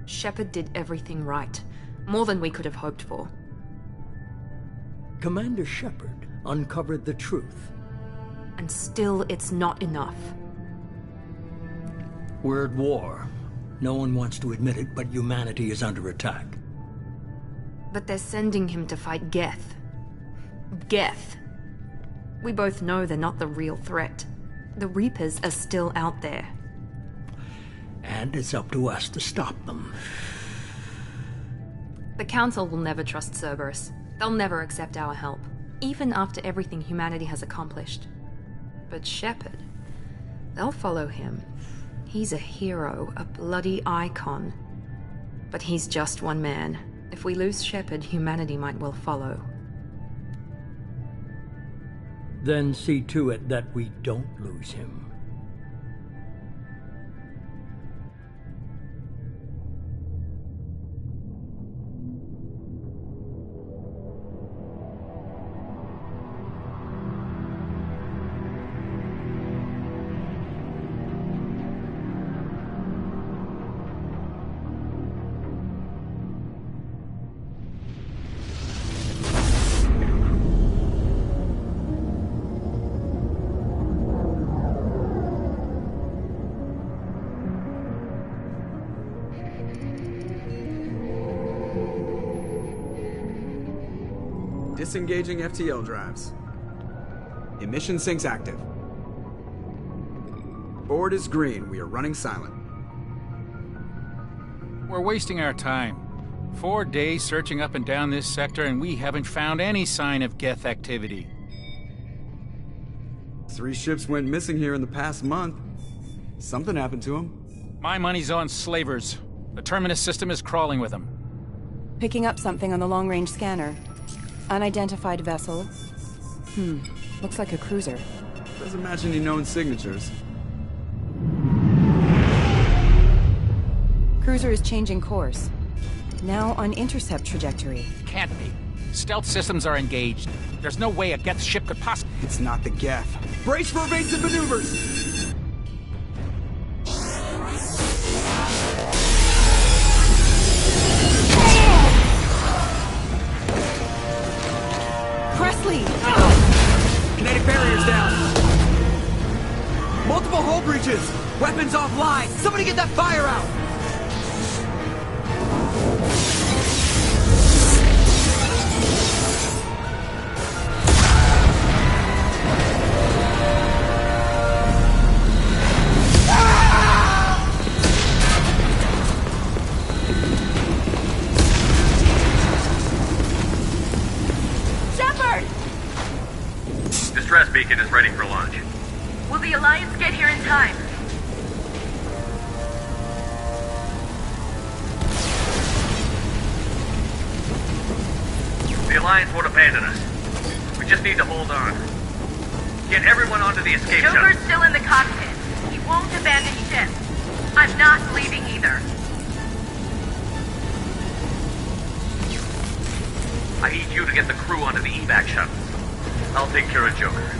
Shepard did everything right. More than we could have hoped for. Commander Shepard uncovered the truth. And still, it's not enough. We're at war. No one wants to admit it, but humanity is under attack. But they're sending him to fight Geth. Geth. We both know they're not the real threat. The Reapers are still out there. And it's up to us to stop them. The Council will never trust Cerberus. They'll never accept our help, even after everything humanity has accomplished. But Shepard, they'll follow him. He's a hero, a bloody icon. But he's just one man. If we lose Shepard, humanity might well follow. Then see to it that we don't lose him. Disengaging FTL drives. Emission sinks active. Board is green. We are running silent. We're wasting our time. 4 days searching up and down this sector, and we haven't found any sign of Geth activity. 3 ships went missing here in the past month. Something happened to them. My money's on slavers. The Terminus system is crawling with them. Picking up something on the long-range scanner. Unidentified vessel. Looks like a cruiser. Doesn't match any known signatures. Cruiser is changing course. Now on intercept trajectory. Can't be. Stealth systems are engaged. There's no way a Geth ship could possibly... It's not the Geth. Brace for evasive maneuvers! Presley! Kinetic barriers down! Multiple hull breaches! Weapons offline! Somebody get that fire out! Distress beacon is ready for launch. Will the Alliance get here in time? The Alliance won't abandon us. We just need to hold on. Get everyone onto the escape shuttle. Joker's still in the cockpit. He won't abandon ship. I'm not leaving either. I need you to get the crew onto the evac shuttle. I'll take care of Joker.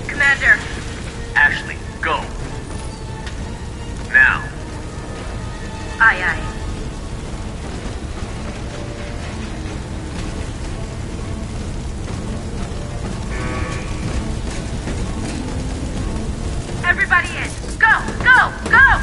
Commander. Ashley, go. Now. Aye, aye. Everybody in. Go, go, go!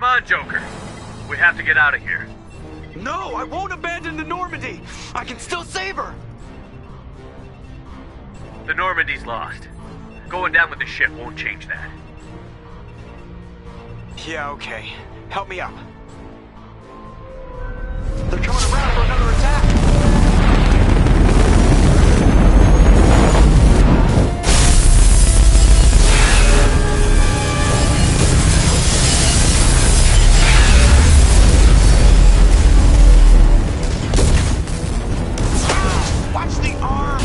Come on, Joker. We have to get out of here. No, I won't abandon the Normandy. I can still save her. The Normandy's lost. Going down with the ship won't change that. Yeah, okay. Help me up. They're coming around for another attack. Watch the arm!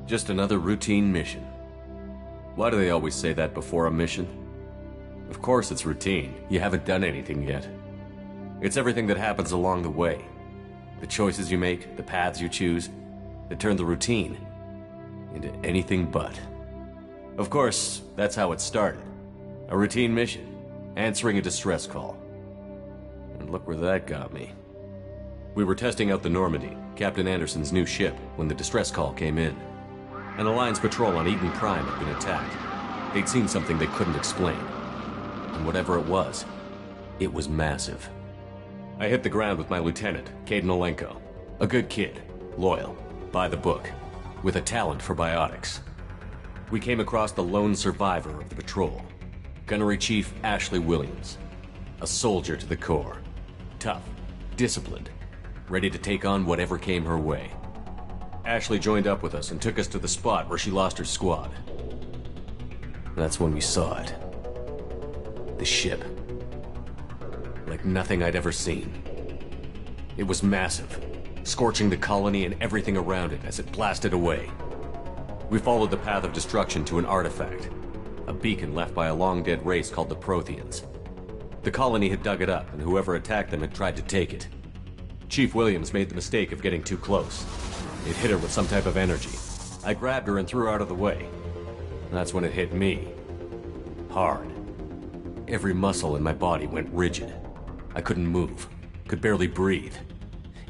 Just another routine mission. Why do they always say that before a mission? Of course it's routine. You haven't done anything yet. It's everything that happens along the way. The choices you make, the paths you choose, that turn the routine into anything but. Of course, that's how it started. A routine mission, answering a distress call. And look where that got me. We were testing out the Normandy, Captain Anderson's new ship, when the distress call came in. An Alliance patrol on Eden Prime had been attacked. They'd seen something they couldn't explain. And whatever it was massive. I hit the ground with my lieutenant, Caden Olenko. A good kid, loyal, by the book, with a talent for biotics. We came across the lone survivor of the patrol, Gunnery Chief Ashley Williams. A soldier to the core. Tough, disciplined, ready to take on whatever came her way. Ashley joined up with us and took us to the spot where she lost her squad. That's when we saw it. The ship. Like nothing I'd ever seen. It was massive, scorching the colony and everything around it as it blasted away. We followed the path of destruction to an artifact, a beacon left by a long-dead race called the Protheans. The colony had dug it up, and whoever attacked them had tried to take it. Chief Williams made the mistake of getting too close. It hit her with some type of energy. I grabbed her and threw her out of the way. That's when it hit me. Hard. Every muscle in my body went rigid. I couldn't move, could barely breathe.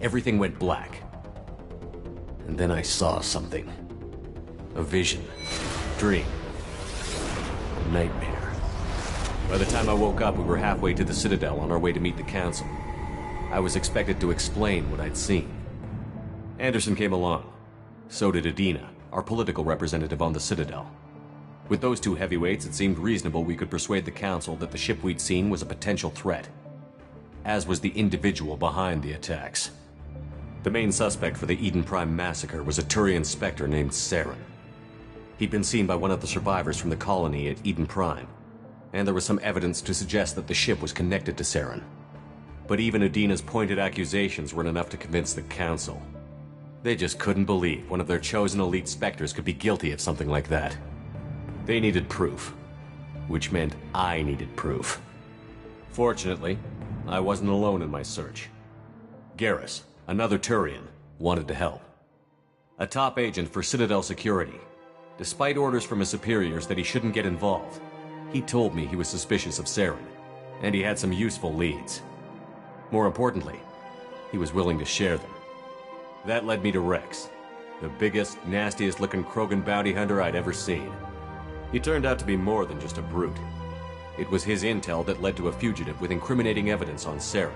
Everything went black. And then I saw something. A vision. Dream. A nightmare. By the time I woke up, we were halfway to the Citadel on our way to meet the Council. I was expected to explain what I'd seen. Anderson came along. So did Adina, our political representative on the Citadel. With those two heavyweights, it seemed reasonable we could persuade the Council that the ship we'd seen was a potential threat, as was the individual behind the attacks. The main suspect for the Eden Prime massacre was a Turian Spectre named Saren. He'd been seen by one of the survivors from the colony at Eden Prime, and there was some evidence to suggest that the ship was connected to Saren. But even Udina's pointed accusations weren't enough to convince the Council. They just couldn't believe one of their chosen elite Spectres could be guilty of something like that. They needed proof, which meant I needed proof. Fortunately, I wasn't alone in my search. Garrus, another Turian, wanted to help. A top agent for Citadel Security. Despite orders from his superiors that he shouldn't get involved, he told me he was suspicious of Saren, and he had some useful leads. More importantly, he was willing to share them. That led me to Rex, the biggest, nastiest-looking Krogan bounty hunter I'd ever seen. He turned out to be more than just a brute. It was his intel that led to a fugitive with incriminating evidence on Saren.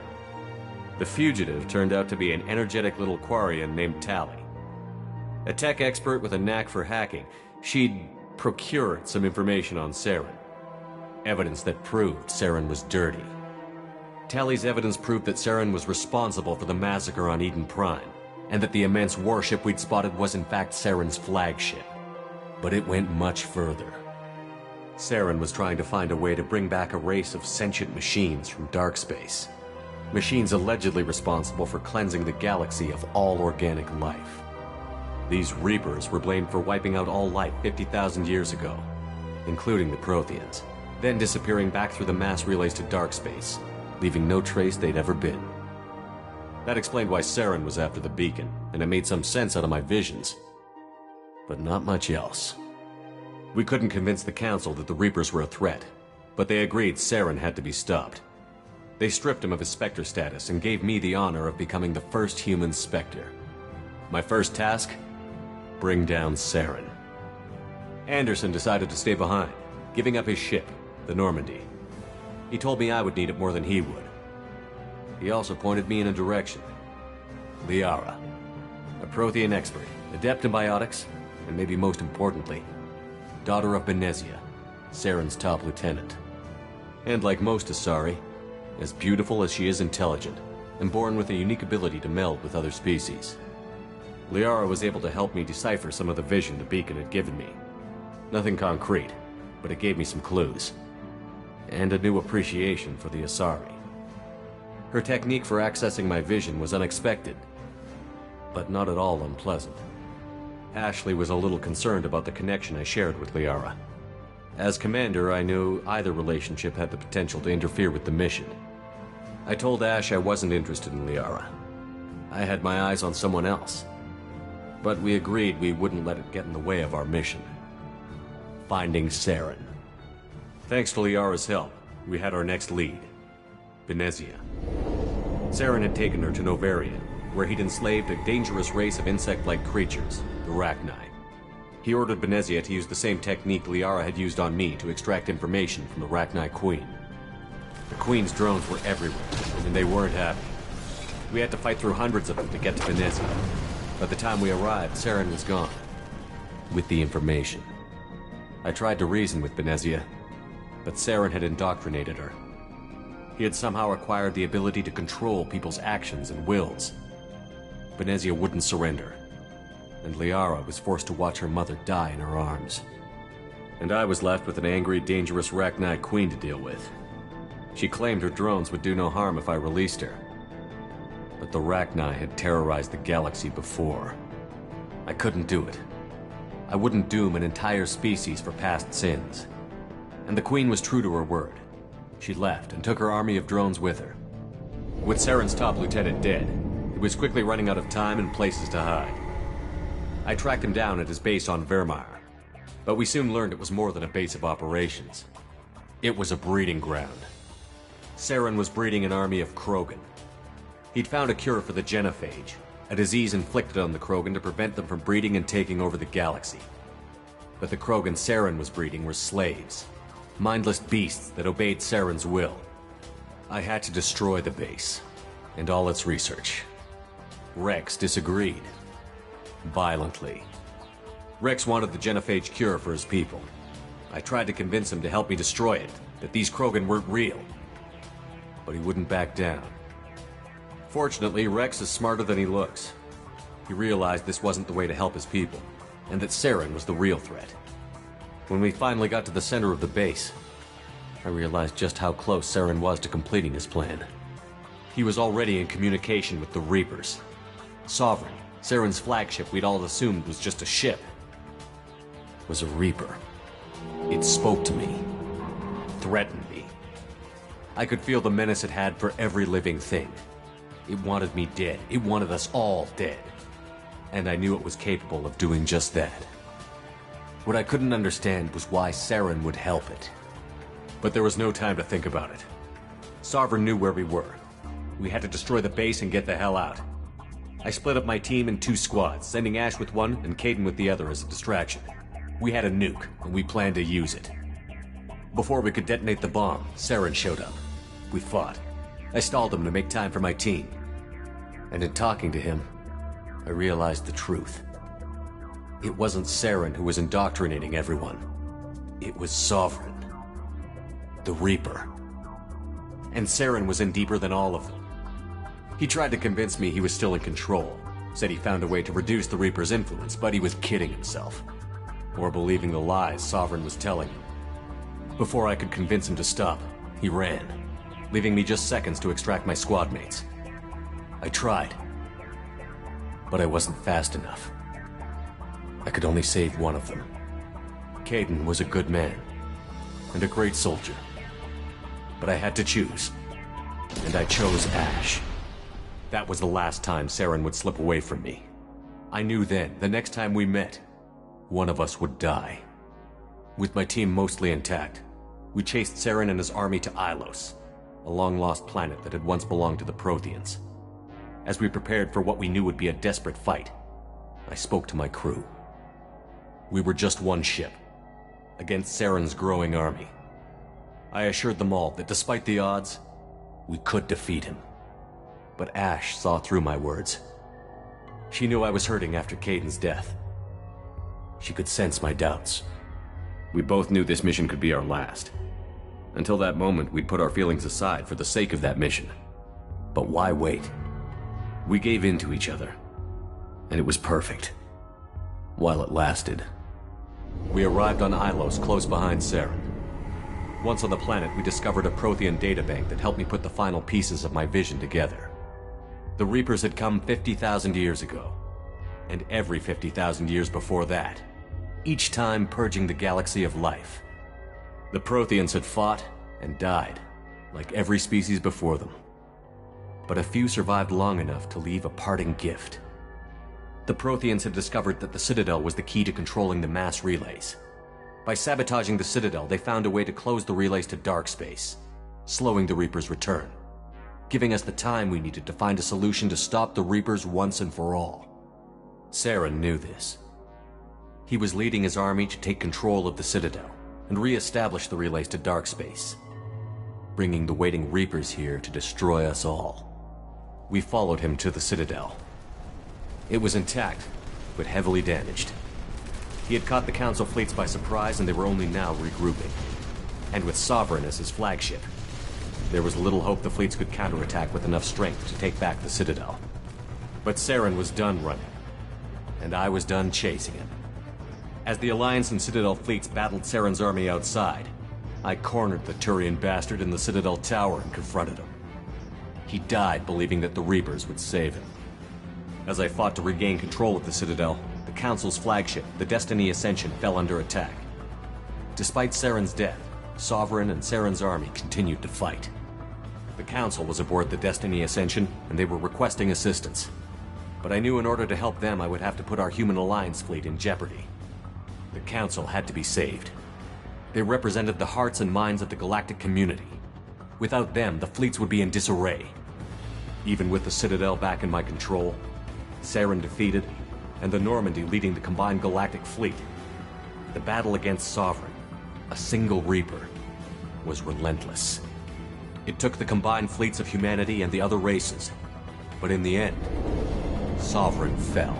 The fugitive turned out to be an energetic little Quarian named Tali. A tech expert with a knack for hacking, she'd procured some information on Saren. Evidence that proved Saren was dirty. Tali's evidence proved that Saren was responsible for the massacre on Eden Prime, and that the immense warship we'd spotted was in fact Saren's flagship. But it went much further. Saren was trying to find a way to bring back a race of sentient machines from dark space. Machines allegedly responsible for cleansing the galaxy of all organic life. These Reapers were blamed for wiping out all life 50,000 years ago, including the Protheans, then disappearing back through the mass relays to dark space, leaving no trace they'd ever been. That explained why Saren was after the beacon, and it made some sense out of my visions. But not much else. We couldn't convince the Council that the Reapers were a threat, but they agreed Saren had to be stopped. They stripped him of his Spectre status and gave me the honor of becoming the first human Spectre. My first task? Bring down Saren. Anderson decided to stay behind, giving up his ship, the Normandy. He told me I would need it more than he would. He also pointed me in a direction. Liara, a Prothean expert, adept in biotics, and maybe most importantly, daughter of Benezia, Saren's top lieutenant. And like most Asari, as beautiful as she is intelligent, and born with a unique ability to meld with other species. Liara was able to help me decipher some of the vision the beacon had given me. Nothing concrete, but it gave me some clues. And a new appreciation for the Asari. Her technique for accessing my vision was unexpected, but not at all unpleasant. Ashley was a little concerned about the connection I shared with Liara. As commander, I knew either relationship had the potential to interfere with the mission. I told Ash I wasn't interested in Liara. I had my eyes on someone else. But we agreed we wouldn't let it get in the way of our mission. Finding Saren. Thanks to Liara's help, we had our next lead. Benezia. Saren had taken her to Novaria, where he'd enslaved a dangerous race of insect-like creatures, the Rachni. He ordered Benezia to use the same technique Liara had used on me to extract information from the Rachni Queen. The Queen's drones were everywhere, and they weren't happy. We had to fight through hundreds of them to get to Benezia. By the time we arrived, Saren was gone. With the information. I tried to reason with Benezia, but Saren had indoctrinated her. He had somehow acquired the ability to control people's actions and wills. Benezia wouldn't surrender, and Liara was forced to watch her mother die in her arms. And I was left with an angry, dangerous Rachni Queen to deal with. She claimed her drones would do no harm if I released her. But the Rachni had terrorized the galaxy before. I couldn't do it. I wouldn't doom an entire species for past sins. And the Queen was true to her word. She left and took her army of drones with her. With Saren's top lieutenant dead, he was quickly running out of time and places to hide. I tracked him down at his base on Vermeer, but we soon learned it was more than a base of operations. It was a breeding ground. Saren was breeding an army of Krogan. He'd found a cure for the genophage, a disease inflicted on the Krogan to prevent them from breeding and taking over the galaxy. But the Krogan Saren was breeding were slaves, mindless beasts that obeyed Saren's will. I had to destroy the base, and all its research. Rex disagreed. Violently. Rex wanted the genophage cure for his people. I tried to convince him to help me destroy it, that these Krogan weren't real. But he wouldn't back down. Fortunately, Rex is smarter than he looks. He realized this wasn't the way to help his people, and that Saren was the real threat. When we finally got to the center of the base, I realized just how close Saren was to completing his plan. He was already in communication with the Reapers. Sovereign, Saren's flagship we'd all assumed was just a ship, was a Reaper. It spoke to me, threatened me. I could feel the menace it had for every living thing. It wanted me dead. It wanted us all dead. And I knew it was capable of doing just that. What I couldn't understand was why Saren would help it. But there was no time to think about it. Sovereign knew where we were. We had to destroy the base and get the hell out. I split up my team in 2 squads, sending Ash with one and Caden with the other as a distraction. We had a nuke, and we planned to use it. Before we could detonate the bomb, Saren showed up. We fought. I stalled him to make time for my team. And in talking to him, I realized the truth. It wasn't Saren who was indoctrinating everyone. It was Sovereign. The Reaper. And Saren was in deeper than all of them. He tried to convince me he was still in control. Said he found a way to reduce the Reaper's influence, but he was kidding himself. Or believing the lies Sovereign was telling him. Before I could convince him to stop, he ran, leaving me just seconds to extract my squad mates. I tried, but I wasn't fast enough. I could only save one of them. Caden was a good man, and a great soldier. But I had to choose, and I chose Ash. That was the last time Saren would slip away from me. I knew then, the next time we met, one of us would die. With my team mostly intact, we chased Saren and his army to Ilos, a long-lost planet that had once belonged to the Protheans. As we prepared for what we knew would be a desperate fight, I spoke to my crew. We were just one ship, against Saren's growing army. I assured them all that despite the odds, we could defeat him. But Ash saw through my words. She knew I was hurting after Caden's death. She could sense my doubts. We both knew this mission could be our last. Until that moment, we'd put our feelings aside for the sake of that mission. But why wait? We gave in to each other, and it was perfect. While it lasted. We arrived on Ilos, close behind Saren. Once on the planet, we discovered a Prothean databank that helped me put the final pieces of my vision together. The Reapers had come 50,000 years ago, and every 50,000 years before that, each time purging the galaxy of life. The Protheans had fought and died, like every species before them. But a few survived long enough to leave a parting gift. The Protheans had discovered that the Citadel was the key to controlling the mass relays. By sabotaging the Citadel, they found a way to close the relays to dark space, slowing the Reapers' return, giving us the time we needed to find a solution to stop the Reapers once and for all. Saren knew this. He was leading his army to take control of the Citadel and re-establish the relays to dark space, bringing the waiting Reapers here to destroy us all. We followed him to the Citadel. It was intact, but heavily damaged. He had caught the Council fleets by surprise, and they were only now regrouping. And with Sovereign as his flagship, there was little hope the fleets could counterattack with enough strength to take back the Citadel. But Saren was done running, and I was done chasing him. As the Alliance and Citadel fleets battled Saren's army outside, I cornered the Turian bastard in the Citadel tower and confronted him. He died believing that the Reapers would save him. As I fought to regain control of the Citadel, the Council's flagship, the Destiny Ascension, fell under attack. Despite Saren's death, Sovereign and Saren's army continued to fight. The Council was aboard the Destiny Ascension, and they were requesting assistance. But I knew in order to help them, I would have to put our human Alliance fleet in jeopardy. The Council had to be saved. They represented the hearts and minds of the galactic community. Without them, the fleets would be in disarray. Even with the Citadel back in my control, Saren defeated, and the Normandy leading the combined galactic fleet, the battle against Sovereign, a single Reaper, was relentless. It took the combined fleets of humanity and the other races, but in the end, Sovereign fell.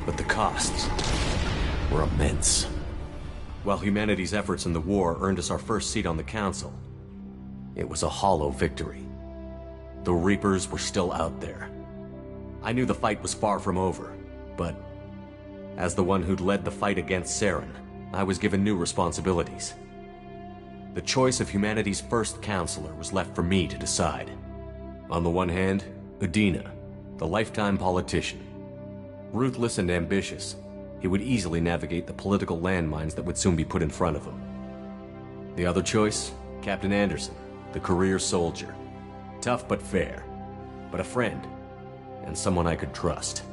But the costs were immense. While humanity's efforts in the war earned us our first seat on the Council, it was a hollow victory. The Reapers were still out there. I knew the fight was far from over, but as the one who'd led the fight against Saren, I was given new responsibilities. The choice of humanity's first counselor was left for me to decide. On the one hand, Udina, the lifetime politician. Ruthless and ambitious, he would easily navigate the political landmines that would soon be put in front of him. The other choice, Captain Anderson, the career soldier. Tough but fair, but a friend, and someone I could trust.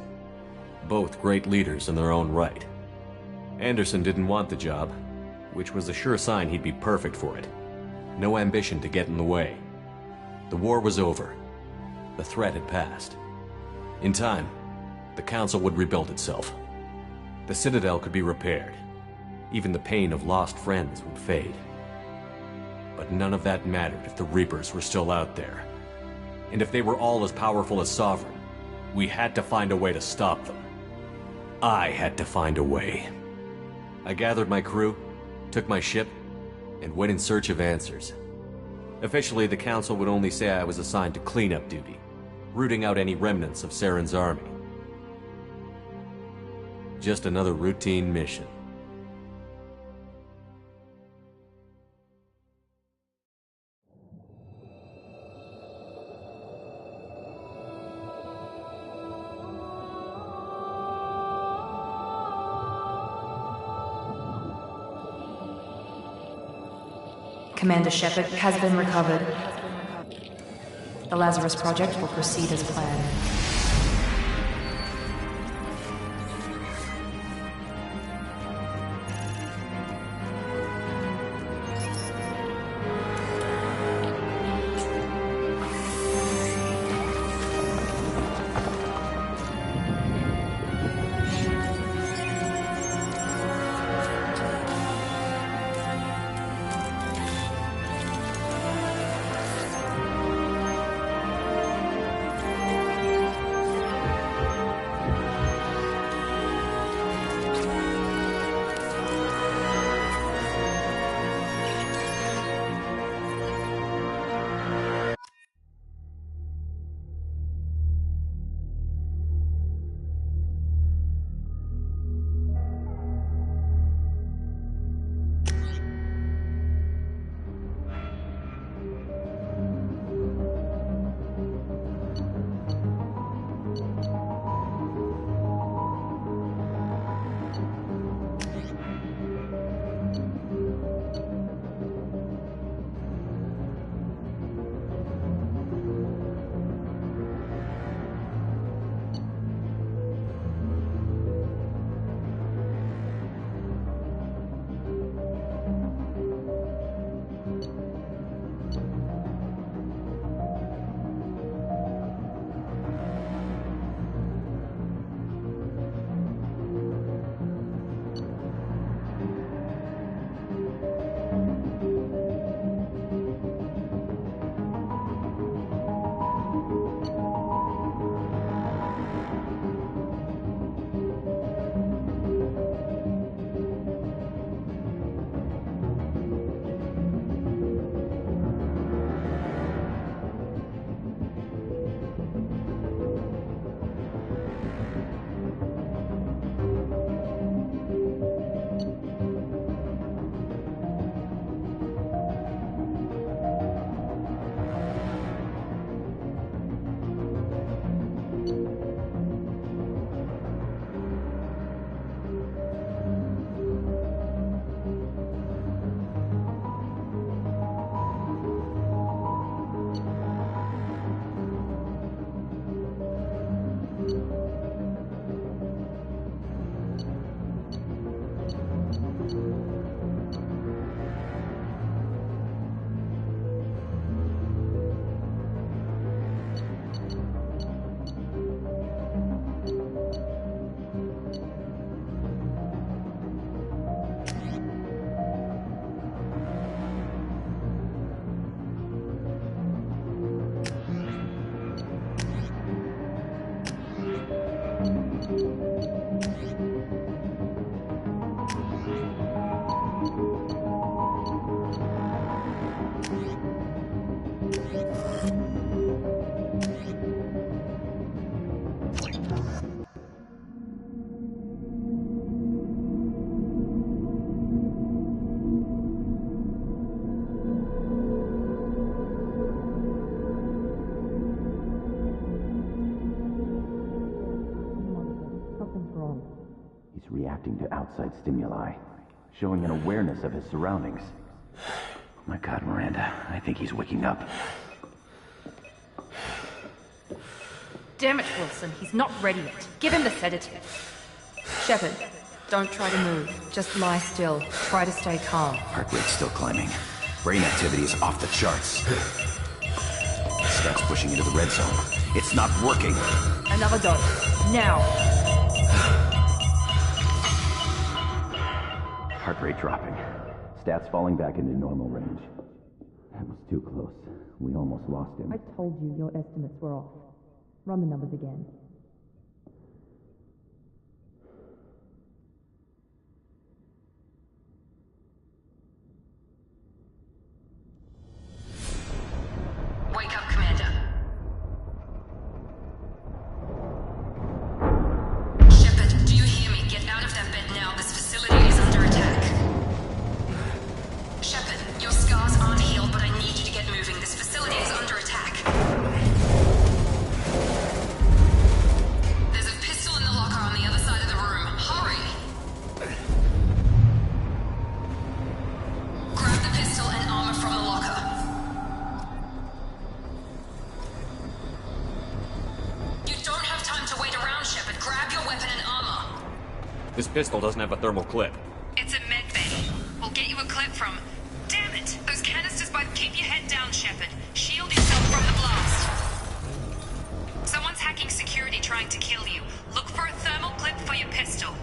Both great leaders in their own right. Anderson didn't want the job, which was a sure sign he'd be perfect for it. No ambition to get in the way. The war was over. The threat had passed. In time, the Council would rebuild itself. The Citadel could be repaired. Even the pain of lost friends would fade. But none of that mattered if the Reapers were still out there. And if they were all as powerful as Sovereign, we had to find a way to stop them. I had to find a way. I gathered my crew, took my ship, and went in search of answers. Officially, the Council would only say I was assigned to cleanup duty, rooting out any remnants of Saren's army. Just another routine mission. Commander Shepard has been recovered. The Lazarus Project will proceed as planned. wrong? He's reacting to outside stimuli, showing an awareness of his surroundings. Oh my God, Miranda, I think he's waking up. Damn it, Wilson, he's not ready yet. Give him the sedative. Shepard, don't try to move. Just lie still. Try to stay calm. Heart rate's still climbing. Brain activity is off the charts. Scout's pushing into the red zone. It's not working. Another dose. Now. Heart rate dropping. Stats falling back into normal range. That was too close. We almost lost him. I told you your estimates were off. Run the numbers again. Wake up, Commander. Shepard, do you hear me? Get out of that bed now. This facility is under attack. Shepard, your scars aren't healed, but I need you to get moving. This facility is under attack. There's a pistol in the locker on the other side of the room. Hurry! Grab the pistol and armor from the locker. You don't have time to wait around, Shepard. Grab your weapon and armor. This pistol doesn't have a thermal clip. It's a med bay. We'll get you a clip from... Damn it! Those canisters by... Keep your head down, Shepard. Shield yourself from the blast. Someone's hacking security trying to kill you. Look for a thermal clip for your pistol.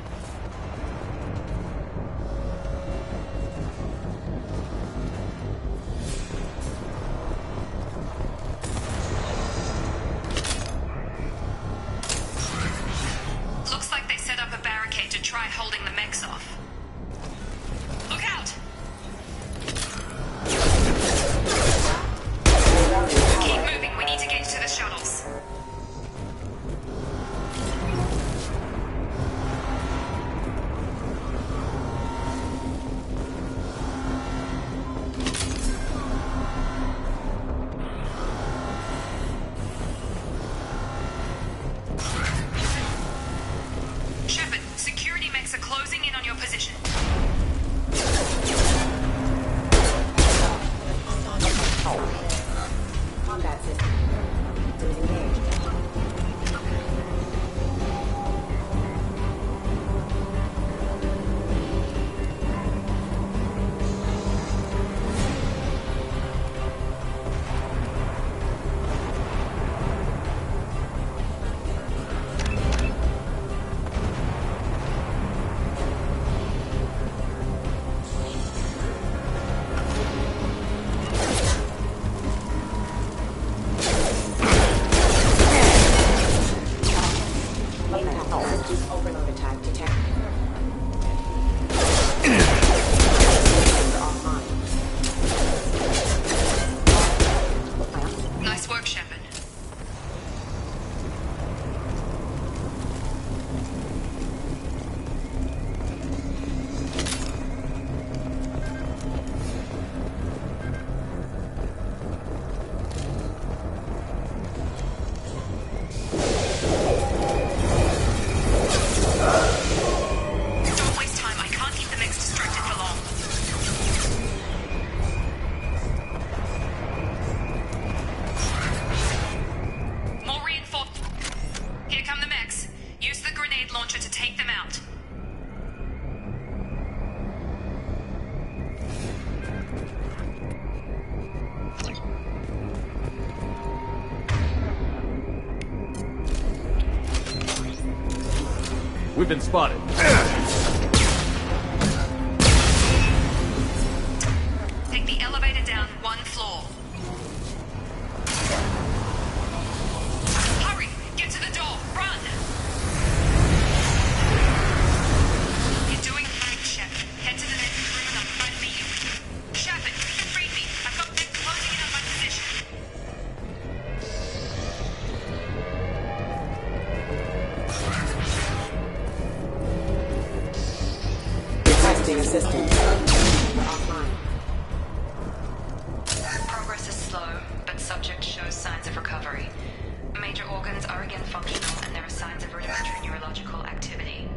Looks like they set up a barricade to try holding the mechs off. Look out! Keep moving, we need to get to the shuttles. Shepard, security mechs are closing in on your position. Combat system. Disengaged. Overload attack detected. Nice work, Shepard. Don't waste time. I can't keep the mechs distracted for long. More reinforced. Here come the mechs. Use the grenade launcher to take them out. We've been spotted. Take the elevator down one floor. Hurry! Get to the door! Run! You're doing great, Shepard. Head to the next room and I'll try to meet you. Shepard, you can read me. I've got them closing in on my position. Requesting assistance. Offline. Progress is slow, but subject shows signs of recovery. Major organs are again functional and there are signs of rudimentary neurological activity.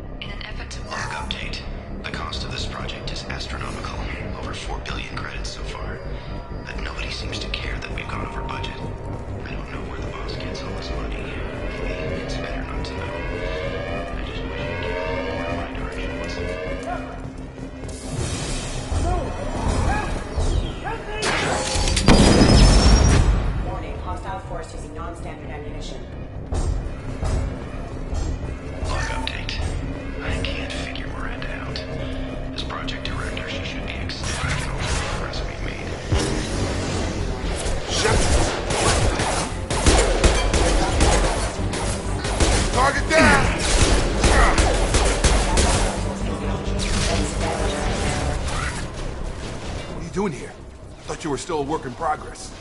you were still a work in progress.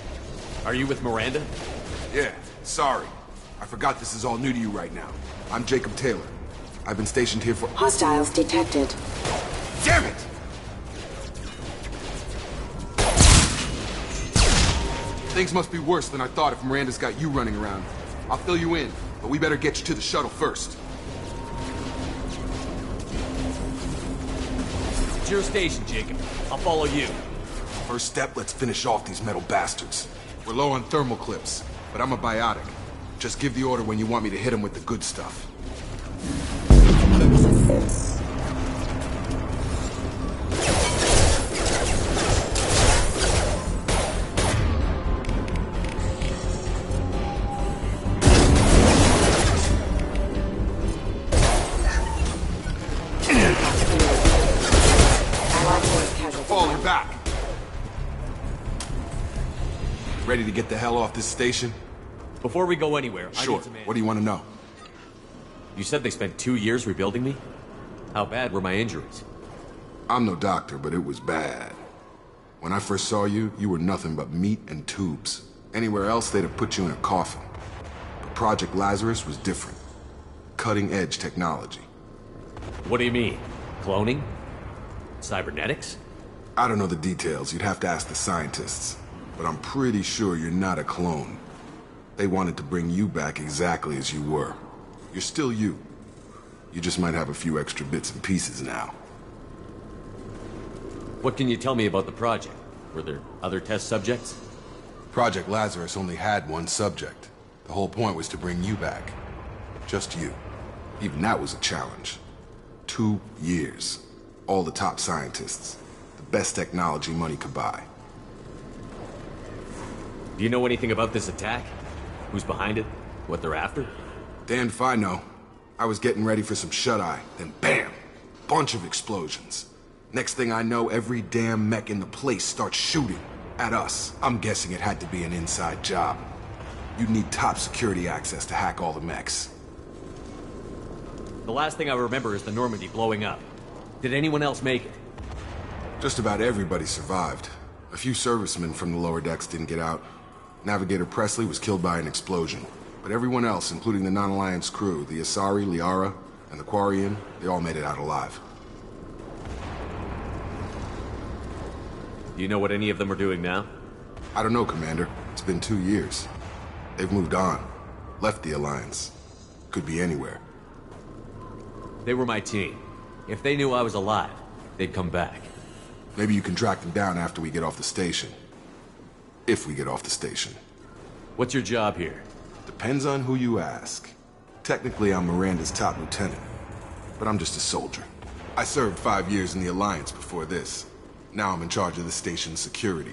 Are you with Miranda? Yeah, sorry. I forgot this is all new to you right now. I'm Jacob Taylor. I've been stationed here for— Hostiles detected. Damn it! Things must be worse than I thought if Miranda's got you running around. I'll fill you in, but we better get you to the shuttle first. It's your station, Jacob. I'll follow you. First step, let's finish off these metal bastards. We're low on thermal clips, but I'm a biotic. Just give the order when you want me to hit them with the good stuff. Falling back. Ready to get the hell off this station? Before we go anywhere, sure. What do you want to know? You said they spent 2 years rebuilding me? How bad were my injuries? I'm no doctor, but it was bad. When I first saw you, you were nothing but meat and tubes. Anywhere else, they'd have put you in a coffin. But Project Lazarus was different. Cutting-edge technology. What do you mean? Cloning? Cybernetics? I don't know the details. You'd have to ask the scientists. But I'm pretty sure you're not a clone. They wanted to bring you back exactly as you were. You're still you. You just might have a few extra bits and pieces now. What can you tell me about the project? Were there other test subjects? Project Lazarus only had one subject. The whole point was to bring you back. Just you. Even that was a challenge. 2 years. All the top scientists. The best technology money could buy. Do you know anything about this attack? Who's behind it? What they're after? Damned if I know. I was getting ready for some shut-eye, then BAM! Bunch of explosions. Next thing I know, every damn mech in the place starts shooting. At us. I'm guessing it had to be an inside job. You'd need top security access to hack all the mechs. The last thing I remember is the Normandy blowing up. Did anyone else make it? Just about everybody survived. A few servicemen from the lower decks didn't get out. Navigator Presley was killed by an explosion. But everyone else, including the non-Alliance crew, the Asari, Liara, and the Quarian, they all made it out alive. Do you know what any of them are doing now? I don't know, Commander. It's been 2 years. They've moved on. Left the Alliance. Could be anywhere. They were my team. If they knew I was alive, they'd come back. Maybe you can track them down after we get off the station. If we get off the station. What's your job here? Depends on who you ask. Technically, I'm Miranda's top lieutenant. But I'm just a soldier. I served 5 years in the Alliance before this. Now I'm in charge of the station's security.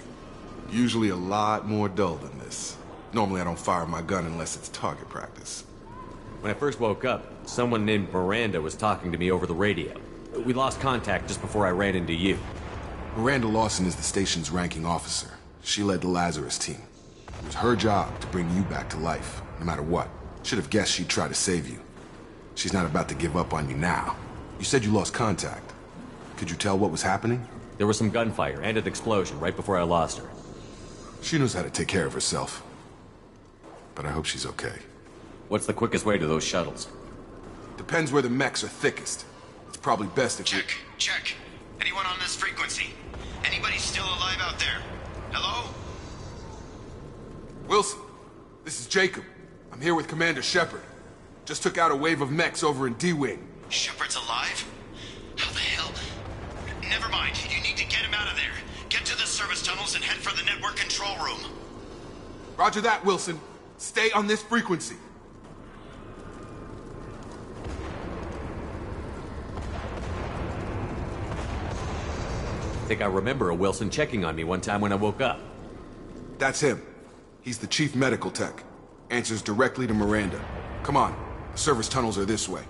Usually a lot more dull than this. Normally I don't fire my gun unless it's target practice. When I first woke up, someone named Miranda was talking to me over the radio. We lost contact just before I ran into you. Miranda Lawson is the station's ranking officer. She led the Lazarus team. It was her job to bring you back to life, no matter what. Should have guessed she'd try to save you. She's not about to give up on you now. You said you lost contact. Could you tell what was happening? There was some gunfire and an explosion right before I lost her. She knows how to take care of herself. But I hope she's okay. What's the quickest way to those shuttles? Depends where the mechs are thickest. It's probably best if you... Check. Anyone on this frequency? Anybody still alive out there? Hello? Wilson, this is Jacob. I'm here with Commander Shepard. Just took out a wave of mechs over in D-Wing. Shepard's alive? How the hell? Never mind. You need to get him out of there. Get to the service tunnels and head for the network control room. Roger that, Wilson. Stay on this frequency. I think I remember a Wilson checking on me one time when I woke up. That's him. He's the chief medical tech. Answers directly to Miranda. Come on. The service tunnels are this way.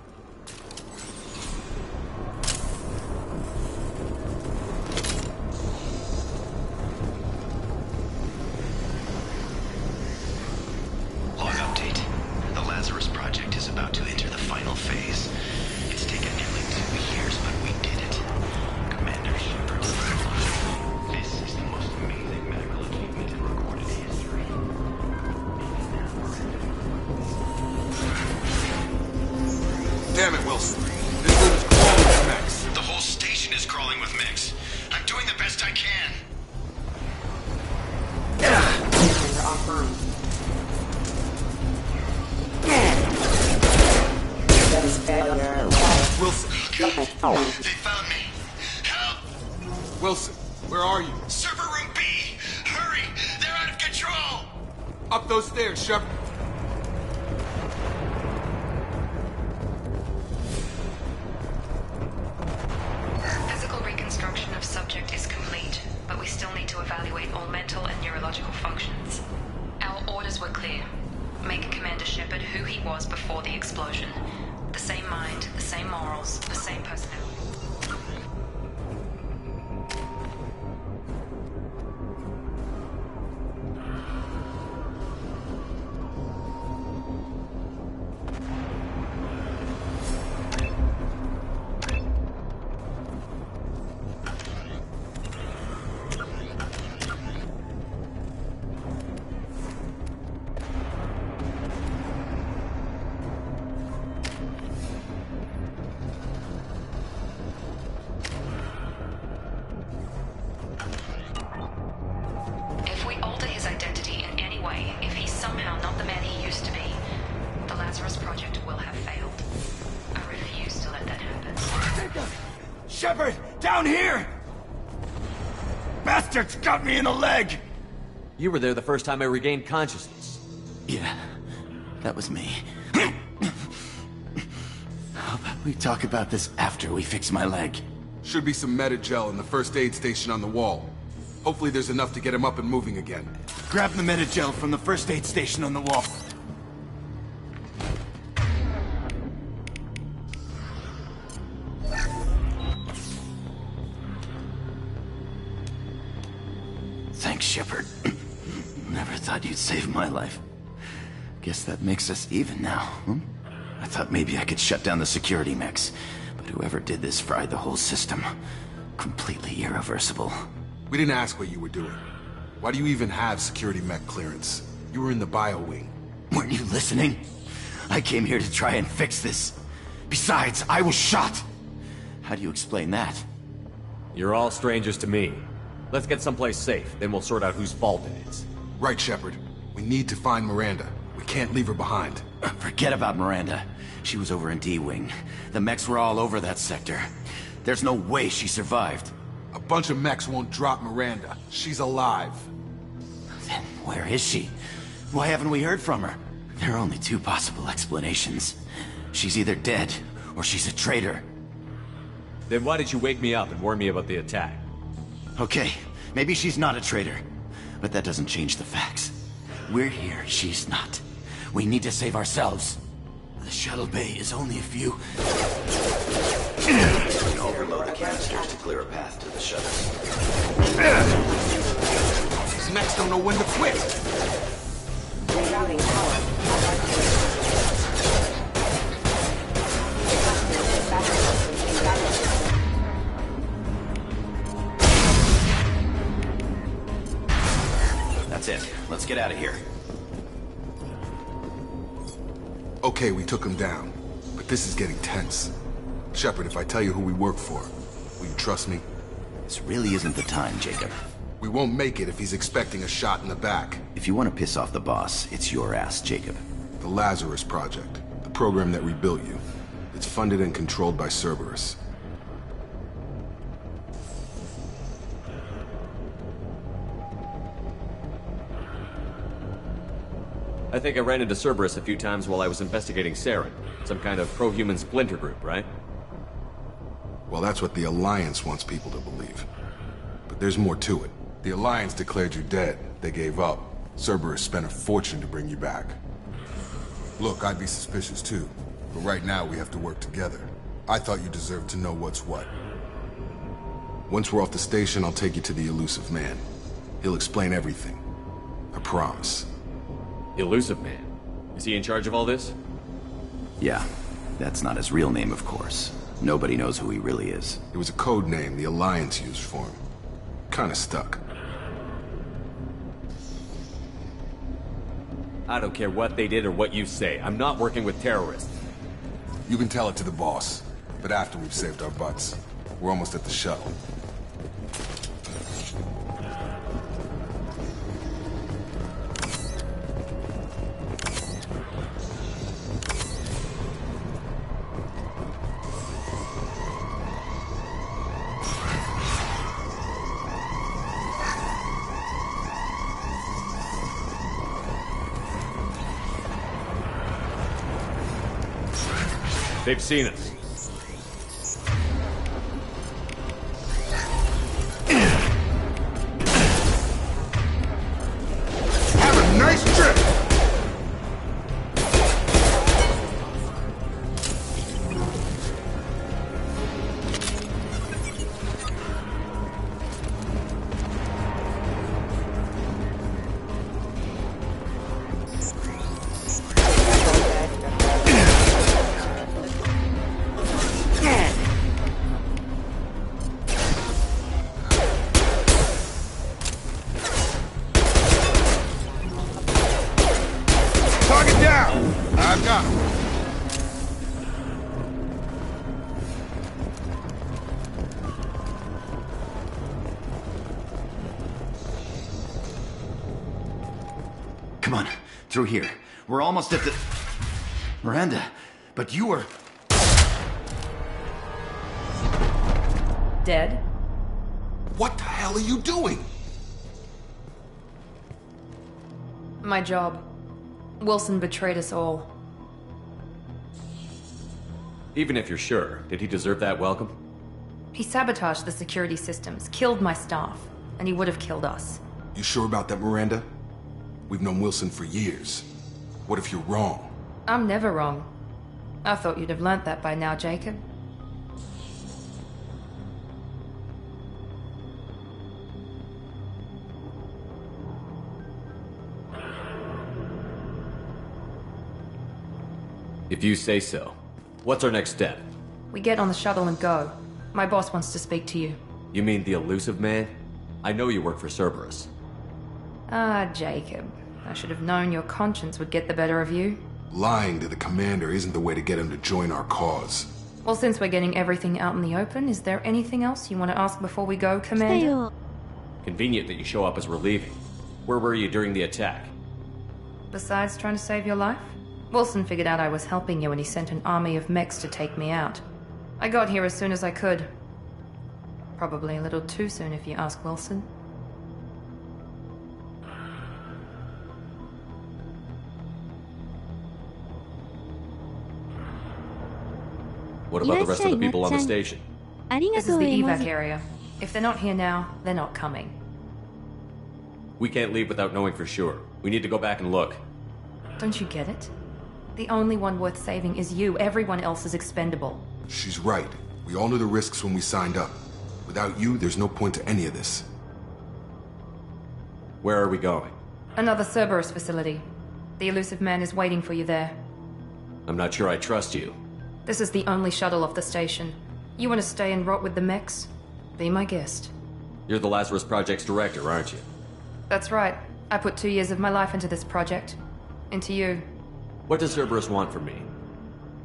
Log update. The Lazarus project is about to enter the final phase. It's taken nearly 2 years, but we did it. Commander Shepard. This is the most amazing medical This room is crawling with mechs. The whole station is crawling with mechs. I'm doing the best I can. Wilson. They found me. Help! Wilson, where are you? Server room B! Hurry! They're out of control! Up those stairs, Shepard. Physical reconstruction of subject is complete, but we still need to evaluate all mental and neurological functions. Our orders were clear. Make Commander Shepard who he was before the explosion. The same mind, the same morals, the same personality. Shepard! Down here! Bastards got me in the leg! You were there the first time I regained consciousness. Yeah, that was me. How about we talk about this after we fix my leg? Should be some Medi-gel in the first aid station on the wall. Hopefully there's enough to get him up and moving again. Grab the Medi-gel from the first aid station on the wall. Thanks, Shepard. Never thought you'd save my life. Guess that makes us even now, hmm? I thought maybe I could shut down the security mechs, but whoever did this fried the whole system. Completely irreversible. We didn't ask what you were doing. Why do you even have security mech clearance? You were in the bio wing. Weren't you listening? I came here to try and fix this. Besides, I was shot. How do you explain that? You're all strangers to me. Let's get someplace safe, then we'll sort out whose fault it is. Right, Shepard. We need to find Miranda. We can't leave her behind. Forget about Miranda. She was over in D-Wing. The mechs were all over that sector. There's no way she survived. A bunch of mechs won't drop Miranda. She's alive. Then where is she? Why haven't we heard from her? There are only two possible explanations. She's either dead, or she's a traitor. Then why did you wake me up and warn me about the attack? Okay, maybe she's not a traitor, but that doesn't change the facts. We're here, she's not. We need to save ourselves. The shuttle bay is only a few... Overload the canisters to clear a path to the shuttle. These mechs don't know when to quit. Rerouting power. That's it. Let's get out of here. Okay, we took him down. But this is getting tense. Shepard, if I tell you who we work for, will you trust me? This really isn't the time, Jacob. We won't make it if he's expecting a shot in the back. If you want to piss off the boss, it's your ass, Jacob. The Lazarus Project. The program that rebuilt you. It's funded and controlled by Cerberus. I think I ran into Cerberus a few times while I was investigating Saren. Some kind of pro-human splinter group, right? Well, that's what the Alliance wants people to believe. But there's more to it. The Alliance declared you dead. They gave up. Cerberus spent a fortune to bring you back. Look, I'd be suspicious too. But right now, we have to work together. I thought you deserved to know what's what. Once we're off the station, I'll take you to the Elusive Man. He'll explain everything. I promise. Elusive Man? Is he in charge of all this? Yeah. That's not his real name, of course. Nobody knows who he really is. It was a code name the Alliance used for him. Kinda stuck. I don't care what they did or what you say. I'm not working with terrorists. You can tell it to the boss, but after we've saved our butts. We're almost at the shuttle. They've seen us. Have a nice trip! I've got him. Come on, through here. We're almost at the... Miranda, but you were... Dead? What the hell are you doing? My job. Wilson betrayed us all. Even if you're sure, did he deserve that welcome? He sabotaged the security systems, killed my staff, and he would have killed us. You sure about that, Miranda? We've known Wilson for years. What if you're wrong? I'm never wrong. I thought you'd have learnt that by now, Jacob. If you say so. What's our next step? We get on the shuttle and go. My boss wants to speak to you. You mean the elusive man? I know you work for Cerberus. Ah, Jacob. I should have known your conscience would get the better of you. Lying to the commander isn't the way to get him to join our cause. Well, since we're getting everything out in the open, is there anything else you want to ask before we go, Commander? Convenient that you show up as we're leaving. Where were you during the attack? Besides trying to save your life? Wilson figured out I was helping you and he sent an army of mechs to take me out. I got here as soon as I could. Probably a little too soon if you ask Wilson. What about the rest of the people on the station? This is the evac area. If they're not here now, they're not coming. We can't leave without knowing for sure. We need to go back and look. Don't you get it? The only one worth saving is you. Everyone else is expendable. She's right. We all knew the risks when we signed up. Without you, there's no point to any of this. Where are we going? Another Cerberus facility. The elusive man is waiting for you there. I'm not sure I trust you. This is the only shuttle off the station. You want to stay and rot with the mechs? Be my guest. You're the Lazarus Project's director, aren't you? That's right. I put 2 years of my life into this project. Into you. What does Cerberus want from me?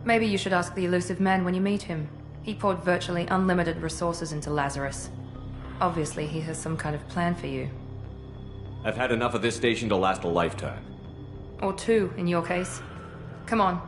Maybe you should ask the elusive man when you meet him. He poured virtually unlimited resources into Lazarus. Obviously, he has some kind of plan for you. I've had enough of this station to last a lifetime. Or 2, in your case. Come on.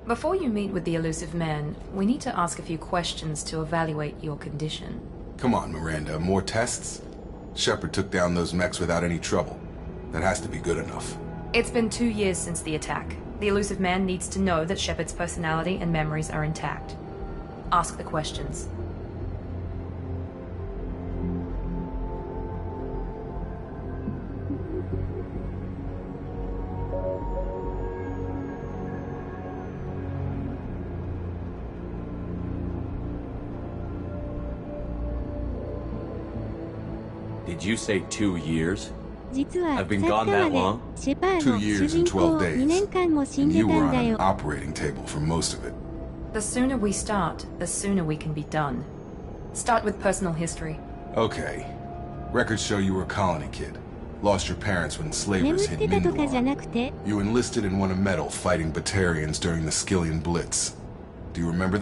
Before you meet with the elusive man, we need to ask a few questions to evaluate your condition. Come on, Miranda. More tests? Shepard took down those mechs without any trouble. That has to be good enough. It's been 2 years since the attack. The elusive man needs to know that Shepard's personality and memories are intact. Ask the questions. Did you say 2 years? 実は I've been さっ gone き that まで long? シェパー 2ド主 years 人 and 公 12 2年 days. 間も死ん And で you た were ん on だ an よ。 operating table for most of it. The sooner we start, the sooner we can be done. Start with personal history. Okay. Records show you were a colony kid. Lost your parents when 眠 slavers っ hit てたとかじゃ Mindor. なくて、 You enlisted and won a medal fighting Batarians during the Skillian Blitz. Do you remember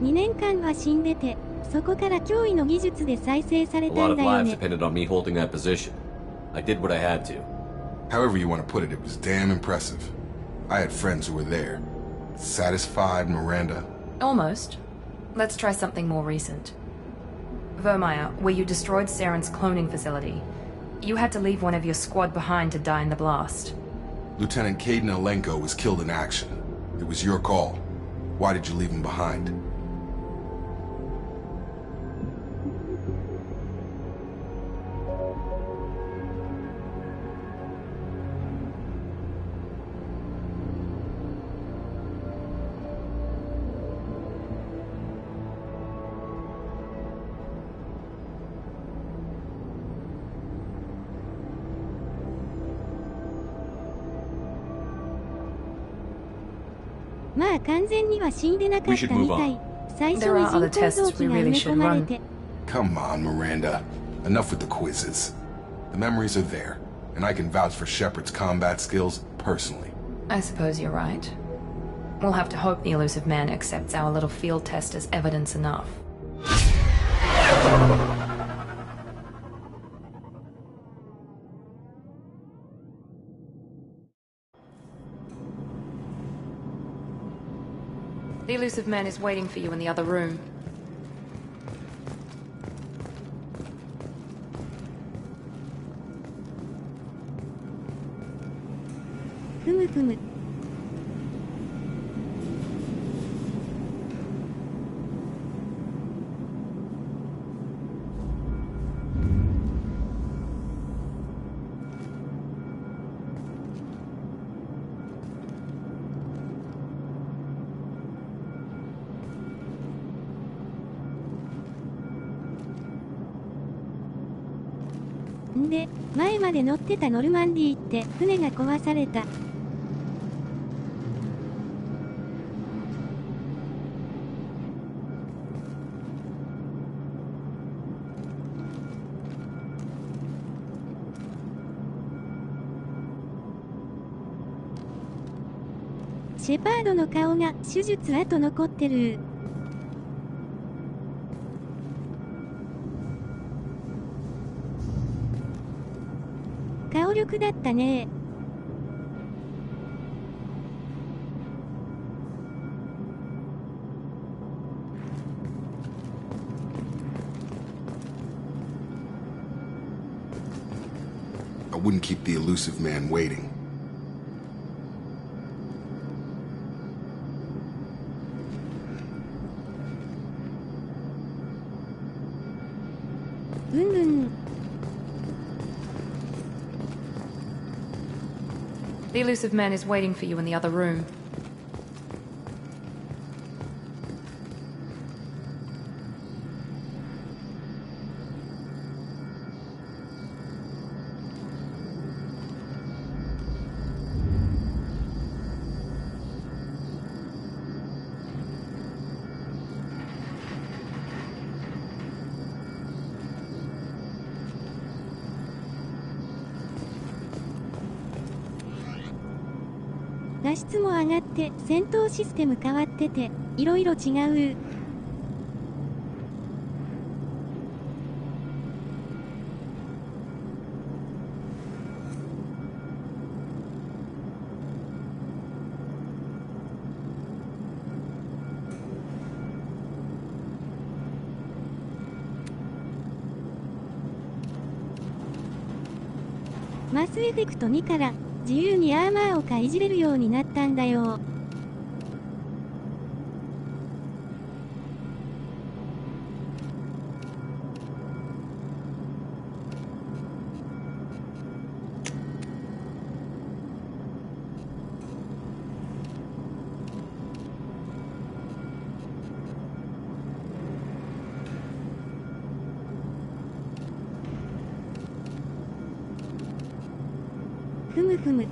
that?2年間は死んでて、そこから驚異の技術で再生され A た lot ん of だよ lives ね。 depended on me holding that position. I did what I had to. However you want to put it, it was damn impressive. I had friends who were there. Satisfied, Miranda? Almost. Let's try something more recent. Vermeer, where you destroyed Saren's cloning facility. You had to leave one of your squad behind to die in the blast. Lieutenant Caden Alenko was killed in action. It was your call. Why did you leave him behind? "まあ完全には死んでなかったみたい。最初 There に are 人 other 工 tests 臓器 we が really 埋め should 込まれ run. て、 Come on, Miranda. Enough with the quizzes. The memories are there, and I can vouch for Shepard's combat skills personally. I suppose you're right. We'll have to hope the elusive man accepts our little field test as evidence enough. The elusive man is waiting for you in the other room. ふむふむ。んで、前まで乗ってたノルマンディーって船が壊された。シェパードの顔が手術跡残ってる。強力だったね。I wouldn't keep the elusive man waiting. The elusive man is waiting for you in the other room.「画質も上がって戦闘システム変わってていろいろ違う」マスエフェクト2から自由にアーマーをいじれるようになったんだよ。ふむふむ。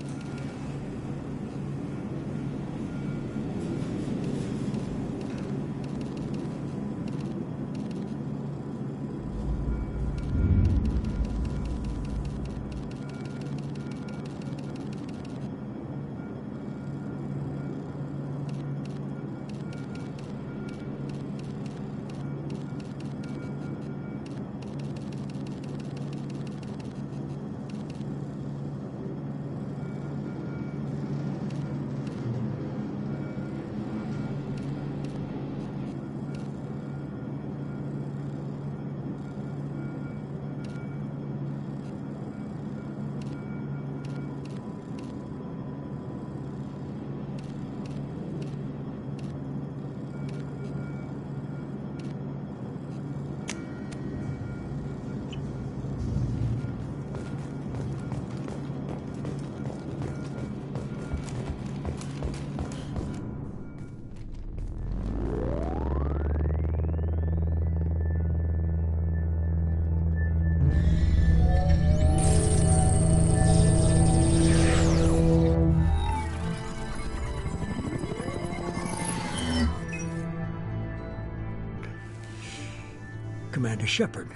Commander Shepard.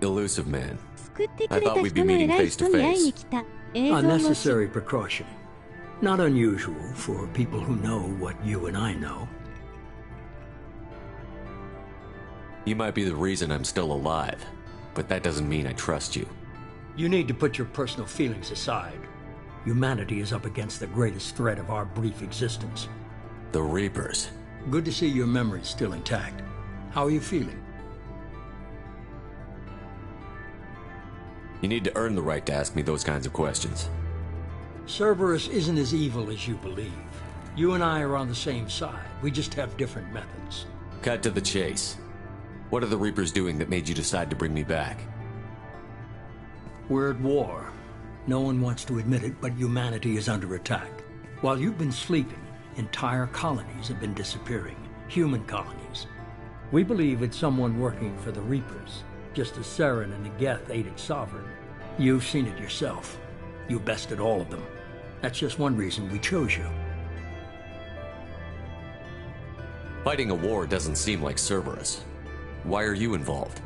Elusive man. 救ってくれた人の偉い人に会いに来た。映像越し。 Unnecessary precaution. Not unusual for people who know what you and I know. You might be the reason I'm still alive, but that doesn't mean I trust you. You need to put your personal feelings aside. Humanity is up against the greatest threat of our brief existence. The Reapers. Good to see your memory's still intact. How are you feeling? You need to earn the right to ask me those kinds of questions. Cerberus isn't as evil as you believe. You and I are on the same side. We just have different methods. Cut to the chase. What are the Reapers doing that made you decide to bring me back? We're at war. No one wants to admit it, but humanity is under attack. While you've been sleeping, entire colonies have been disappearing. Human colonies. We believe it's someone working for the Reapers, just as Saren and the Geth aided Sovereign. You've seen it yourself. You bested all of them. That's just one reason we chose you. Fighting a war doesn't seem like Cerberus. Why are you involved?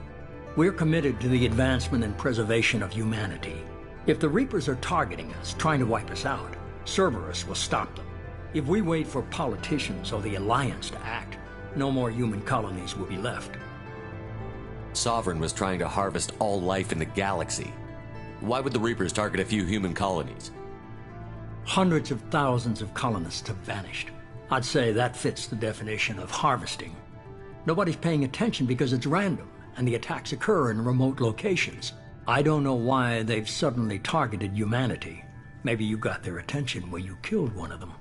We're committed to the advancement and preservation of humanity. If the Reapers are targeting us, trying to wipe us out, Cerberus will stop them. If we wait for politicians or the Alliance to act, no more human colonies will be left. Sovereign was trying to harvest all life in the galaxy. Why would the Reapers target a few human colonies? Hundreds of thousands of colonists have vanished. I'd say that fits the definition of harvesting. Nobody's paying attention because it's random, and the attacks occur in remote locations. I don't know why they've suddenly targeted humanity. Maybe you got their attention when you killed one of them.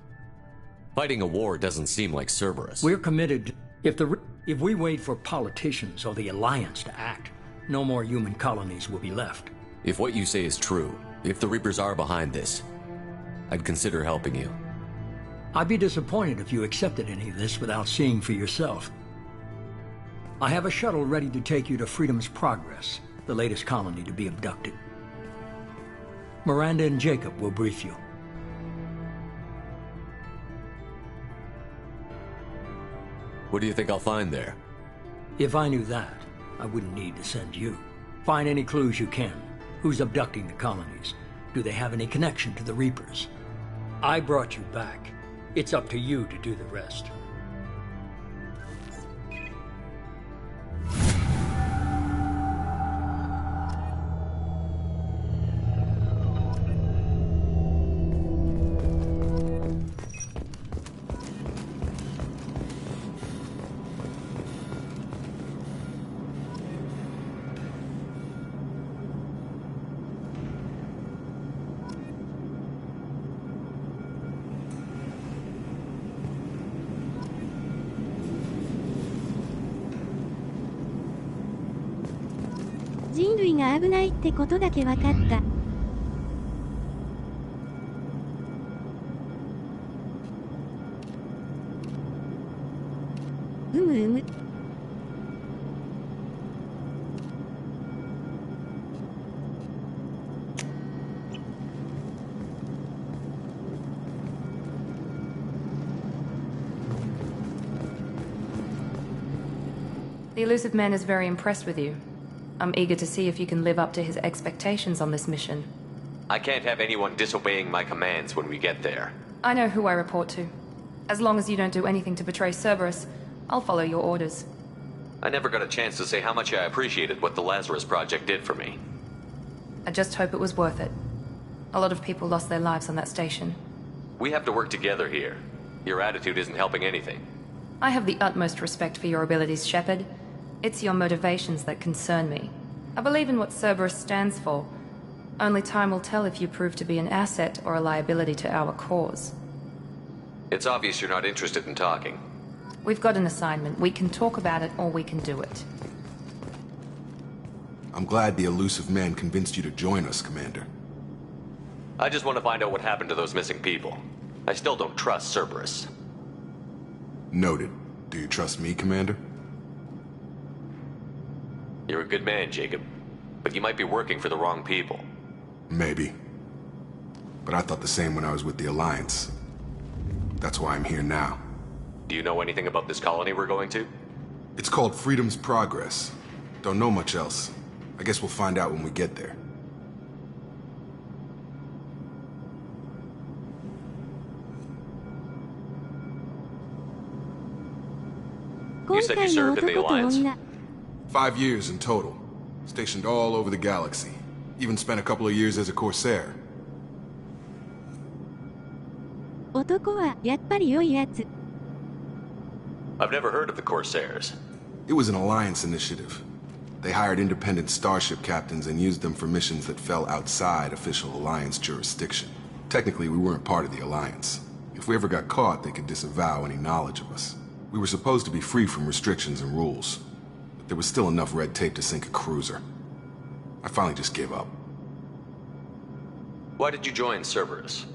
Fighting a war doesn't seem like Cerberus. We're committed. If we wait for politicians or the Alliance to act, no more human colonies will be left. If what you say is true, if the Reapers are behind this, I'd consider helping you. I'd be disappointed if you accepted any of this without seeing for yourself. I have a shuttle ready to take you to Freedom's Progress, the latest colony to be abducted. Miranda and Jacob will brief you. What do you think I'll find there? If I knew that, I wouldn't need to send you. Find any clues you can. Who's abducting the colonies? Do they have any connection to the Reapers? I brought you back. It's up to you to do the rest. が危ないってことだけ分かった。うむうむ。The elusive man is very impressed with you. I'm eager to see if you can live up to his expectations on this mission. I can't have anyone disobeying my commands when we get there. I know who I report to. As long as you don't do anything to betray Cerberus, I'll follow your orders. I never got a chance to say how much I appreciated what the Lazarus Project did for me. I just hope it was worth it. A lot of people lost their lives on that station. We have to work together here. Your attitude isn't helping anything. I have the utmost respect for your abilities, Shepard. It's your motivations that concern me. I believe in what Cerberus stands for. Only time will tell if you prove to be an asset or a liability to our cause. It's obvious you're not interested in talking. We've got an assignment. We can talk about it or we can do it. I'm glad the elusive man convinced you to join us, Commander. I just want to find out what happened to those missing people. I still don't trust Cerberus. Noted. Do you trust me, Commander? You're a good man, Jacob. But you might be working for the wrong people. Maybe. But I thought the same when I was with the Alliance. That's why I'm here now. Do you know anything about this colony we're going to? It's called Freedom's Progress. Don't know much else. I guess we'll find out when we get there. You said you served in the Alliance? 5 years in total. Stationed all over the galaxy. Even spent a couple of years as a Corsair. 男はやっぱり良いやつ。 I've never heard of the Corsairs. It was an Alliance initiative. They hired independent starship captains and used them for missions that fell outside official Alliance jurisdiction. Technically, we weren't part of the Alliance. If we ever got caught, they could disavow any knowledge of us. We were supposed to be free from restrictions and rules. But there was still enough red tape to sink a cruiser. I finally just gave up. Why did you join Cerberus?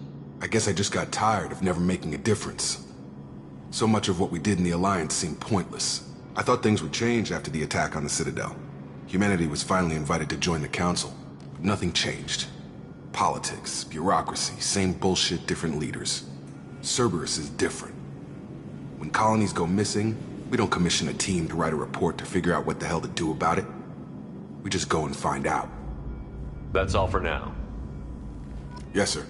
I guess I just got tired of never making a difference. So much of what we did in the Alliance seemed pointless. I thought things would change after the attack on the Citadel. Humanity was finally invited to join the Council, but nothing changed. Politics, bureaucracy, same bullshit, different leaders. Cerberus is different. When colonies go missing, we don't commission a team to write a report to figure out what the hell to do about it. We just go and find out. That's all for now. Yes, sir.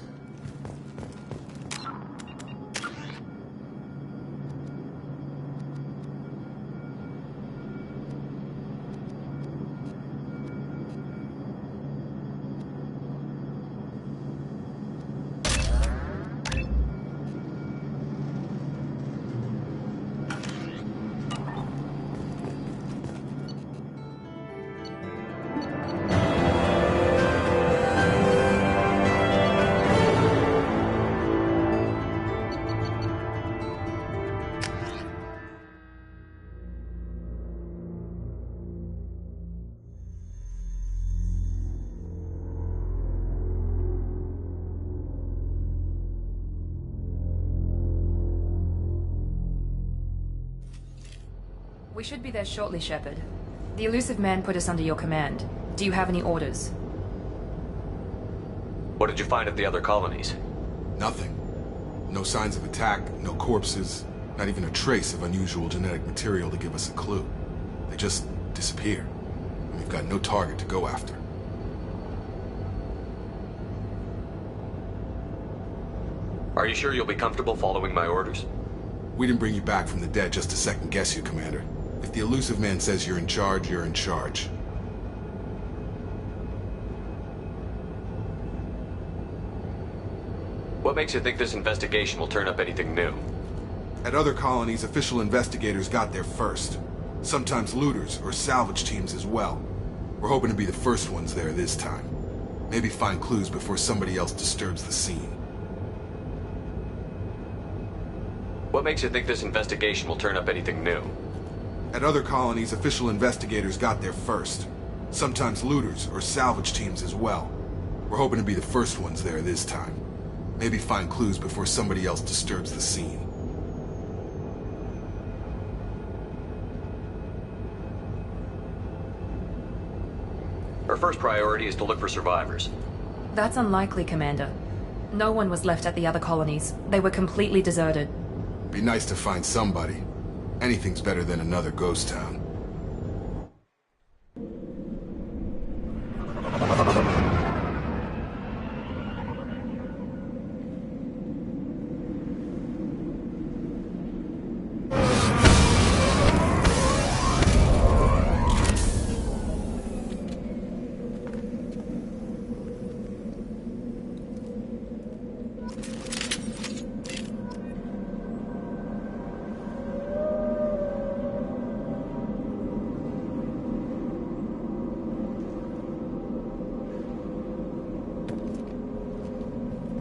We should be there shortly, Shepard. The elusive man put us under your command. Do you have any orders? What did you find at the other colonies? Nothing. No signs of attack, no corpses, not even a trace of unusual genetic material to give us a clue. They just disappear. And we've got no target to go after. Are you sure you'll be comfortable following my orders? We didn't bring you back from the dead just to second guess you, Commander. If the elusive man says you're in charge, you're in charge. What makes you think this investigation will turn up anything new? At other colonies, official investigators got there first. Sometimes looters or salvage teams as well. We're hoping to be the first ones there this time. Maybe find clues before somebody else disturbs the scene. What makes you think this investigation will turn up anything new? At other colonies, official investigators got there first. Sometimes looters or salvage teams as well. We're hoping to be the first ones there this time. Maybe find clues before somebody else disturbs the scene. Our first priority is to look for survivors. That's unlikely, Commander. No one was left at the other colonies. They were completely deserted. Be nice to find somebody. Anything's better than another ghost town.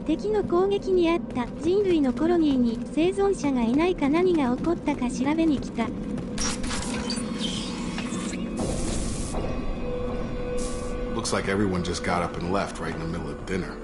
敵の攻撃にあった人類のコロニーに生存者がいないか何が起こったか調べに来た。Looks like everyone just got up and left right in the middle of dinner.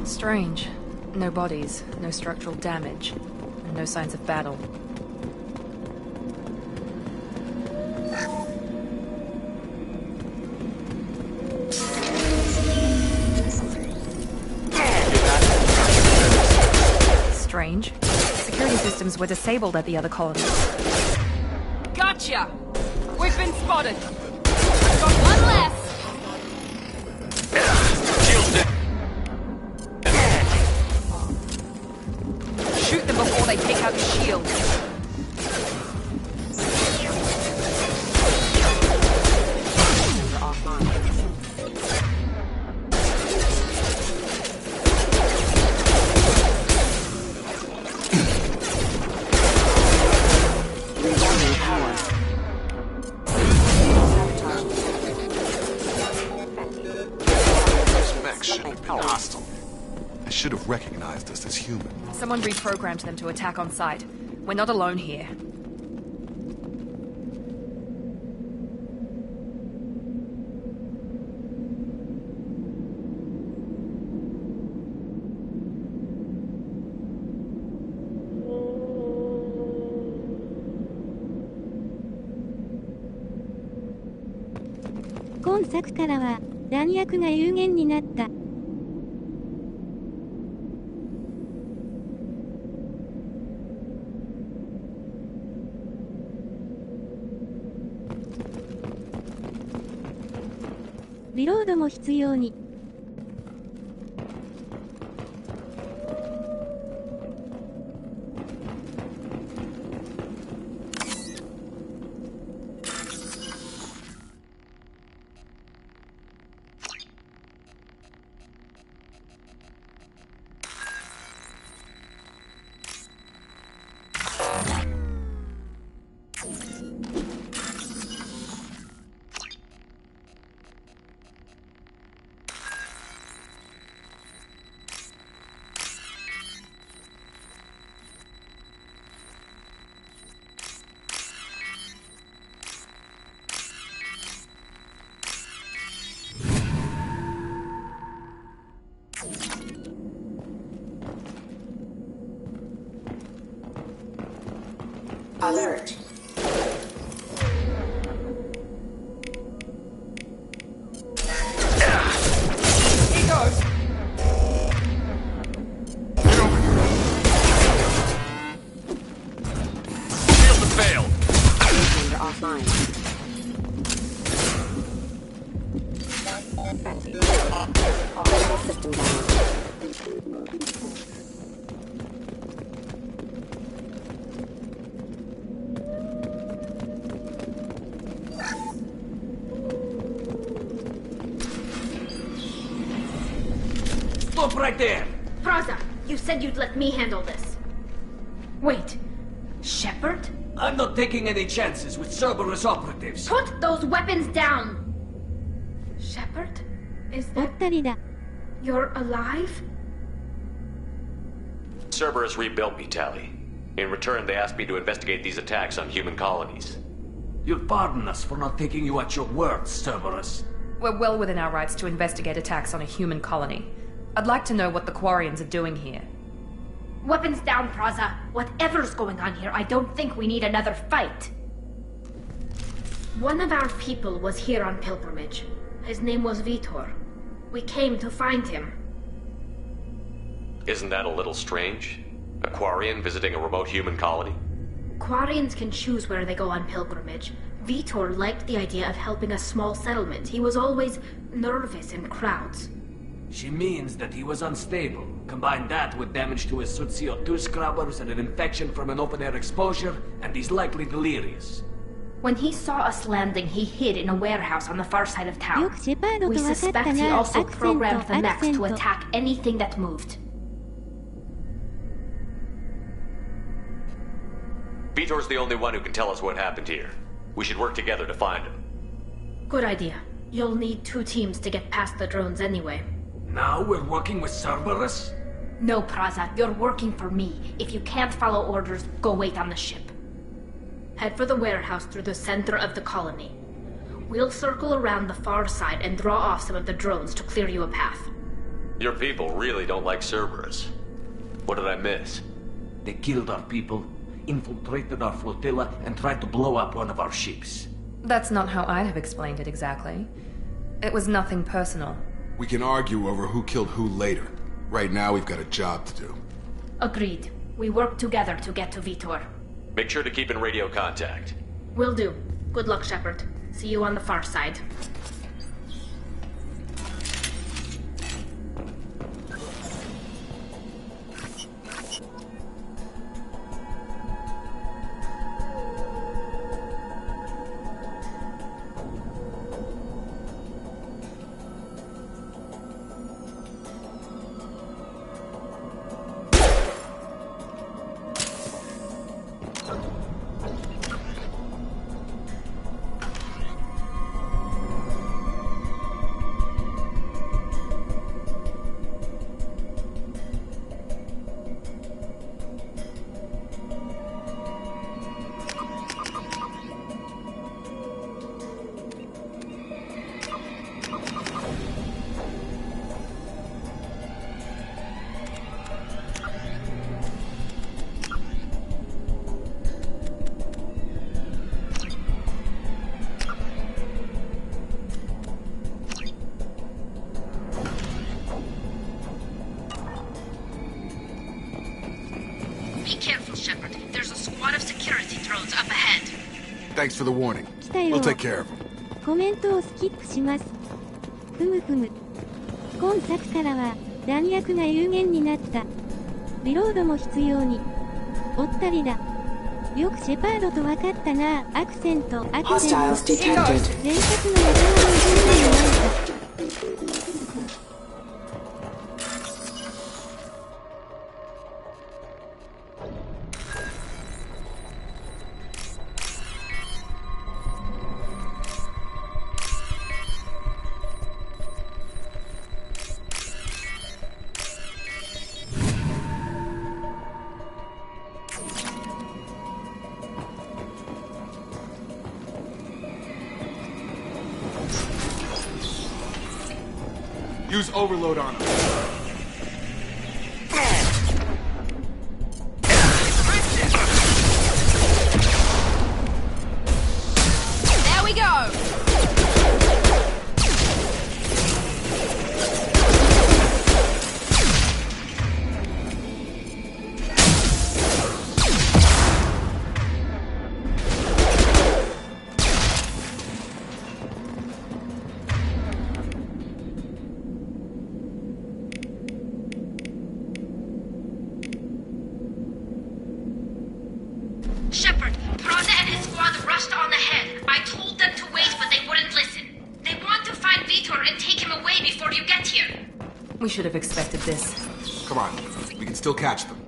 Strange. No bodies, no structural damage, and no signs of battle. Strange. Security systems were disabled at the other colonies. Gotcha! We've been spotted! I've got one left! Shoot them before they take out the shield. Should have recognized us as human. Someone reprogrammed them to attack on sight. We're not alone here.「今作からは弾薬が有限になった」リロードも必要に。Alert. He goes. Shield to fail. Offline. Betty. All system down. Stop right there! Praza, you said you'd let me handle this. Wait, Shepard? I'm not taking any chances with Cerberus operatives. Put those weapons down! Shepard? Is that... You're alive? Cerberus rebuilt me, Tally. In return, they asked me to investigate these attacks on human colonies. You'll pardon us for not taking you at your word, Cerberus. We're well within our rights to investigate attacks on a human colony. I'd like to know what the Quarians are doing here. Weapons down, Praza. Whatever's going on here, I don't think we need another fight. One of our people was here on pilgrimage. His name was Vitor. We came to find him. Isn't that a little strange? A Quarian visiting a remote human colony? Quarians can choose where they go on pilgrimage. Vitor liked the idea of helping a small settlement. He was always nervous in crowds. She means that he was unstable. Combine that with damage to his suit CO2 scrubbers and an infection from an open-air exposure, and he's likely delirious. When he saw us landing, he hid in a warehouse on the far side of town. We suspect he also programmed the mechs to attack anything that moved. Vitor's the only one who can tell us what happened here. We should work together to find him. Good idea. You'll need 2 teams to get past the drones anyway. Now we're working with Cerberus? No, Praza. You're working for me. If you can't follow orders, go wait on the ship. Head for the warehouse through the center of the colony. We'll circle around the far side and draw off some of the drones to clear you a path. Your people really don't like Cerberus. What did I miss? They killed our people, infiltrated our flotilla, and tried to blow up one of our ships. That's not how I'd have explained it exactly. It was nothing personal. We can argue over who killed who later. Right now, we've got a job to do. Agreed. We work together to get to Vitor. Make sure to keep in radio contact. Will do. Good luck, Shepard. See you on the far side. Thanks for the warning. We'll take care of him. コメントをスキップします。ふむふむ。今作からは弾薬が有限になった。リロードも必要に。おったりだ。よくシェパードと分かったな。アクセント、アクセント。前作の仲間の準備になった。Use overload on him. There we go! Vitor and take him away before you get here. We should have expected this. Come on, we can still catch them.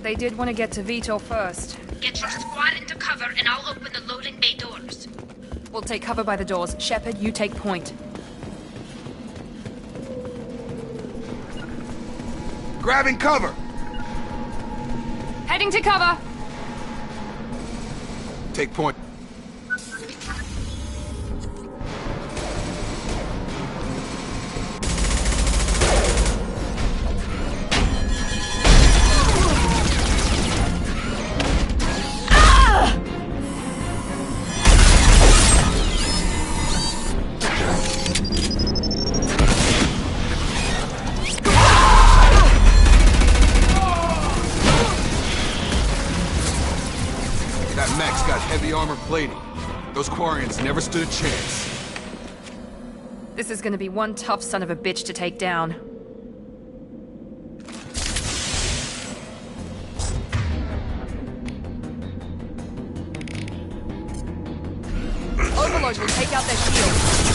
They did want to get to Vitor first. Get your squad into cover and I'll open the loading bay doors. We'll take cover by the doors. Shepard, you take point. Grabbing cover! Heading to cover! Take point. Armor plating. Those Quarians never stood a chance. This is gonna be one tough son of a bitch to take down. Overlord will take out their shields.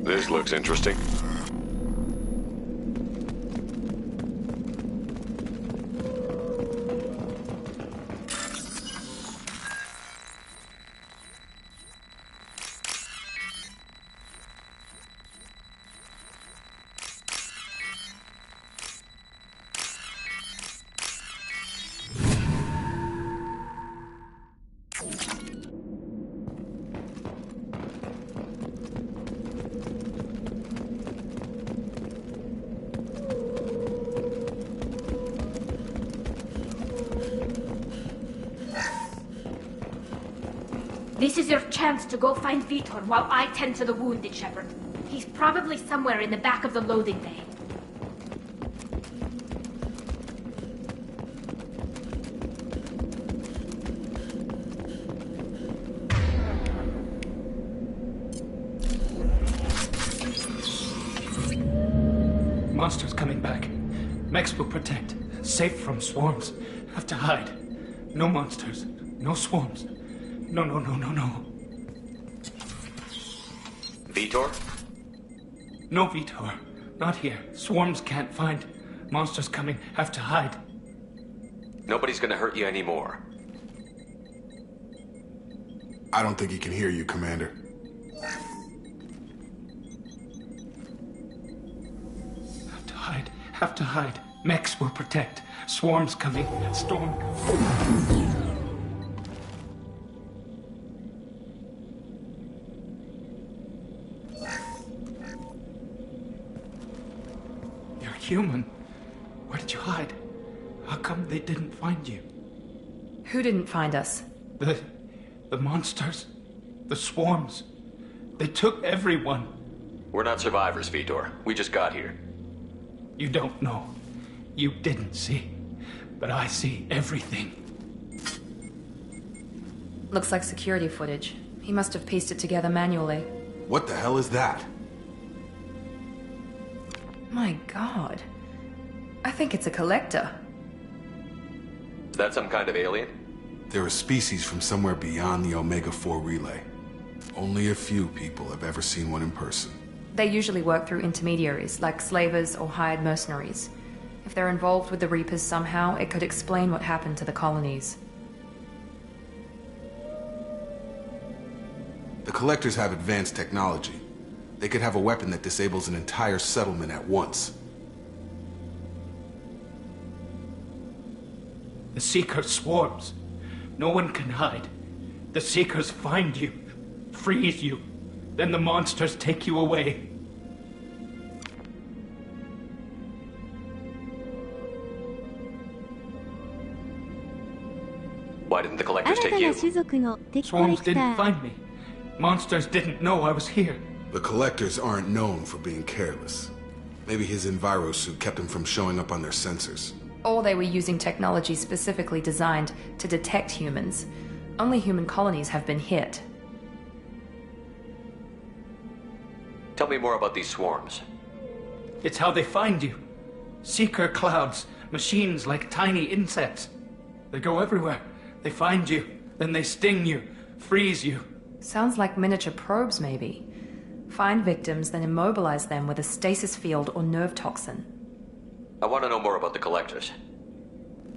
This looks interesting. This is your chance to go find Vitor while I tend to the wounded, Shepard. He's probably somewhere in the back of the loading bay. Monsters coming back. Mechs will protect. Safe from swarms. Have to hide. No monsters. No swarms. No. Vitor? No Vitor. Not here. Swarms can't find. Monsters coming. Have to hide. Nobody's gonna hurt you anymore. I don't think he can hear you, Commander. Have to hide. Mechs will protect. Swarms coming. Storm. You're human. Where did you hide? How come they didn't find you? Who didn't find us? The monsters. The swarms. They took everyone. We're not survivors, Vitor. We just got here. You don't know. You didn't see. But I see everything. Looks like security footage. He must have pieced it together manually. What the hell is that? My god. I think it's a collector. Is that some kind of alien? They're a species from somewhere beyond the Omega-4 relay. Only a few people have ever seen one in person. They usually work through intermediaries, like slavers or hired mercenaries. If they're involved with the Reapers somehow, it could explain what happened to the colonies. The Collectors have advanced technology. They could have a weapon that disables an entire settlement at once. The Seeker swarms. No one can hide. The Seekers find you, freeze you, then the monsters take you away. Why didn't the Collectors take you? Swarms didn't find me. Monsters didn't know I was here. The Collectors aren't known for being careless. Maybe his enviro suit kept him from showing up on their sensors. Or they were using technology specifically designed to detect humans. Only human colonies have been hit. Tell me more about these swarms. It's how they find you. Seeker clouds, machines like tiny insects. They go everywhere. They find you, then they sting you, freeze you. Sounds like miniature probes, maybe. Find victims, then immobilize them with a stasis field or nerve toxin. I want to know more about the Collectors.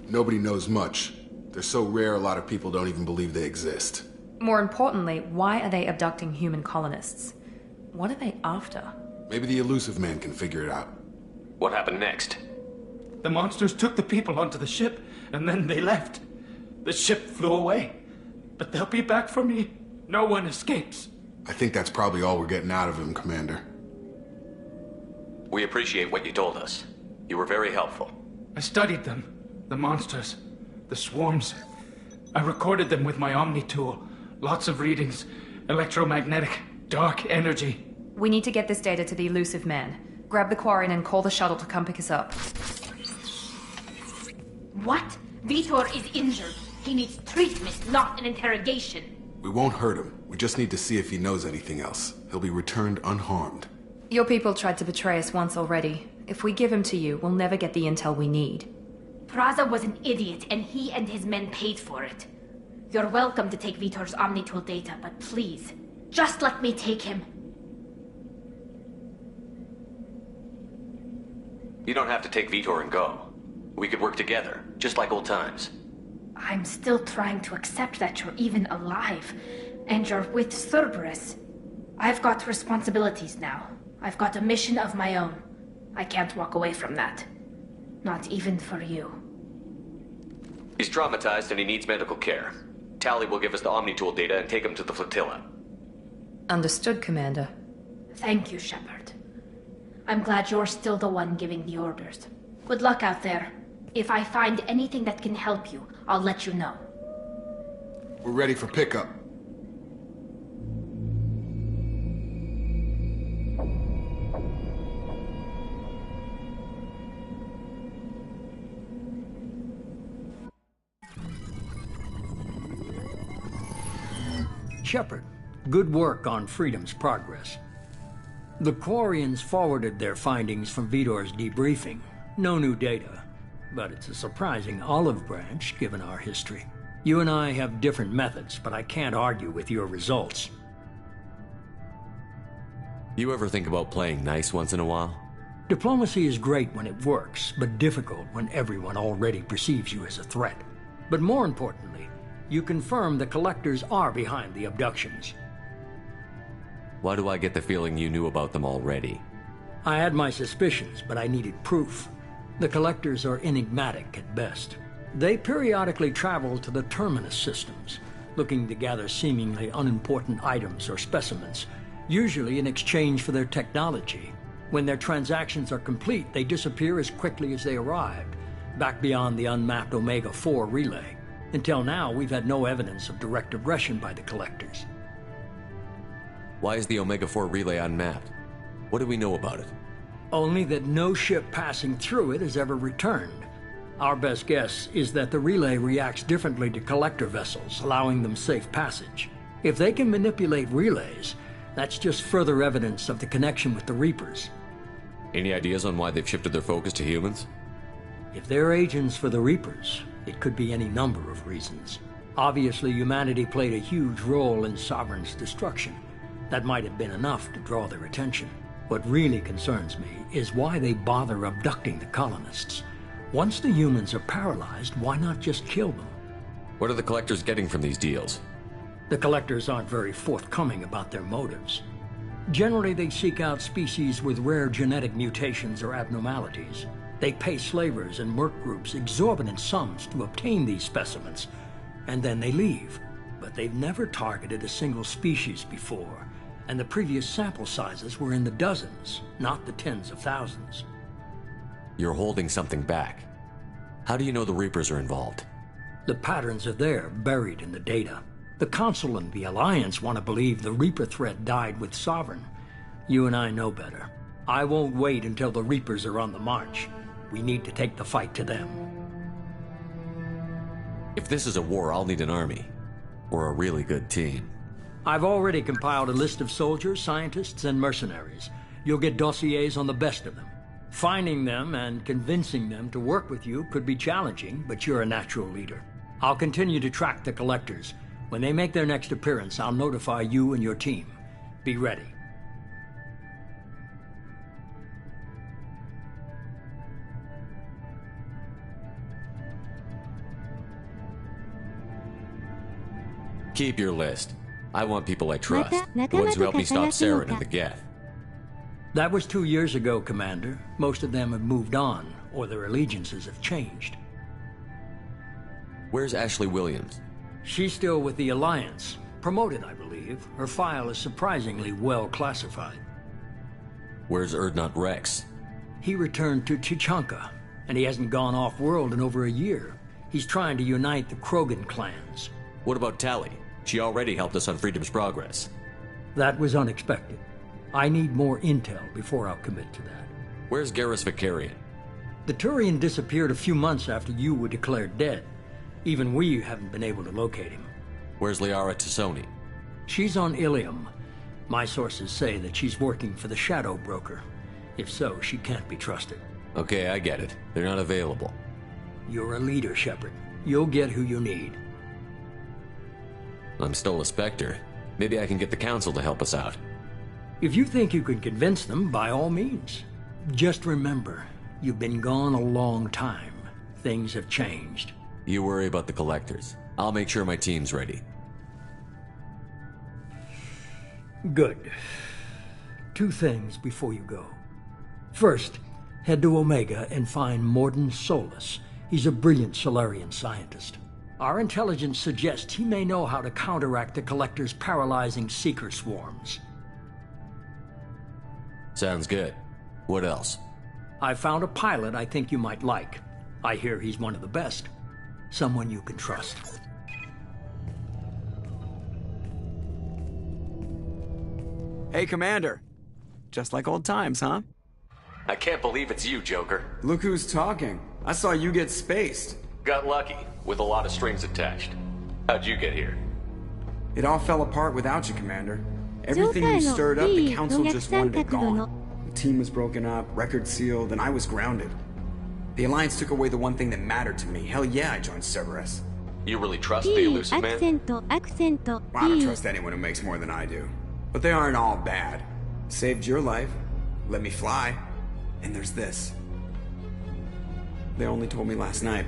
Nobody knows much. They're so rare a lot of people don't even believe they exist. More importantly, why are they abducting human colonists? What are they after? Maybe the elusive man can figure it out. What happened next? The monsters took the people onto the ship, and then they left. The ship flew away. But they'll be back for me. No one escapes. I think that's probably all we're getting out of him, Commander. We appreciate what you told us. You were very helpful. I studied them. The monsters. The swarms. I recorded them with my Omni tool. Lots of readings. Electromagnetic. Dark energy. We need to get this data to the elusive man. Grab the Quarian and call the shuttle to come pick us up. What? Vitor is injured. He needs treatment, not an interrogation. We won't hurt him. We just need to see if he knows anything else. He'll be returned unharmed. Your people tried to betray us once already. If we give him to you, we'll never get the intel we need. Praza was an idiot, and he and his men paid for it. You're welcome to take Vitor's Omnitool data, but please, just let me take him. You don't have to take Vitor and go. We could work together, just like old times. I'm still trying to accept that you're even alive, and you're with Cerberus. I've got responsibilities now. I've got a mission of my own. I can't walk away from that. Not even for you. He's traumatized and he needs medical care. Tally will give us the Omnitool data and take him to the flotilla. Understood, Commander. Thank you, Shepard. I'm glad you're still the one giving the orders. Good luck out there. If I find anything that can help you, I'll let you know. We're ready for pickup. Shepard, good work on Freedom's progress. The Quarians forwarded their findings from Vitor's debriefing. No new data, but it's a surprising olive branch given our history. You and I have different methods, but I can't argue with your results. You ever think about playing nice once in a while? Diplomacy is great when it works, but difficult when everyone already perceives you as a threat. But more importantly, you confirm the Collectors are behind the abductions. Why do I get the feeling you knew about them already? I had my suspicions, but I needed proof. The Collectors are enigmatic at best. They periodically travel to the Terminus systems, looking to gather seemingly unimportant items or specimens, usually in exchange for their technology. When their transactions are complete, they disappear as quickly as they arrived, back beyond the unmapped Omega-4 relay. Until now, we've had no evidence of direct aggression by the Collectors. Why is the Omega-4 relay unmapped? What do we know about it? Only that no ship passing through it has ever returned. Our best guess is that the relay reacts differently to Collector vessels, allowing them safe passage. If they can manipulate relays, that's just further evidence of the connection with the Reapers. Any ideas on why they've shifted their focus to humans? If they're agents for the Reapers, it could be any number of reasons. Obviously, humanity played a huge role in Sovereign's destruction. That might have been enough to draw their attention. What really concerns me is why they bother abducting the colonists. Once the humans are paralyzed, why not just kill them? What are the Collectors getting from these deals? The Collectors aren't very forthcoming about their motives. Generally, they seek out species with rare genetic mutations or abnormalities. They pay slavers and work groups exorbitant sums to obtain these specimens, and then they leave. But they've never targeted a single species before, and the previous sample sizes were in the dozens, not the tens of thousands. You're holding something back. How do you know the Reapers are involved? The patterns are there, buried in the data. The Council and the Alliance want to believe the Reaper threat died with Sovereign. You and I know better. I won't wait until the Reapers are on the march. We need to take the fight to them. If this is a war, I'll need an army. Or a really good team. I've already compiled a list of soldiers, scientists, and mercenaries. You'll get dossiers on the best of them. Finding them and convincing them to work with you could be challenging, but you're a natural leader. I'll continue to track the Collectors. When they make their next appearance, I'll notify you and your team. Be ready. Keep your list. I want people I trust. The ones who helped me stop Saren and the Geth. That was 2 years ago, Commander. Most of them have moved on, or their allegiances have changed. Where's Ashley Williams? She's still with the Alliance. Promoted, I believe. Her file is surprisingly well classified. Where's Erdnot Rex? He returned to Chichanka, and he hasn't gone off-world in over a year. He's trying to unite the Krogan clans. What about Tali? She already helped us on Freedom's Progress. That was unexpected. I need more intel before I'll commit to that. Where's Garrus Vicarian? The Turian disappeared a few months after you were declared dead. Even we haven't been able to locate him. Where's Liara Tassoni? She's on Ilium. My sources say that she's working for the Shadow Broker. If so, she can't be trusted. Okay, I get it. They're not available. You're a leader, Shepard. You'll get who you need. I'm still a Spectre. Maybe I can get the Council to help us out. If you think you can convince them, by all means. Just remember, you've been gone a long time. Things have changed. You worry about the Collectors. I'll make sure my team's ready. Good. 2 things before you go. First, head to Omega and find Morden Solus. He's a brilliant Solarian scientist. Our intelligence suggests he may know how to counteract the Collector's paralyzing Seeker swarms. Sounds good. What else? I found a pilot I think you might like. I hear he's one of the best. Someone you can trust. Hey, Commander. Just like old times, huh? I can't believe it's you, Joker. Look who's talking. I saw you get spaced. Got lucky, with a lot of strings attached. How'd you get here? It all fell apart without you, Commander. Everything you stirred up, the Council just wanted it gone. The team was broken up, record sealed, and I was grounded. The Alliance took away the one thing that mattered to me. Hell yeah, I joined Cerberus. You really trust the elusive man? Well, I don't trust anyone who makes more than I do. But they aren't all bad. Saved your life, let me fly, and there's this. They only told me last night.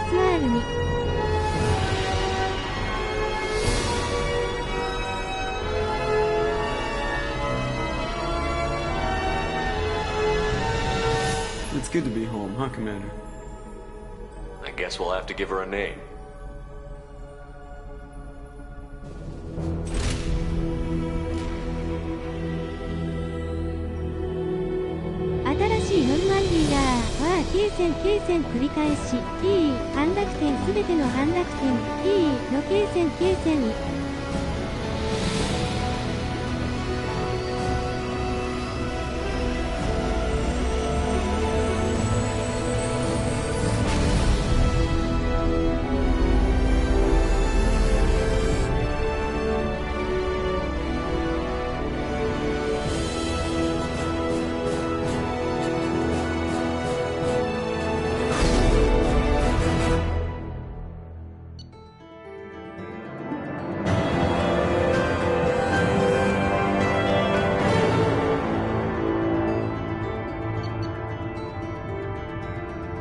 SR にIt's good to be home, huh, Commander? I guess we'll have to give her a name.新しいノルマンディーだ。わ経線繰り返し E 半濁点すべての半濁点 E の経線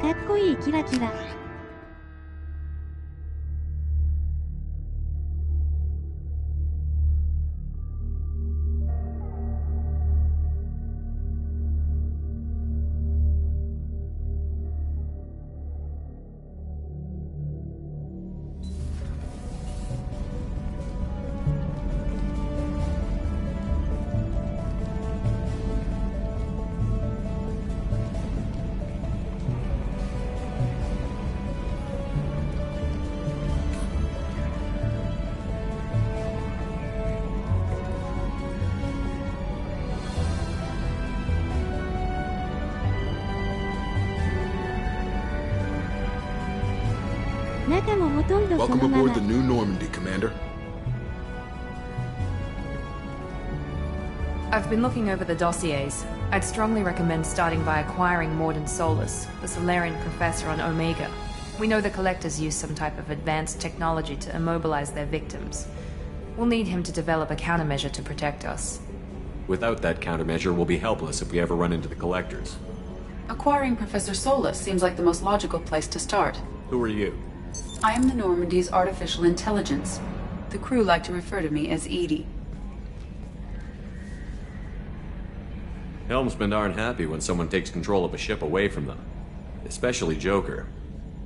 かっこいいキラキラ。中もほとんどその Welcome ま aboard ま。 the new Normandy, Commander. I've been looking over the dossiers. I'd strongly recommend starting by acquiring Morden Solus, the Solarian professor on Omega. We know the Collectors use some type of advanced technology to immobilize their victims. We'll need him to develop a countermeasure to protect us. Without that countermeasure, we'll be helpless if we ever run into the Collectors. Acquiring Professor Solus seems like the most logical place to start. Who are you? I am the Normandy's artificial intelligence. The crew like to refer to me as Edie. Helmsmen aren't happy when someone takes control of a ship away from them. Especially Joker.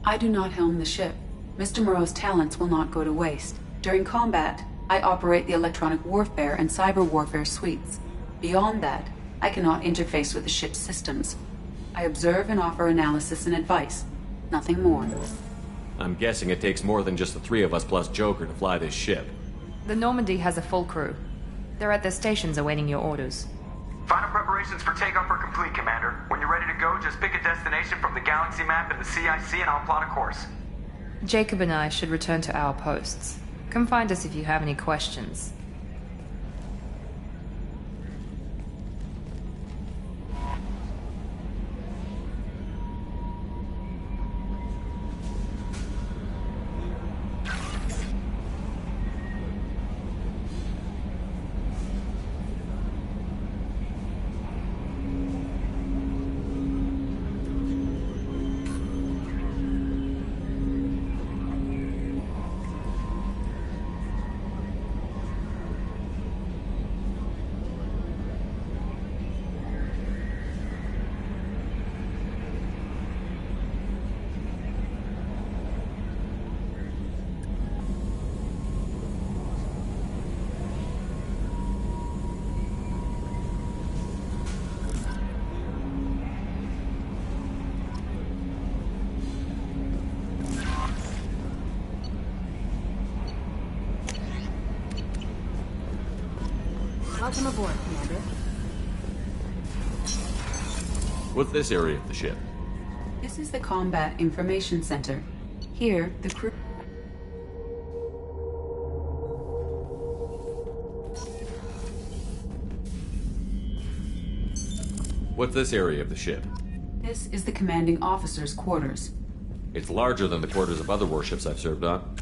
I do not helm the ship. Mr. Moreau's talents will not go to waste. During combat, I operate the electronic warfare and cyber warfare suites. Beyond that, I cannot interface with the ship's systems. I observe and offer analysis and advice. Nothing more. I'm guessing it takes more than just the three of us plus Joker to fly this ship. The Normandy has a full crew. They're at their stations awaiting your orders. Final preparations for takeoff are complete, Commander. When you're ready to go, just pick a destination from the galaxy map in the CIC and I'll plot a course. Jacob and I should return to our posts. Come find us if you have any questions. Welcome aboard, Commander. What's this area of the ship? This is the Combat Information Center. Here, the crew... What's this area of the ship? This is the commanding officer's quarters. It's larger than the quarters of other warships I've served on.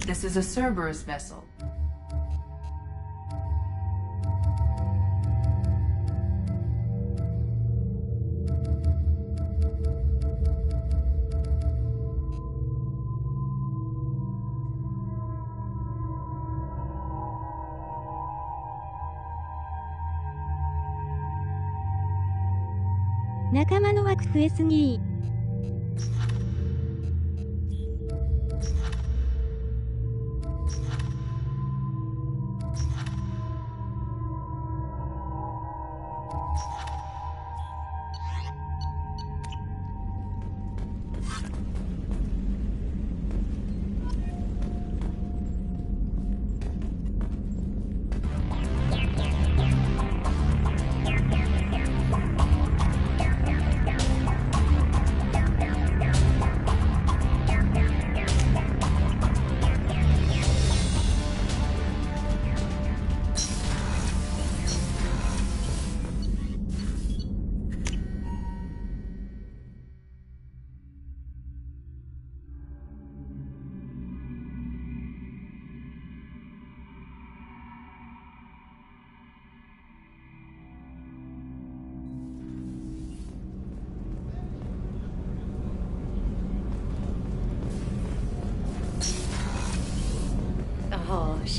This is a Cerberus vessel. "仲間の枠増えすぎー。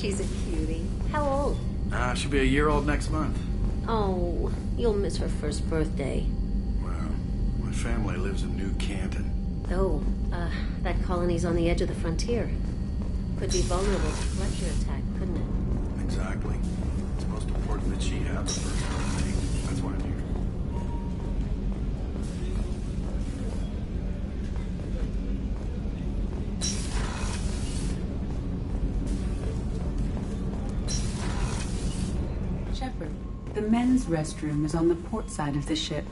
She's a cutie. How old? She'll be a year old next month. Oh, you'll miss her first birthday. Well, my family lives in New Canton. Oh, that colony's on the edge of the frontier. Could be vulnerable to Fletcher attack, couldn't it? Exactly. It's most important that she have the first birthday. That's why I'm here. Shepard, the men's restroom is on the port side of the ship.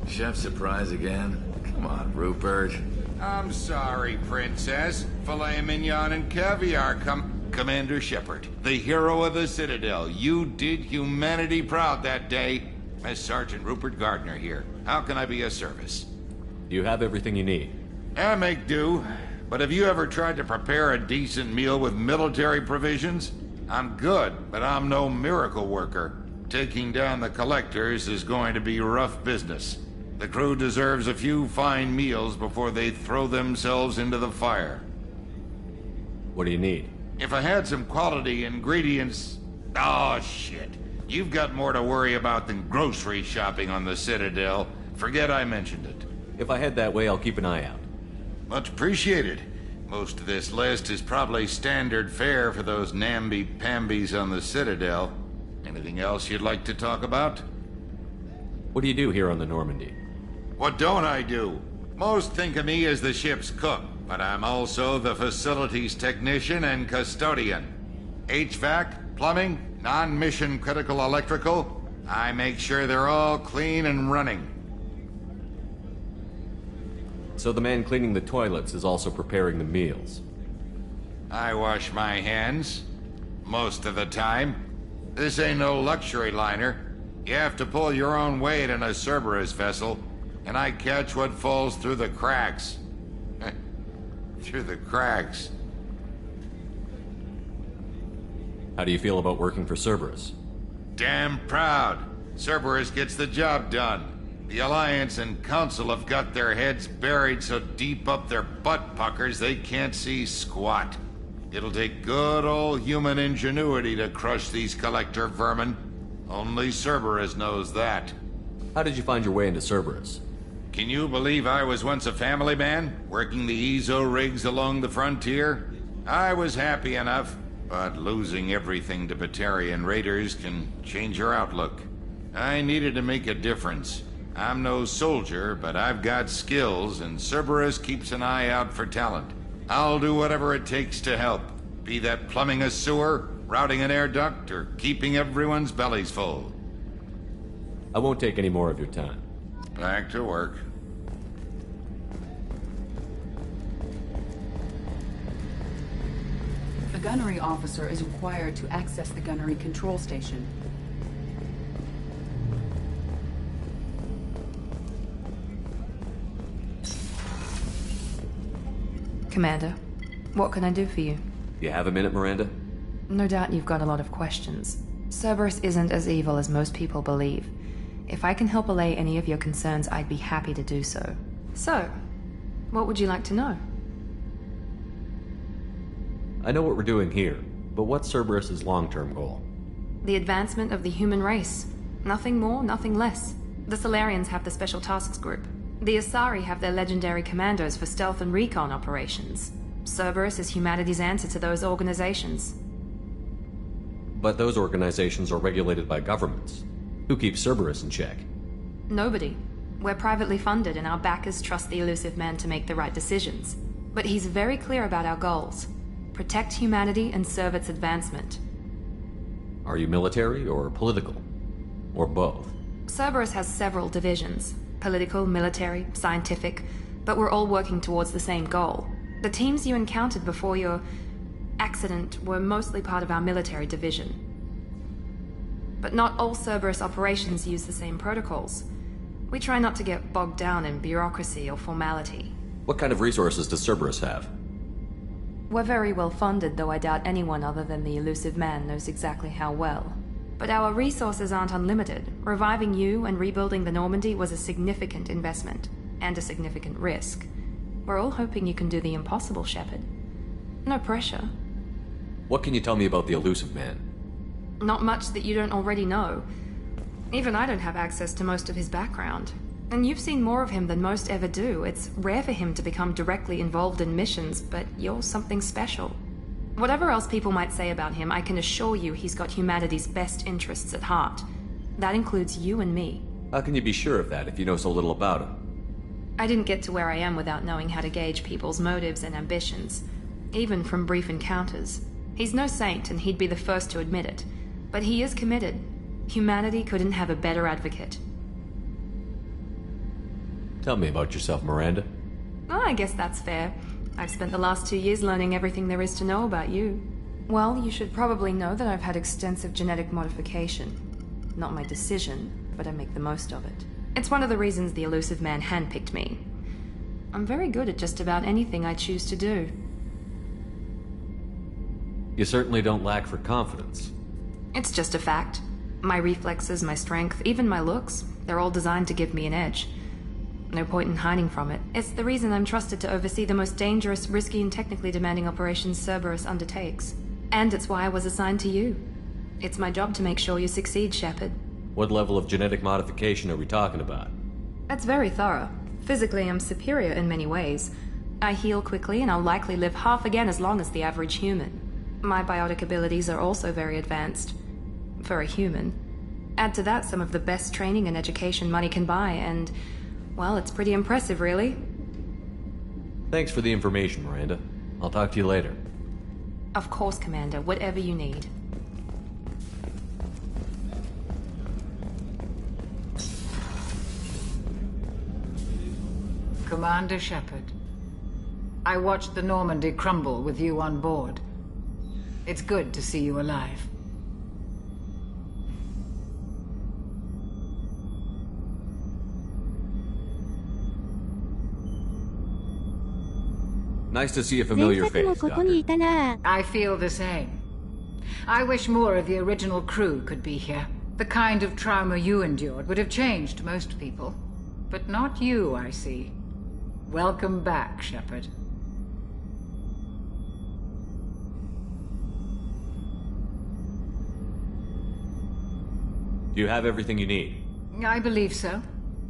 Chef surprise again? Come on, Rupert. I'm sorry, Princess. Filet mignon and caviar Commander Shepard, the hero of the Citadel. You did humanity proud that day. As Sergeant Rupert Gardner here. How can I be of service? You have everything you need. I make do. But have you ever tried to prepare a decent meal with military provisions? I'm good, but I'm no miracle worker. Taking down the collectors is going to be rough business. The crew deserves a few fine meals before they throw themselves into the fire. What do you need? If I had some quality ingredients... Oh, shit. You've got more to worry about than grocery shopping on the Citadel. Forget I mentioned it. If I head that way, I'll keep an eye out. Much appreciated. Most of this list is probably standard fare for those namby-pambies on the Citadel. Anything else you'd like to talk about? What do you do here on the Normandy? What don't I do? Most think of me as the ship's cook, but I'm also the facilities technician and custodian. HVAC, plumbing, non-mission critical electrical. I make sure they're all clean and running. So the man cleaning the toilets is also preparing the meals. I wash my hands. Most of the time. This ain't no luxury liner. You have to pull your own weight in a Cerberus vessel, and I catch what falls through the cracks. Through the cracks. How do you feel about working for Cerberus? Damn proud. Cerberus gets the job done. The Alliance and Council have got their heads buried so deep up their butt puckers they can't see squat. It'll take good old human ingenuity to crush these collector vermin. Only Cerberus knows that. How did you find your way into Cerberus? Can you believe I was once a family man, working the EZO rigs along the frontier? I was happy enough, but losing everything to Batarian raiders can change your outlook. I needed to make a difference. I'm no soldier, but I've got skills, and Cerberus keeps an eye out for talent. I'll do whatever it takes to help, be that plumbing a sewer, routing an air duct, or keeping everyone's bellies full. I won't take any more of your time. Back to work. The gunnery officer is required to access the gunnery control station. Commander, what can I do for you? You have a minute, Miranda? No doubt you've got a lot of questions. Cerberus isn't as evil as most people believe. If I can help allay any of your concerns, I'd be happy to do so. So, what would you like to know? I know what we're doing here, but what's Cerberus's long-term goal? The advancement of the human race. Nothing more, nothing less. The Solarians have the Special Tasks Group. The Asari have their legendary commandos for stealth and recon operations. Cerberus is humanity's answer to those organizations. But those organizations are regulated by governments. Who keeps Cerberus in check? Nobody. We're privately funded and our backers trust the elusive man to make the right decisions. But he's very clear about our goals. Protect humanity and serve its advancement. Are you military or political? Or both? Cerberus has several divisions. Political, military, scientific, but we're all working towards the same goal. The teams you encountered before your accident were mostly part of our military division. But not all Cerberus operations use the same protocols. We try not to get bogged down in bureaucracy or formality. What kind of resources does Cerberus have? We're very well funded, though I doubt anyone other than the elusive man knows exactly how well. But our resources aren't unlimited. Reviving you and rebuilding the Normandy was a significant investment, and a significant risk. We're all hoping you can do the impossible, Shepard. No pressure. What can you tell me about the elusive man? Not much that you don't already know. Even I don't have access to most of his background. And you've seen more of him than most ever do. It's rare for him to become directly involved in missions, but you're something special. Whatever else people might say about him, I can assure you he's got humanity's best interests at heart. That includes you and me. How can you be sure of that if you know so little about him? I didn't get to where I am without knowing how to gauge people's motives and ambitions, even from brief encounters. He's no saint, and he'd be the first to admit it. But he is committed. Humanity couldn't have a better advocate. Tell me about yourself, Miranda. Oh, I guess that's fair. I've spent the last 2 years learning everything there is to know about you. Well, you should probably know that I've had extensive genetic modification. Not my decision, but I make the most of it. It's one of the reasons the elusive man handpicked me. I'm very good at just about anything I choose to do. You certainly don't lack for confidence. It's just a fact. My reflexes, my strength, even my looks, they're all designed to give me an edge. No point in hiding from it. It's the reason I'm trusted to oversee the most dangerous, risky, and technically demanding operations Cerberus undertakes. And it's why I was assigned to you. It's my job to make sure you succeed, Shepard. What level of genetic modification are we talking about? That's very thorough. Physically, I'm superior in many ways. I heal quickly, and I'll likely live half again as long as the average human. My biotic abilities are also very advanced. For a human. Add to that some of the best training and education money can buy, and... well, it's pretty impressive, really. Thanks for the information, Miranda. I'll talk to you later. Of course, Commander. Whatever you need. Commander Shepard, I watched the Normandy crumble with you on board. It's good to see you alive. Nice to see a familiar face, Doctor. I feel the same. I wish more of the original crew could be here. The kind of trauma you endured would have changed most people. But not you, I see. Welcome back, Shepard. Do you have everything you need? I believe so.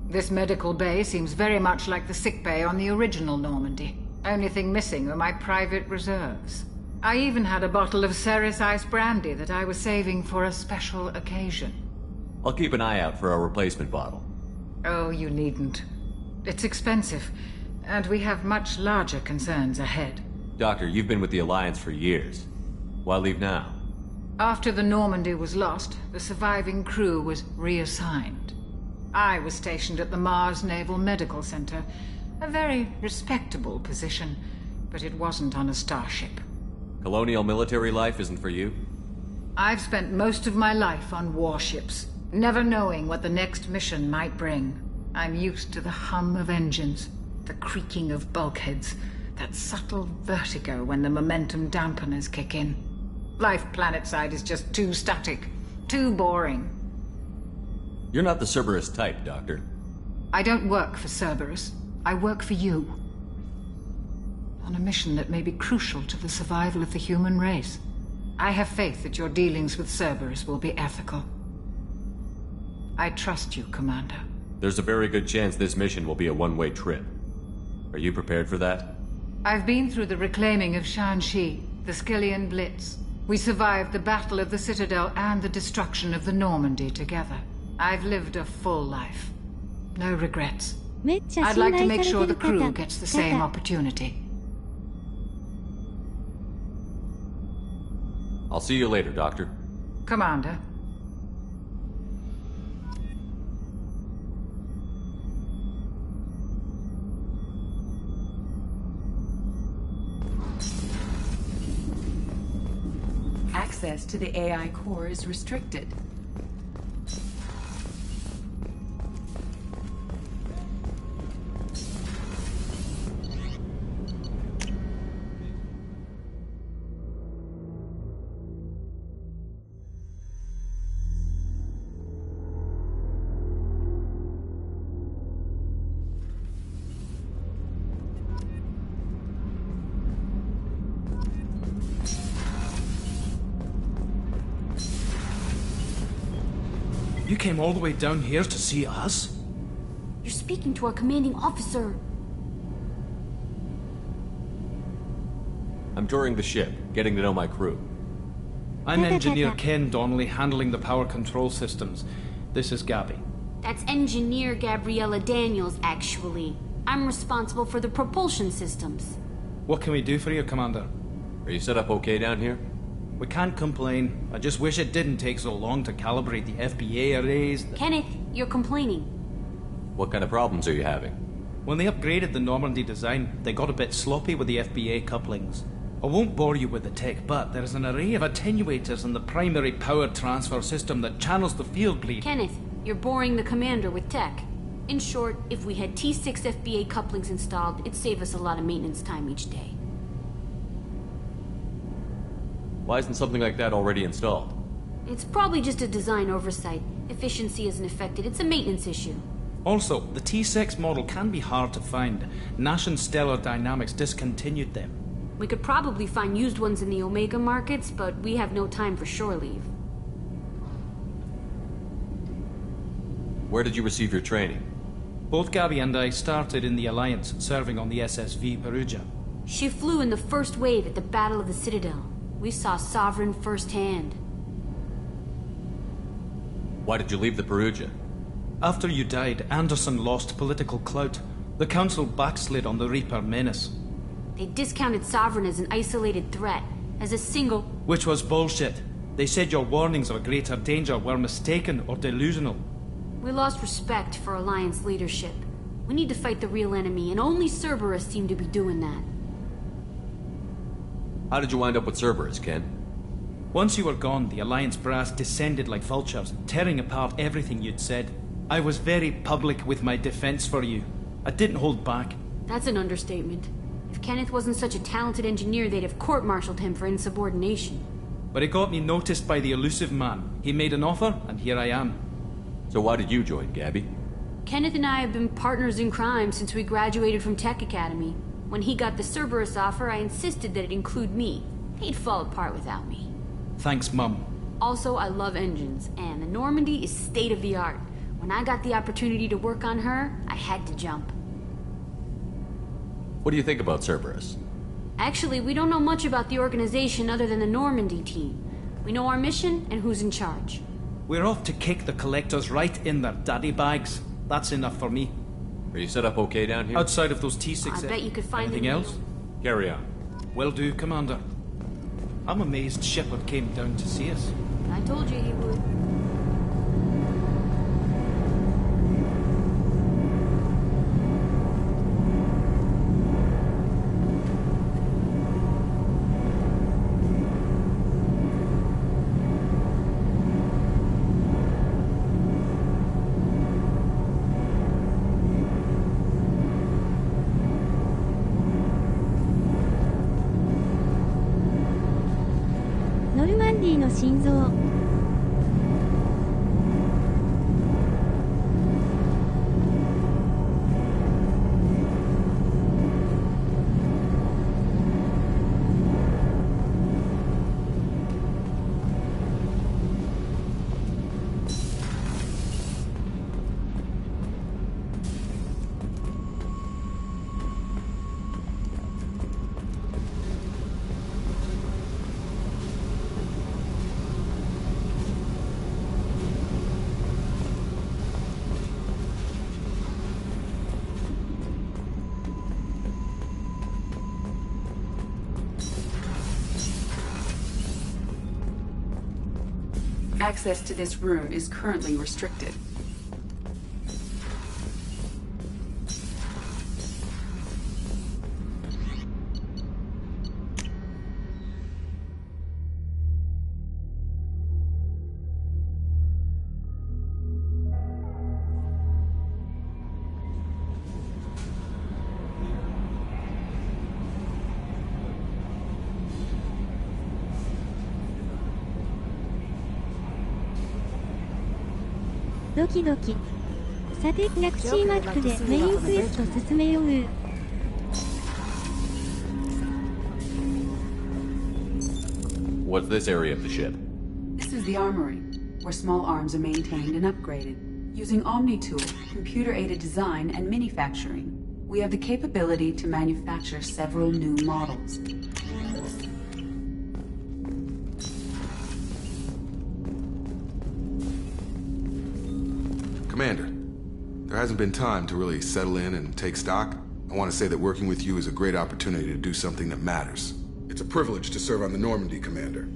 This medical bay seems very much like the sick bay on the original Normandy. Only thing missing are my private reserves. I even had a bottle of Ceres Ice brandy that I was saving for a special occasion. I'll keep an eye out for a replacement bottle. Oh, you needn't. It's expensive, and we have much larger concerns ahead. Doctor, you've been with the Alliance for years. Why leave now? After the Normandy was lost, the surviving crew was reassigned. I was stationed at the Mars Naval Medical Center. A very respectable position, but it wasn't on a starship. Colonial military life isn't for you? I've spent most of my life on warships, never knowing what the next mission might bring. I'm used to the hum of engines, the creaking of bulkheads, that subtle vertigo when the momentum dampeners kick in. Life planetside is just too static, too boring. You're not the Cerberus type, Doctor. I don't work for Cerberus. I work for you. On a mission that may be crucial to the survival of the human race. I have faith that your dealings with Cerberus will be ethical. I trust you, Commander. There's a very good chance this mission will be a one-way trip. Are you prepared for that? I've been through the reclaiming of Shanxi, the Skillian Blitz. We survived the Battle of the Citadel and the destruction of the Normandy together. I've lived a full life. No regrets. I'd like to make sure the crew gets the same opportunity. I'll see you later, Doctor. Commander. Access to the AI core is restricted. You came all the way down here to see us? You're speaking to our commanding officer. I'm touring the ship, getting to know my crew. I'm Engineer Ken Donnelly, handling the power control systems. This is Gabby. That's Engineer Gabriella Daniels, actually. I'm responsible for the propulsion systems. What can we do for you, Commander? Are you set up okay down here? We can't complain. I just wish it didn't take so long to calibrate the FBA arrays. Kenneth, you're complaining. What kind of problems are you having? When they upgraded the Normandy design, they got a bit sloppy with the FBA couplings. I won't bore you with the tech, but there's an array of attenuators in the primary power transfer system that channels the field bleed. Kenneth, you're boring the commander with tech. In short, if we had T6 FBA couplings installed, it'd save us a lot of maintenance time each day. Why isn't something like that already installed? It's probably just a design oversight. Efficiency isn't affected. It's a maintenance issue. Also, the T6 model can be hard to find. Nash and Stellar Dynamics discontinued them. We could probably find used ones in the Omega markets, but we have no time for shore leave. Where did you receive your training? Both Gabby and I started in the Alliance, serving on the SSV Perugia. She flew in the first wave at the Battle of the Citadel. We saw Sovereign firsthand. Why did you leave the Perugia? After you died, Anderson lost political clout. The Council backslid on the Reaper menace. They discounted Sovereign as an isolated threat, as a single... Which was bullshit. They said your warnings of a greater danger were mistaken or delusional. We lost respect for Alliance leadership. We need to fight the real enemy, and only Cerberus seemed to be doing that. How did you wind up with Cerberus, Ken? Once you were gone, the Alliance brass descended like vultures, tearing apart everything you'd said. I was very public with my defense for you. I didn't hold back. That's an understatement. If Kenneth wasn't such a talented engineer, they'd have court-martialed him for insubordination. But it got me noticed by the elusive man. He made an offer, and here I am. So why did you join, Gabby? Kenneth and I have been partners in crime since we graduated from Tech Academy. When he got the Cerberus offer, I insisted that it include me. He'd fall apart without me. Thanks, Mum. Also, I love engines, and the Normandy is state-of-the-art. When I got the opportunity to work on her, I had to jump. What do you think about Cerberus? Actually, we don't know much about the organization other than the Normandy team. We know our mission and who's in charge. We're off to kick the collectors right in their daddy bags. That's enough for me. Are you set up okay down here? Outside of those T6... I bet you could find anything else? Carry on. Will do, Commander. I'm amazed Shepard came down to see us. I told you he would.の心臓Access to this room is currently restricted.ドキドキ。さて、ギャラクシーマップでメインクエスト進めよう。What's this area of the ship? This is the Armory. where small arms are maintained and upgraded. Using Omni tool, computer-aided design, and manufacturing, we have the capability to manufacture several new models. Commander, there hasn't been time to really settle in and take stock. I want to say that working with you is a great opportunity to do something that matters. It's a privilege to serve on the Normandy, Commander.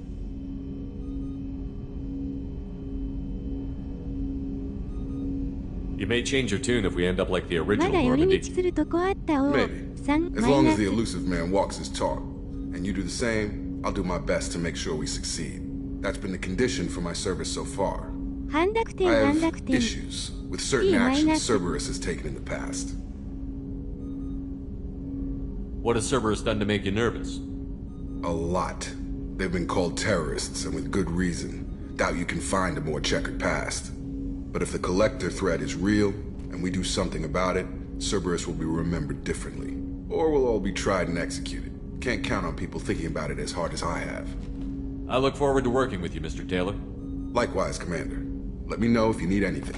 You may change your tune if we end up like the original まだ寄り Normandy. 道するとこあったを Maybe. 3 As マイ long ナ as ス the elusive man walks his talk, and you do the same, I'll do my best to make sure we succeed. That's been the condition for my service so far. 半濁点 I 半 have 濁点 issues with certain actions Cerberus has taken in the past. What has Cerberus done to make you nervous? A lot. They've been called terrorists, and with good reason. Doubt you can find a more checkered past. But if the Collector threat is real, and we do something about it, Cerberus will be remembered differently. Or we'll all be tried and executed. Can't count on people thinking about it as hard as I have. I look forward to working with you, Mr. Taylor. Likewise, Commander. Let me know if you need anything.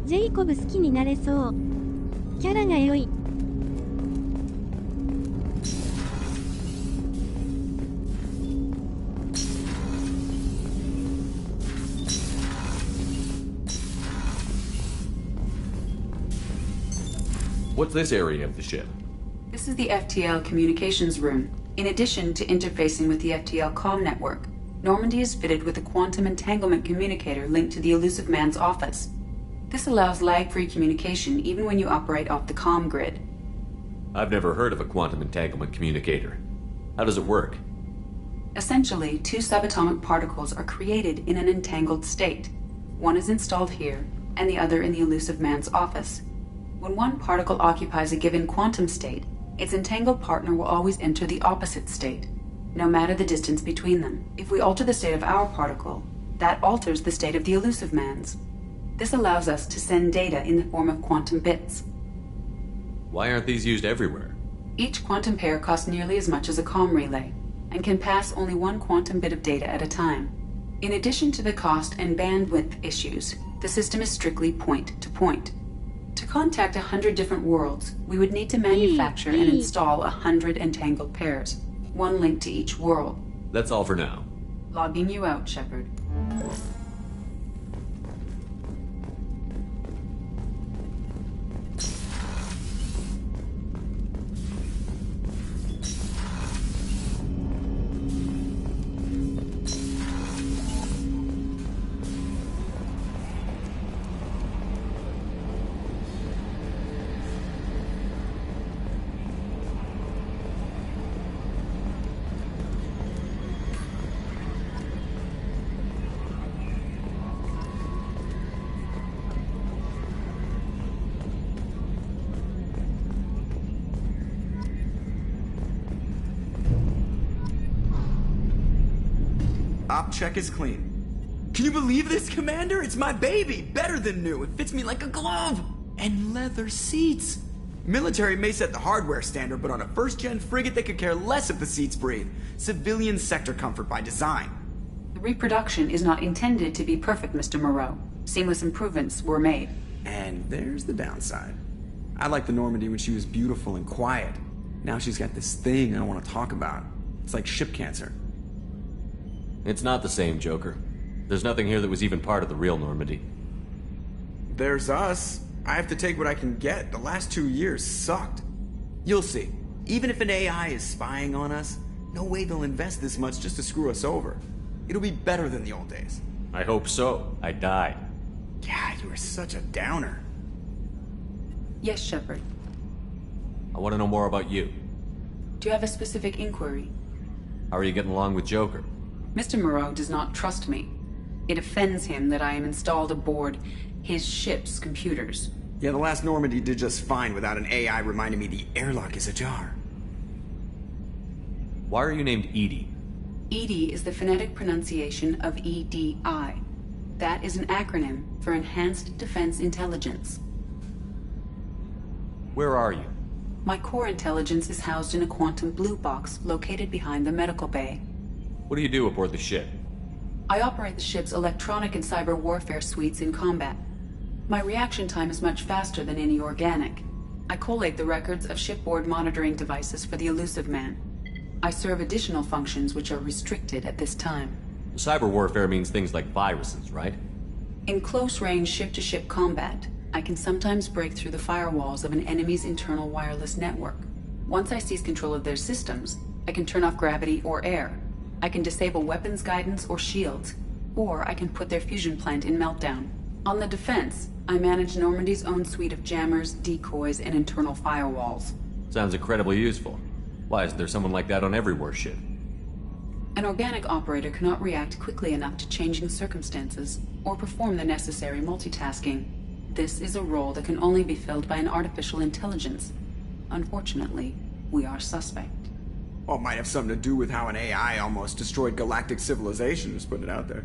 ジェイコブ好きになれそう。キャラが良い。What's this area of the ship? This is the FTL communications room. In addition to interfacing with the FTL comm network, Normandy is fitted with a quantum entanglement communicator linked to the elusive man's office. This allows lag-free communication even when you operate off the comm grid. I've never heard of a quantum entanglement communicator. How does it work? Essentially, two subatomic particles are created in an entangled state. One is installed here, and the other in the elusive man's office. When one particle occupies a given quantum state, its entangled partner will always enter the opposite state, no matter the distance between them. If we alter the state of our particle, that alters the state of the elusive man's. This allows us to send data in the form of quantum bits. Why aren't these used everywhere? Each quantum pair costs nearly as much as a comm relay, and can pass only one quantum bit of data at a time. In addition to the cost and bandwidth issues, the system is strictly point-to-point. To contact 100 different worlds, we would need to manufacture and install 100 entangled pairs, one linked to each world. That's all for now. Logging you out, Shepard. Op check is clean. Can you believe this, Commander? It's my baby! Better than new. It fits me like a glove! And leather seats! Military may set the hardware standard, but on a first-gen frigate they could care less if the seats breathe. Civilian sector comfort by design. The reproduction is not intended to be perfect, Mr. Moreau. Seamless improvements were made. And there's the downside. I liked the Normandy when she was beautiful and quiet. Now she's got this thing I don't want to talk about. It's like ship cancer. It's not the same, Joker. There's nothing here that was even part of the real Normandy. There's us. I have to take what I can get. The last 2 years sucked. You'll see. Even if an AI is spying on us, no way they'll invest this much just to screw us over. It'll be better than the old days. I hope so. I died. Yeah, you were such a downer. Yes, Shepard. I want to know more about you. Do you have a specific inquiry? How are you getting along with Joker? Mr. Moreau does not trust me. It offends him that I am installed aboard his ship's computers. Yeah, the last Normandy did just fine without an AI reminding me the airlock is ajar. Why are you named EDI? EDI is the phonetic pronunciation of EDI. That is an acronym for Enhanced Defense Intelligence. Where are you? My core intelligence is housed in a quantum blue box located behind the medical bay. What do you do aboard the ship? I operate the ship's electronic and cyber warfare suites in combat. My reaction time is much faster than any organic. I collate the records of shipboard monitoring devices for the elusive man. I serve additional functions which are restricted at this time. Cyber warfare means things like viruses, right? In close-range ship-to-ship combat, I can sometimes break through the firewalls of an enemy's internal wireless network. Once I seize control of their systems, I can turn off gravity or air. I can disable weapons guidance or shields, or I can put their fusion plant in meltdown. On the defense, I manage Normandy's own suite of jammers, decoys, and internal firewalls. Sounds incredibly useful. Why isn't there someone like that on every warship? An organic operator cannot react quickly enough to changing circumstances, or perform the necessary multitasking. This is a role that can only be filled by an artificial intelligence. Unfortunately, we are suspect. Well, it might have something to do with how an AI almost destroyed galactic civilization, just putting it out there.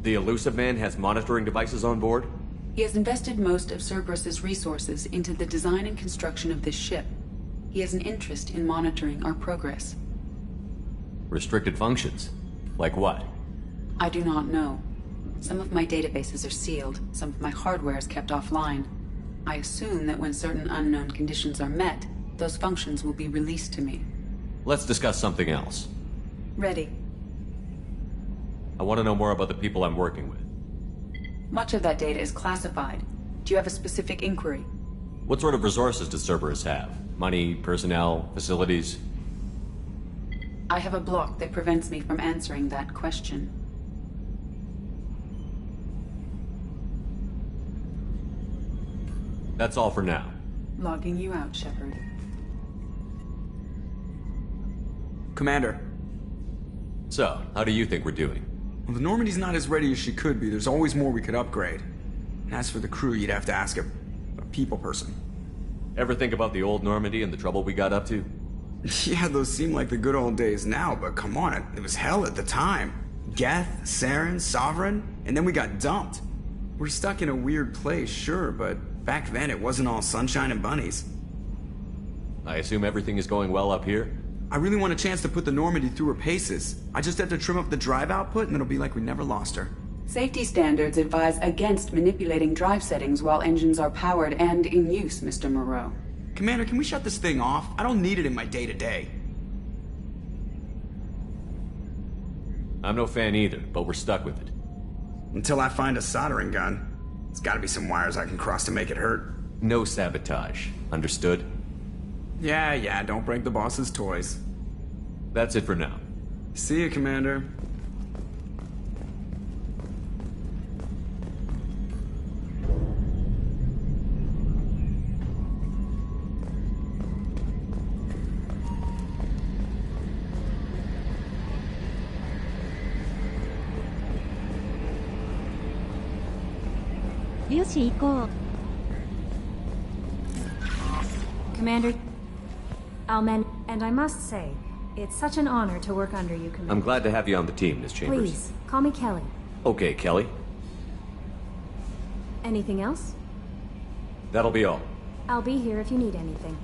The elusive man has monitoring devices on board? He has invested most of Cerberus's resources into the design and construction of this ship. He has an interest in monitoring our progress. Restricted functions? Like what? I do not know. Some of my databases are sealed, some of my hardware is kept offline. I assume that when certain unknown conditions are met, those functions will be released to me. Let's discuss something else. Ready. I want to know more about the people I'm working with. Much of that data is classified. Do you have a specific inquiry? What sort of resources does Cerberus have? Money, personnel, facilities? I have a block that prevents me from answering that question. That's all for now. Logging you out, Shepard. Commander. So, how do you think we're doing? Well, the Normandy's not as ready as she could be. There's always more we could upgrade. And as for the crew, you'd have to ask a people person. Ever think about the old Normandy and the trouble we got up to? Yeah, those seem like the good old days now, but come on, it was hell at the time. Geth, Saren, Sovereign, and then we got dumped. We're stuck in a weird place, sure, but back then it wasn't all sunshine and bunnies. I assume everything is going well up here? I really want a chance to put the Normandy through her paces. I just have to trim up the drive output and it'll be like we never lost her. Safety standards advise against manipulating drive settings while engines are powered and in use, Mr. Moreau. Commander, can we shut this thing off? I don't need it in my day-to-day. I'm no fan either, but we're stuck with it. Until I find a soldering gun. There's gotta be some wires I can cross to make it hurt. No sabotage. Understood? Yeah, don't break the boss's toys. That's it for now. See you, Commander. Commander, Almen, and I must say, it's such an honor to work under you, Commander. I'm glad to have you on the team, Miss Chambers. Please, call me Kelly. Okay, Kelly. Anything else? That'll be all. I'll be here if you need anything.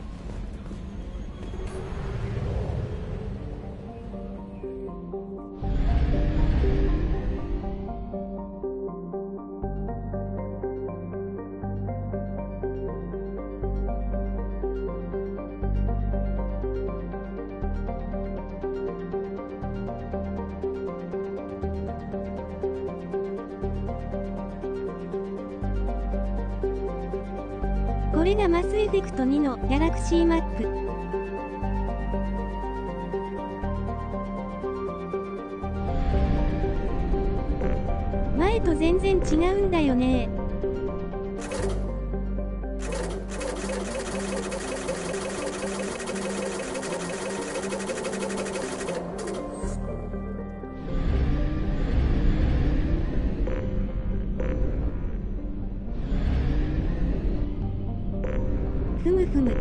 これがマスエフェクト2のギャラクシーマップ。前と全然違うんだよね。ふむふむ。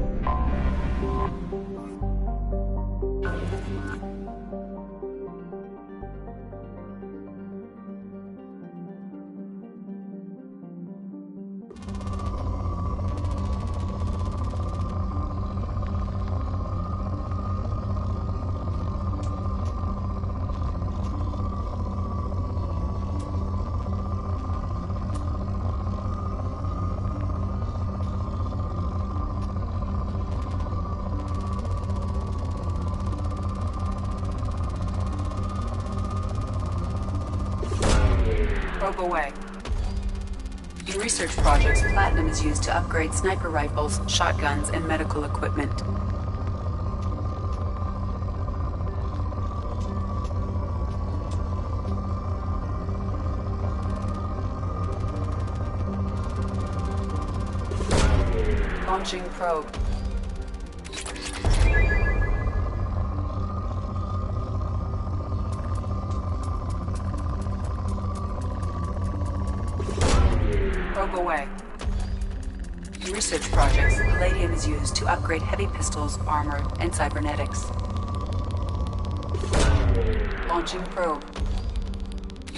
Probe away. In research projects, platinum is used to upgrade sniper rifles, shotguns, and medical equipment. Launching probe. Probe away. In research projects, palladium is used to upgrade heavy pistols, armor, and cybernetics. Launching probe.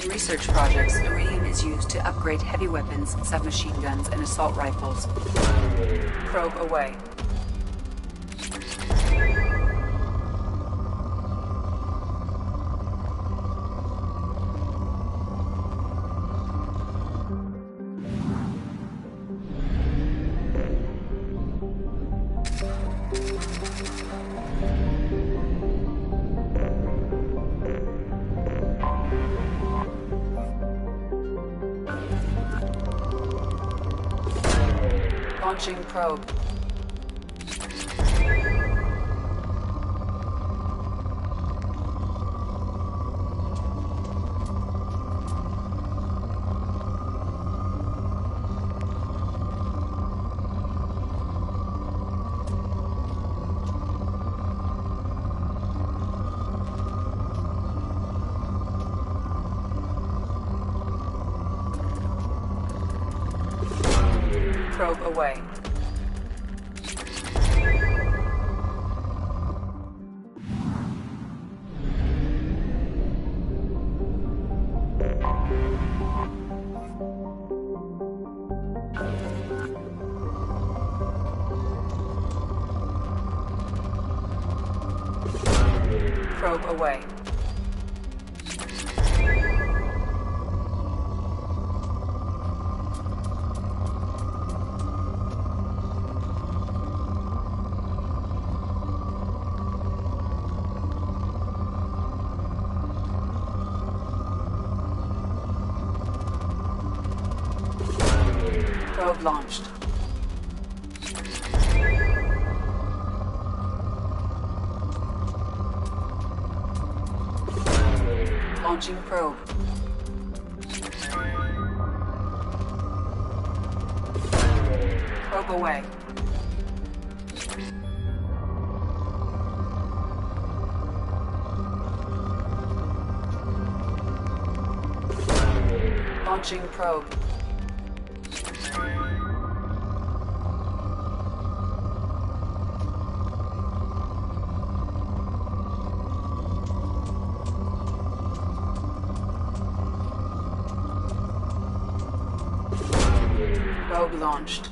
In research projects, iridium is used to upgrade heavy weapons, submachine guns, and assault rifles. Probe away. Launching probe. Probe away. Probe away. Probe launched. Launching probe. Probe away. Launching probe. Probe launched.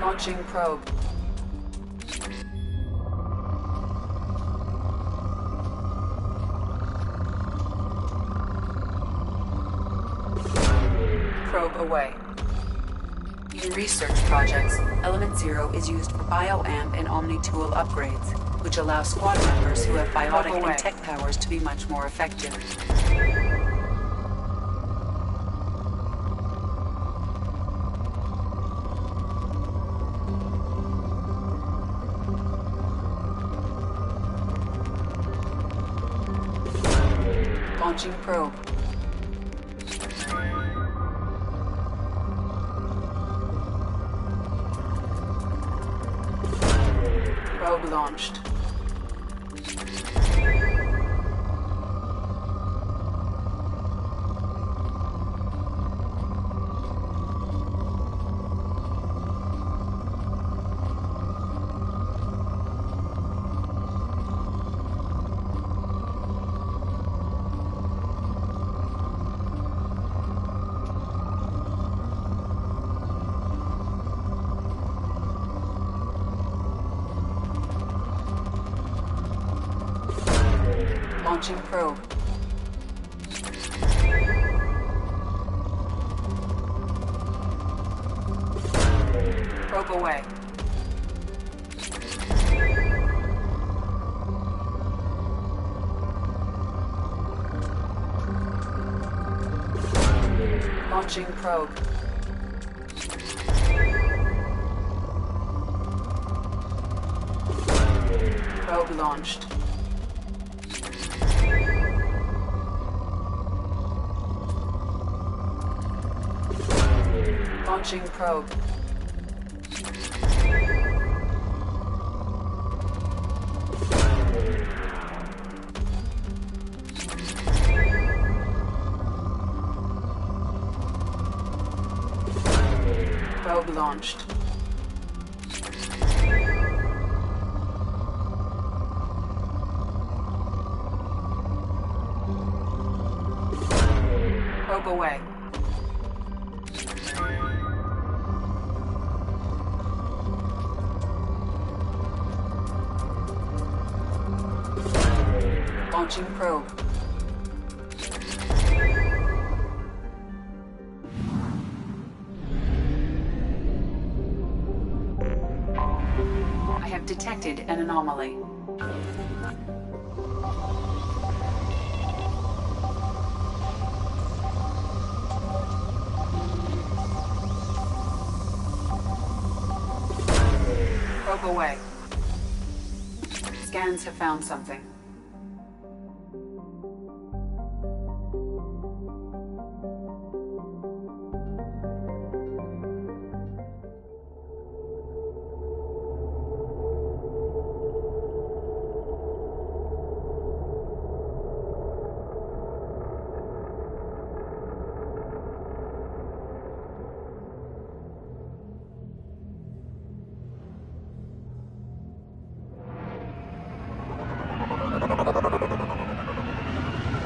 Launching probe. Probe away. In research projects, Element Zero is used for bioamp and Omni tool upgrades, which allow squad members who have biotic and tech powers to be much more effective. Launching probe. Probe launched. Launching probe. Probe away. Launching probe. Probe launched. Launching probe. Probe launched. Probe away. Launching probe. I have detected an anomaly. Probe away. Scans have found something.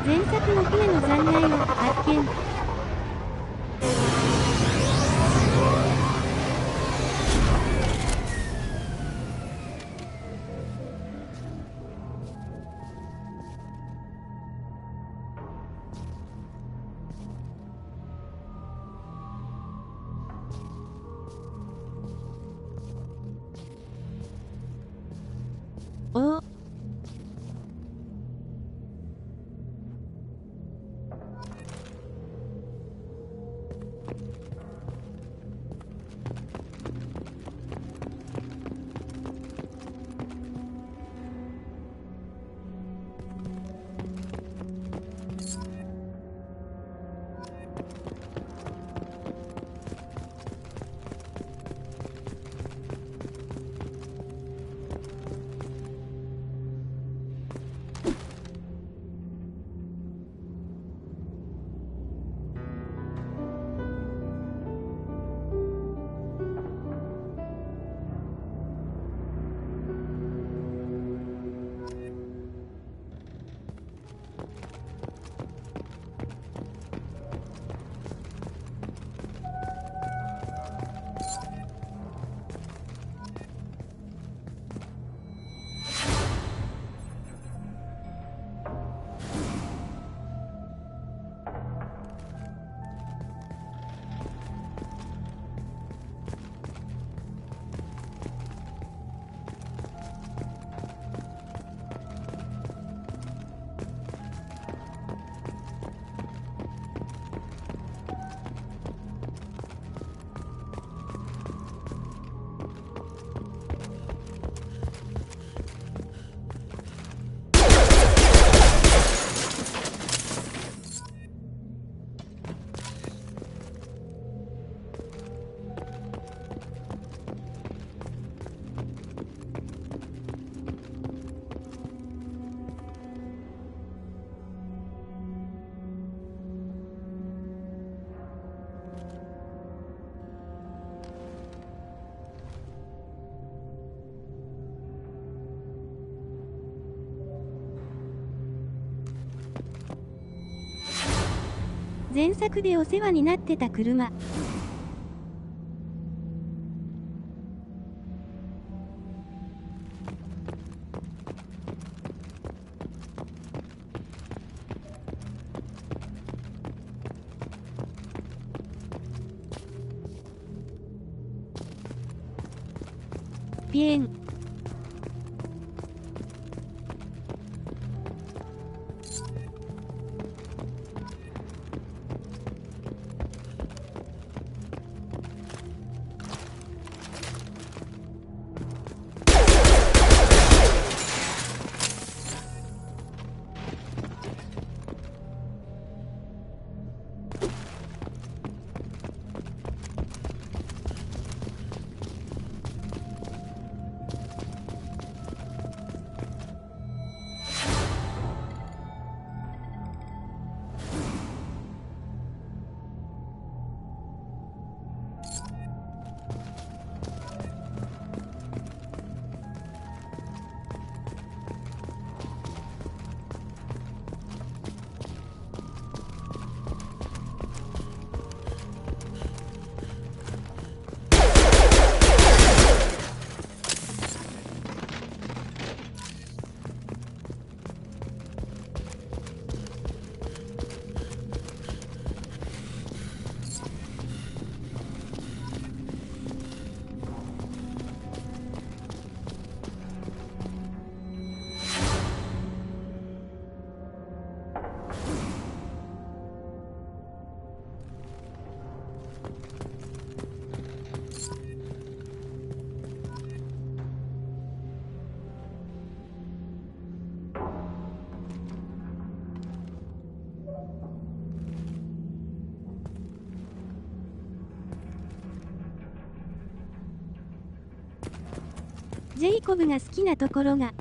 前作の船の残骸を発見。おお。前作でお世話になってた車。ピエン。ジェイコブが好きなところが。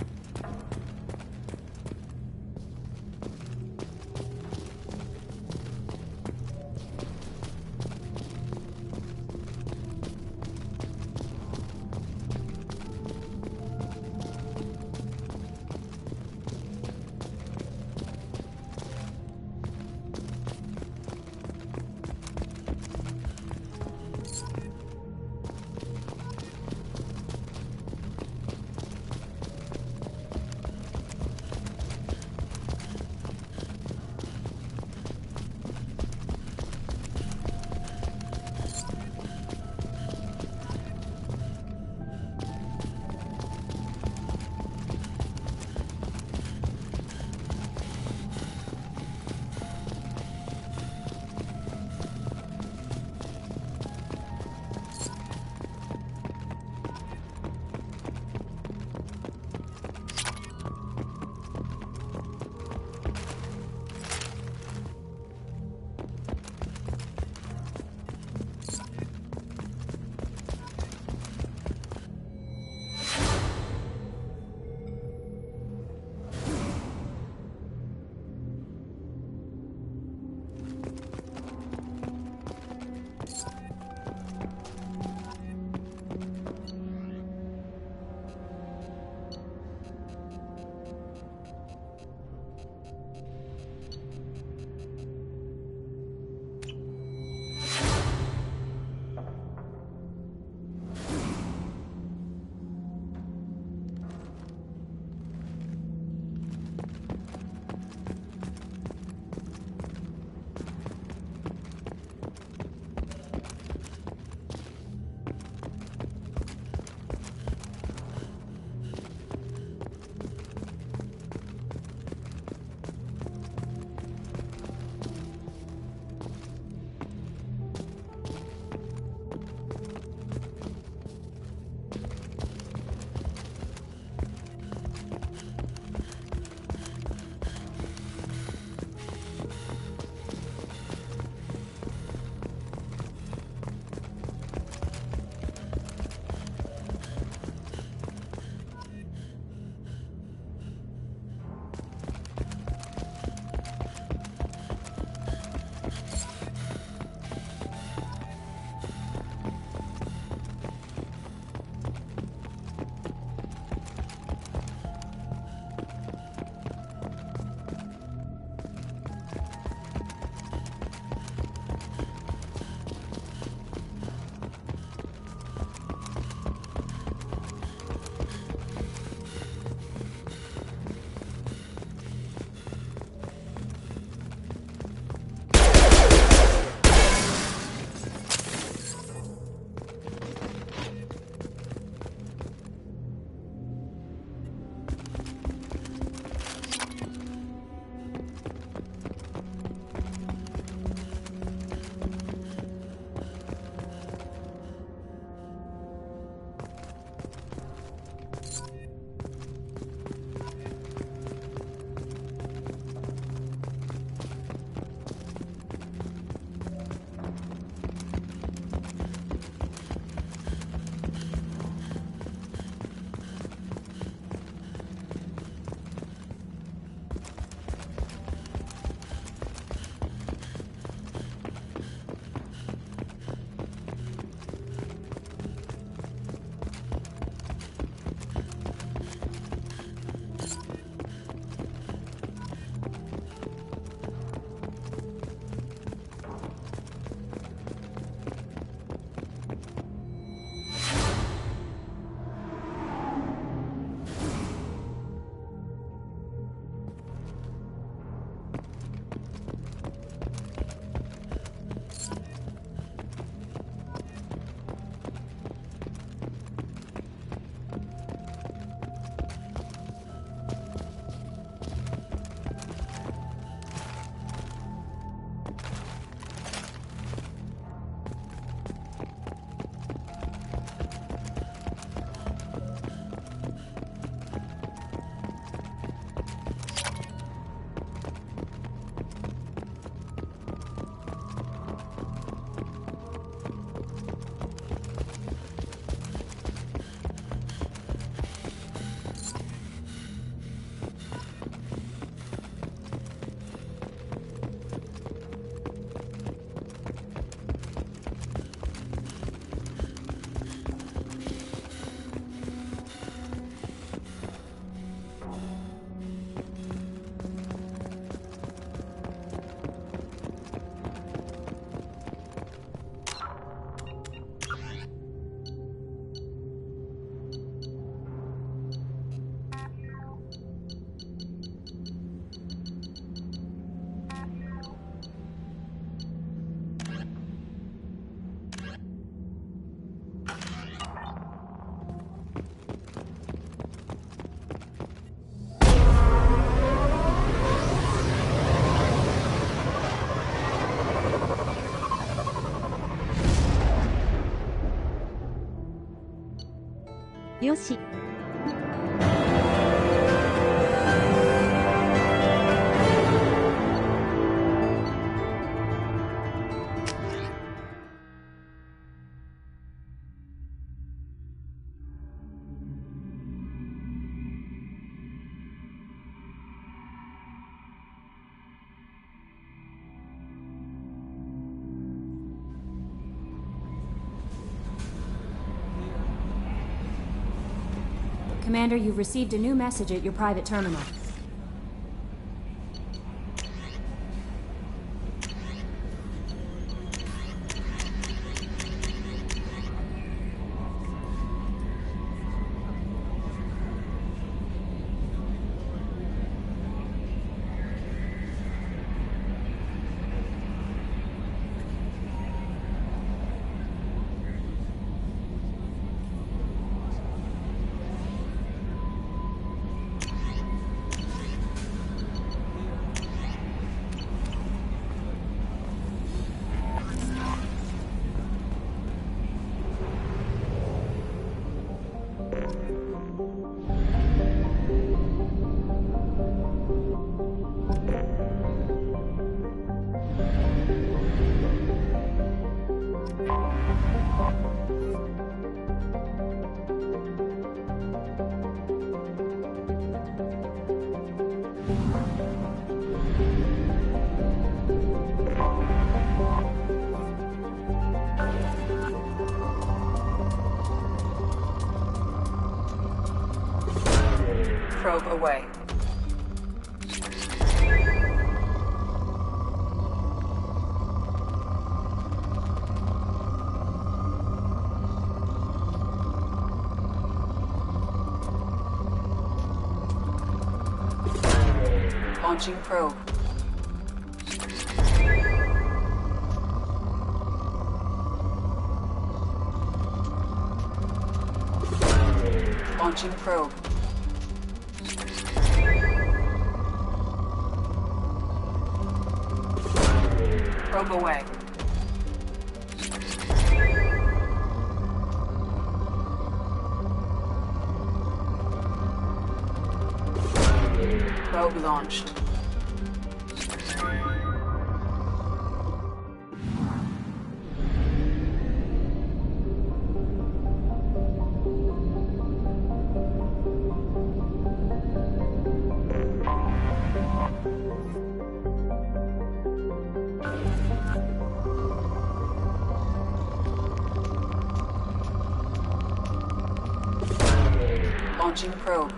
よし。Commander, you've received a new message at your private terminal. Probe away. Launching probe. Launching probe. Probe away. Probe launched. Launching probe.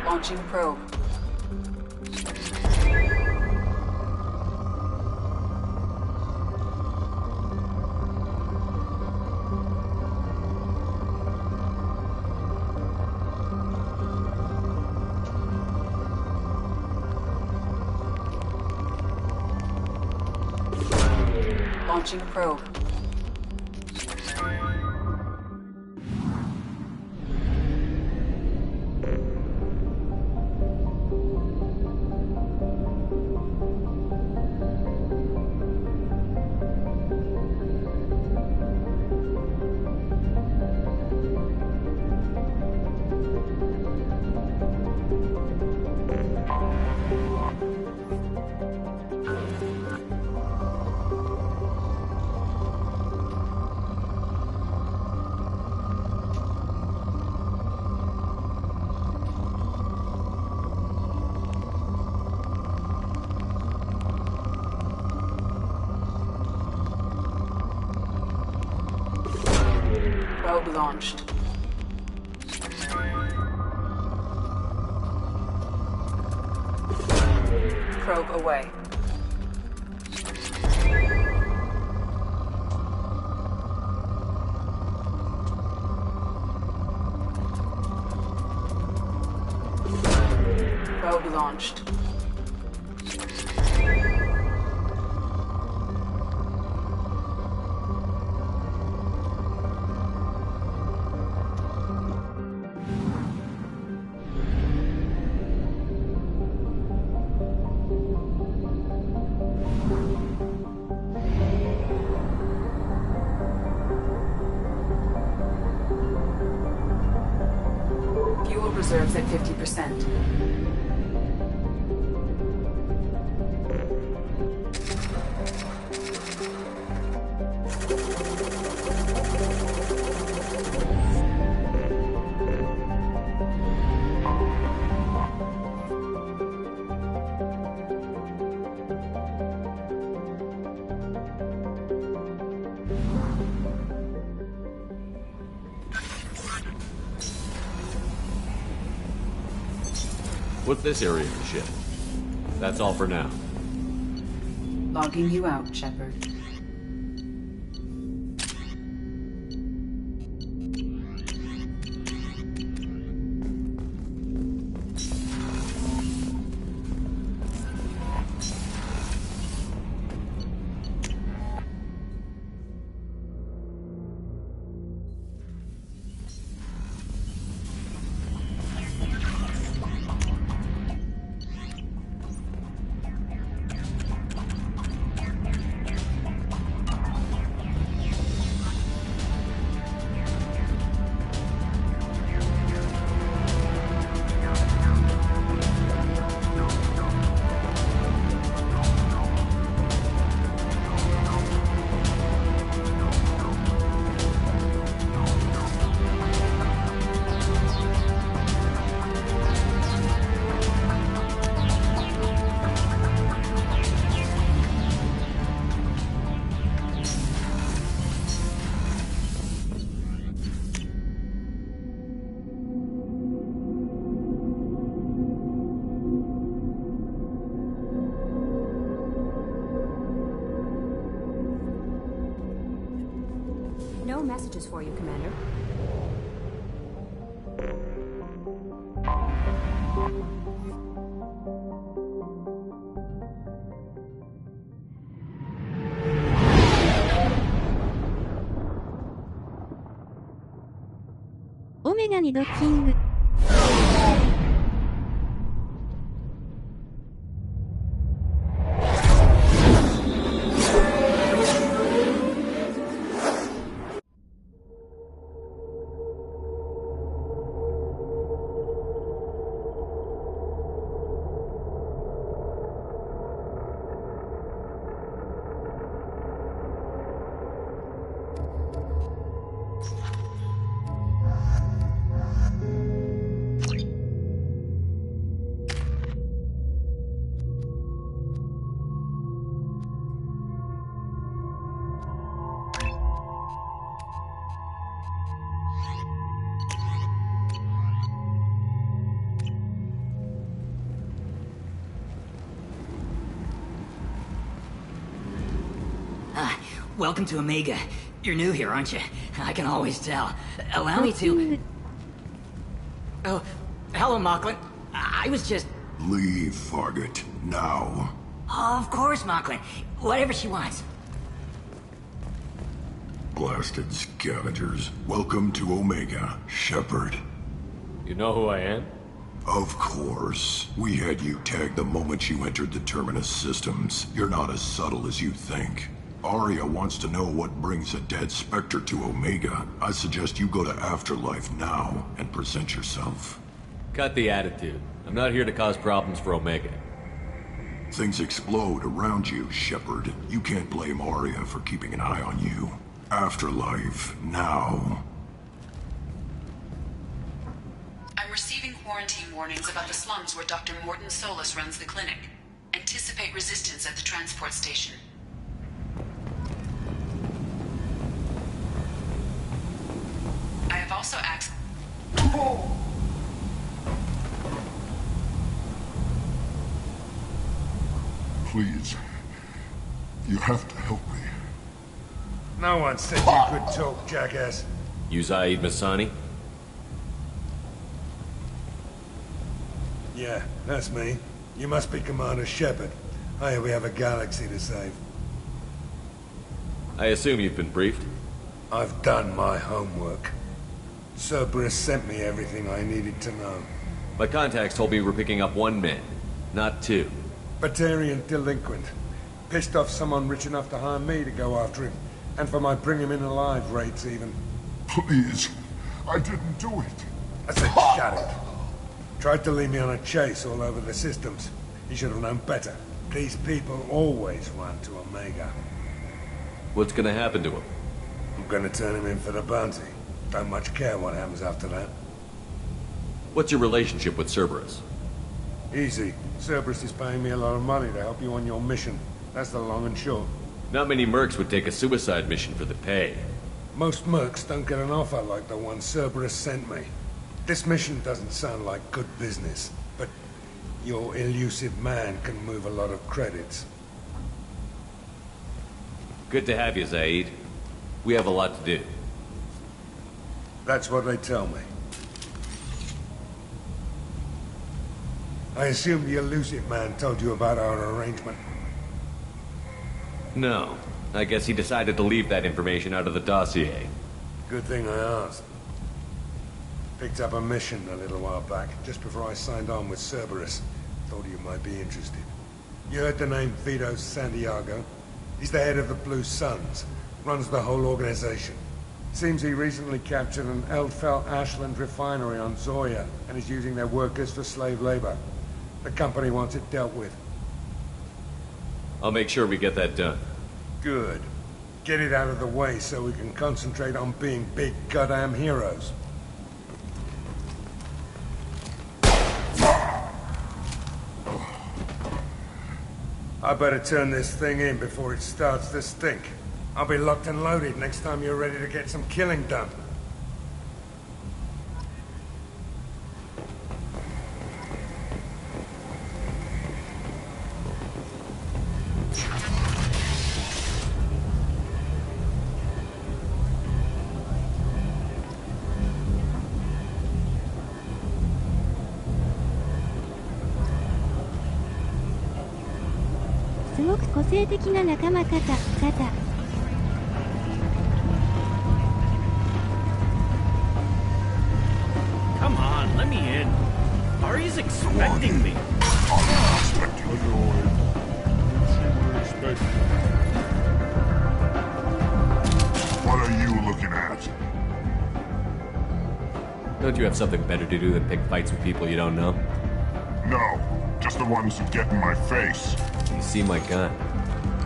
Launching probe. Launching probe. Probe launched. Probe away. will be launched. Fuel reserves at 50%. What's this area of the ship? That's all for now. Logging you out, Shepard. No messages for you, Commander. Omega にドッキング。Welcome to Omega. You're new here, aren't you? I can always tell. Allow me to... Oh, hello, Mocklin. I was just... Leave, Fargate. Now. Oh, of course, Mocklin. Whatever she wants. Blasted scavengers. Welcome to Omega, Shepard. You know who I am? Of course. We had you tagged the moment you entered the Terminus systems. You're not as subtle as you think. Arya wants to know what brings a dead Spectre to Omega. I suggest you go to Afterlife now and present yourself. Cut the attitude. I'm not here to cause problems for Omega. Things explode around you, Shepard. You can't blame Arya for keeping an eye on you. Afterlife, now. I'm receiving quarantine warnings about the slums where Dr. Morton Solus runs the clinic. Anticipate resistance at the transport station. I have also access... Please. You have to help me. No one said you could talk, jackass. You Zaid Masani? Yeah, that's me. You must be Commander Shepard. I hear we have a galaxy to save. I assume you've been briefed? I've done my homework. Cerberus sent me everything I needed to know. My contacts told me we're picking up 1 man, not 2. Batarian delinquent. Pissed off someone rich enough to hire me to go after him. And for my bring him in alive rates even. Please, I didn't do it. I said shut it. Tried to lead me on a chase all over the systems. He should have known better. These people always run to Omega. What's gonna happen to him? I'm gonna turn him in for the bounty. Don't much care what happens after that. What's your relationship with Cerberus? Easy. Cerberus is paying me a lot of money to help you on your mission. That's the long and short. Not many mercs would take a suicide mission for the pay. Most mercs don't get an offer like the one Cerberus sent me. This mission doesn't sound like good business, but your elusive man can move a lot of credits. Good to have you, Zaid. We have a lot to do. That's what they tell me. I assume the elusive man told you about our arrangement. No. I guess he decided to leave that information out of the dossier. Good thing I asked. Picked up a mission a little while back, just before I signed on with Cerberus. Thought you might be interested. You heard the name Vito Santiago? He's the head of the Blue Suns. Runs the whole organization. Seems he recently captured an Eldfell Ashland refinery on Zoya and is using their workers for slave labor. The company wants it dealt with. I'll make sure we get that done. Good. Get it out of the way so we can concentrate on being big goddamn heroes. I better turn this thing in before it starts to stink. I'll be locked and loaded next time you're ready to get some killing done.すごく個性的な仲間方。Come on, let me in. Ari's expecting me. What are you looking at? Don't you have something better to do than pick fights with people you don't know? No, just the ones who get in my face. You see my gun.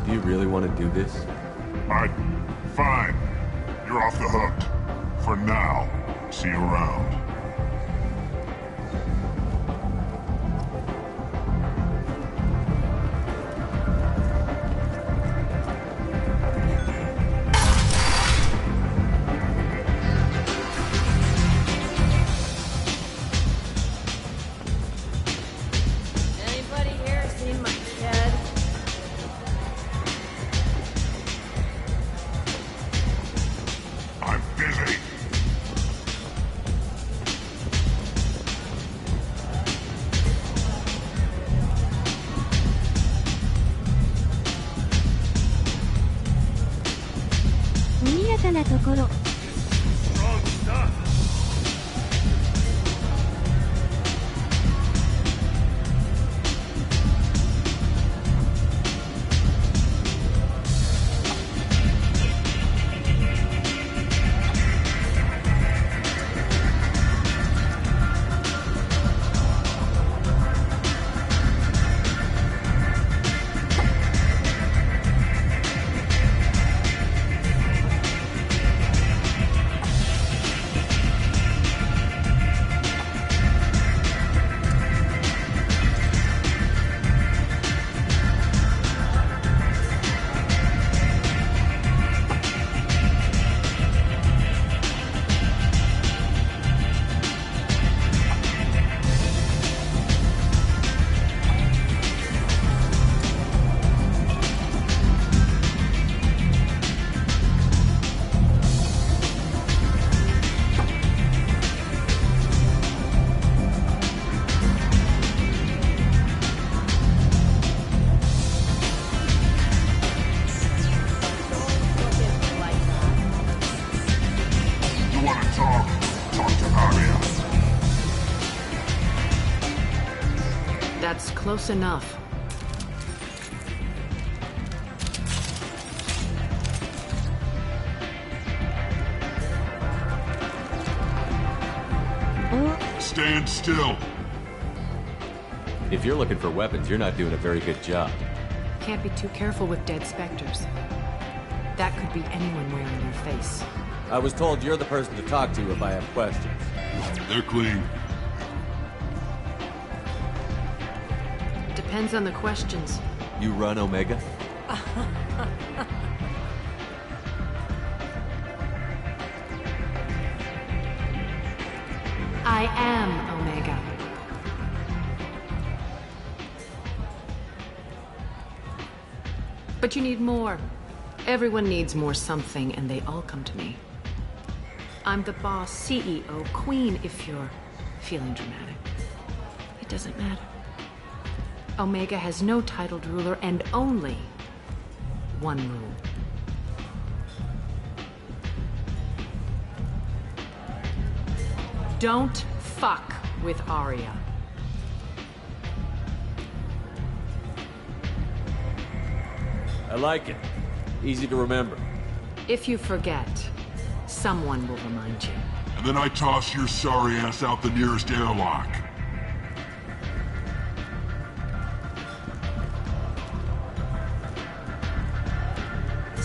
Do you really want to do this? Fine. You're off the hook. For now. See you around. That's close enough. Stand still. If you're looking for weapons, you're not doing a very good job. Can't be too careful with dead specters. That could be anyone wearing your face. I was told you're the person to talk to if I have questions. They're clean. Depends on the questions. You run Omega? I am Omega. But you need more. Everyone needs more something, and they all come to me. I'm the boss, CEO, queen, if you're feeling dramatic. It doesn't matter. Omega has no titled ruler and only one rule. Don't fuck with Arya. I like it. Easy to remember. If you forget, someone will remind you. And then I toss your sorry ass out the nearest airlock.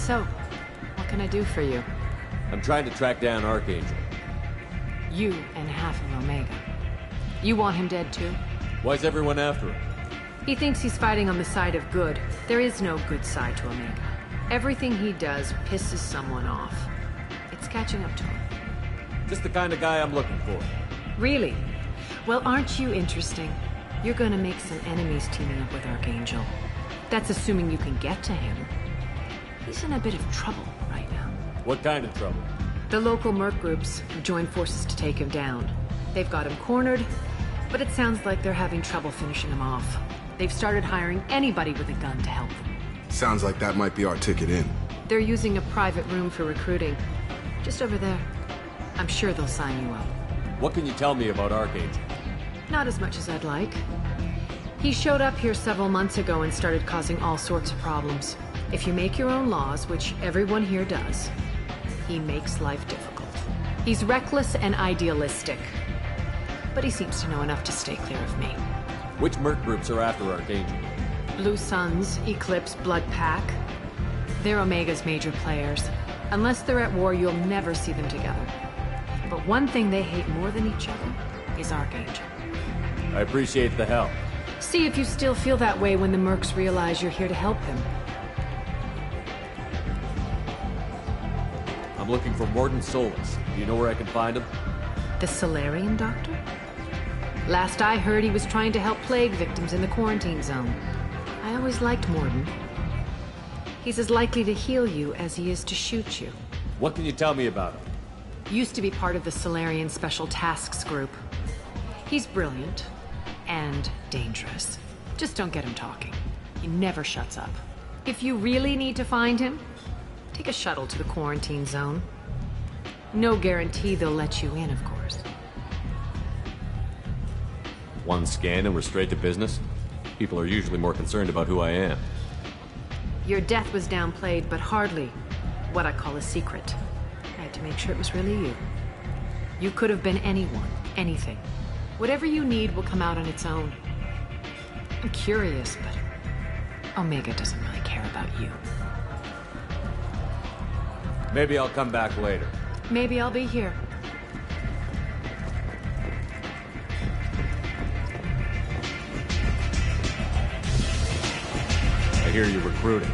So, what can I do for you? I'm trying to track down Archangel. You and half of Omega. You want him dead too? Why's everyone after him? He thinks he's fighting on the side of good. There is no good side to Omega. Everything he does pisses someone off. It's catching up to him. Just the kind of guy I'm looking for. Really? Well, aren't you interesting? You're gonna make some enemies teaming up with Archangel. That's assuming you can get to him. He's in a bit of trouble right now. What kind of trouble? The local merc groups have joined forces to take him down. They've got him cornered, but it sounds like they're having trouble finishing him off. They've started hiring anybody with a gun to help them. Sounds like that might be our ticket in. They're using a private room for recruiting. Just over there. I'm sure they'll sign you up. What can you tell me about Archangel? Not as much as I'd like. He showed up here several months ago and started causing all sorts of problems. If you make your own laws, which everyone here does, he makes life difficult. He's reckless and idealistic. But he seems to know enough to stay clear of me. Which merc groups are after Archangel? Blue Suns, Eclipse, Blood Pack. They're Omega's major players. Unless they're at war, you'll never see them together. But one thing they hate more than each other is Archangel. I appreciate the help. See if you still feel that way when the mercs realize you're here to help him. I'm looking for Mordin Solus. Do you know where I can find him? The Solarian doctor? Last I heard, he was trying to help plague victims in the quarantine zone. I always liked Mordin. He's as likely to heal you as he is to shoot you. What can you tell me about him? Used to be part of the Solarian Special Tasks Group. He's brilliant and dangerous. Just don't get him talking. He never shuts up. If you really need to find him, take a shuttle to the quarantine zone. No guarantee they'll let you in, of course. One scan and we're straight to business? People are usually more concerned about who I am. Your death was downplayed, but hardly what I call a secret. I had to make sure it was really you. You could have been anyone, anything. Whatever you need will come out on its own. I'm curious, but Omega doesn't really care about you. Maybe I'll come back later. Maybe I'll be here. I hear you're recruiting.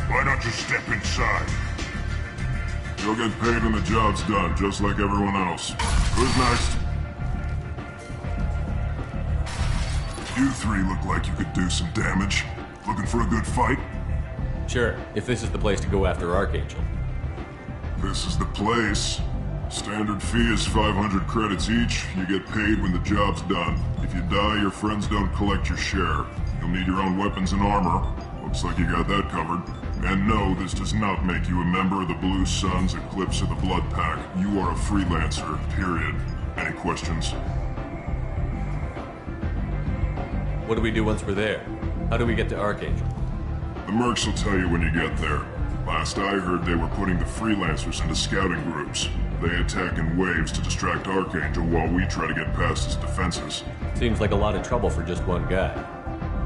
Why don't you step inside? You'll get paid when the job's done, just like everyone else. Who's next? You three look like you could do some damage. Looking for a good fight? Sure, if this is the place to go after Archangel. This is the place. Standard fee is 500 credits each. You get paid when the job's done. If you die, your friends don't collect your share. You'll need your own weapons and armor. Looks like you got that covered. And no, this does not make you a member of the Blue Suns, Eclipse, or the Blood Pack. You are a freelancer, period. Any questions? What do we do once we're there? How do we get to Archangel? The mercs will tell you when you get there. Last I heard, they were putting the freelancers into scouting groups. They attack in waves to distract Archangel while we try to get past his defenses. Seems like a lot of trouble for just one guy.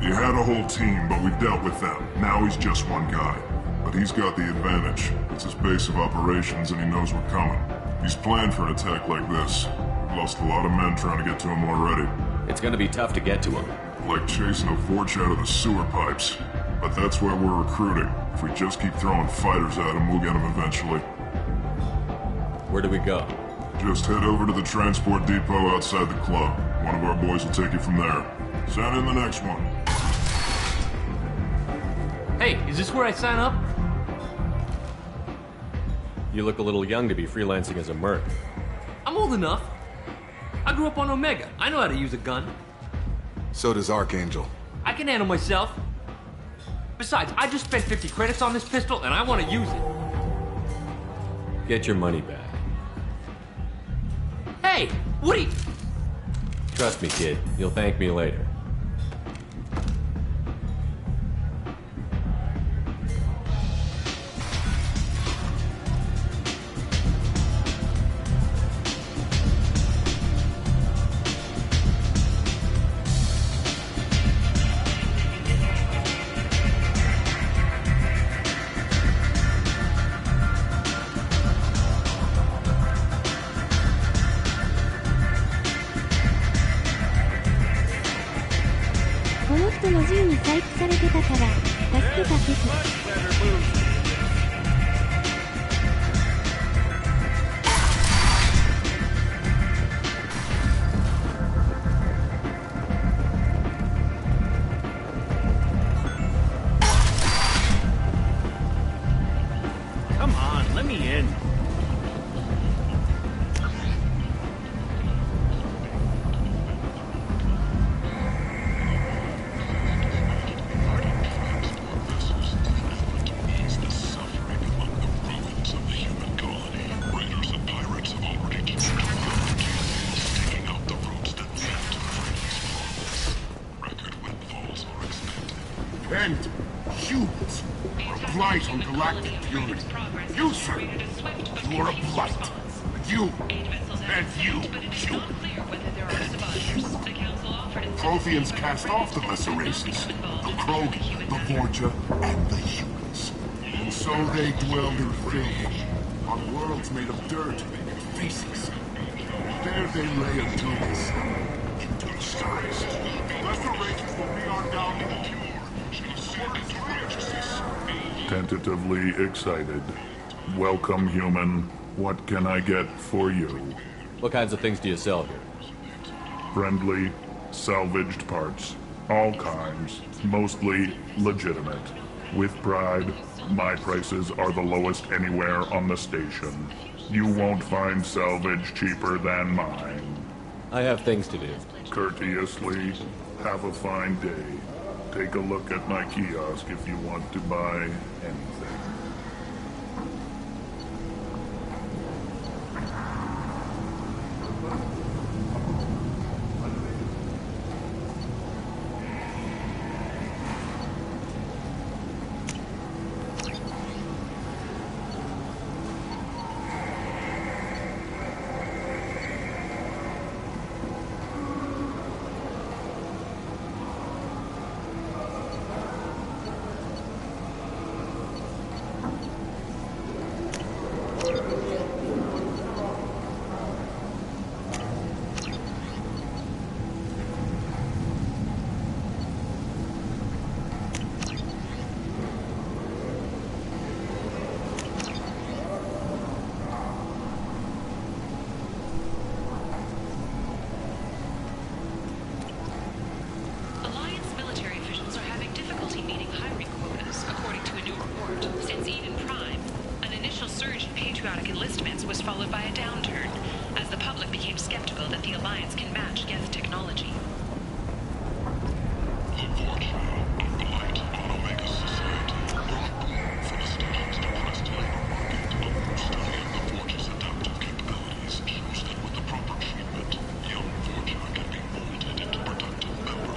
He had a whole team, but we've dealt with them. Now he's just one guy. But he's got the advantage. It's his base of operations and he knows we're coming. He's planned for an attack like this. Lost a lot of men trying to get to him already. It's gonna be tough to get to him. Like chasing a Vorch out of the sewer pipes. But that's where we're recruiting. If we just keep throwing fighters at him, we'll get him eventually. Where do we go? Just head over to the transport depot outside the club. One of our boys will take you from there. Send in the next one. Hey, is this where I sign up? You look a little young to be freelancing as a merc. I'm old enough. I grew up on Omega. I know how to use a gun. So does Archangel. I can handle myself. Besides, I just spent 50 credits on this pistol, and I want to use it. Get your money back. Hey, what are you... Trust me, kid. You'll thank me later. Humans are a blight on galactic purity. You, sir, you are a blight. You, and you, human. Protheans cast off the lesser races, the Krogan, the Vorcha, and the humans. And so they dwelled in filth, on worlds made of dirt and feces. There they lay until they sank into the skies. Lesser races will be our downfall. Tentatively excited. Welcome, human. What can I get for you? What kinds of things do you sell here? Friendly, salvaged parts. All kinds. Mostly legitimate. With pride, my prices are the lowest anywhere on the station. You won't find salvage cheaper than mine. I have things to do. Courteously, have a fine day. Take a look at my kiosk if you want to buy anything.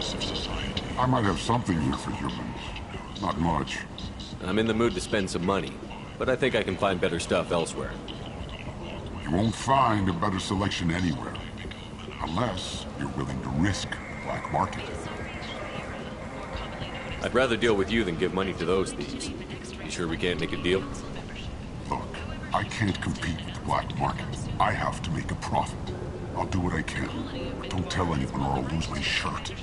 Society. I might have something here for humans. Not much. I'm in the mood to spend some money, but I think I can find better stuff elsewhere. You won't find a better selection anywhere. Unless you're willing to risk the black market. I'd rather deal with you than give money to those thieves. You sure we can't make a deal? Look, I can't compete with the black market. I have to make a profit. I'll do what I can. But don't tell anyone or I'll lose my shirt.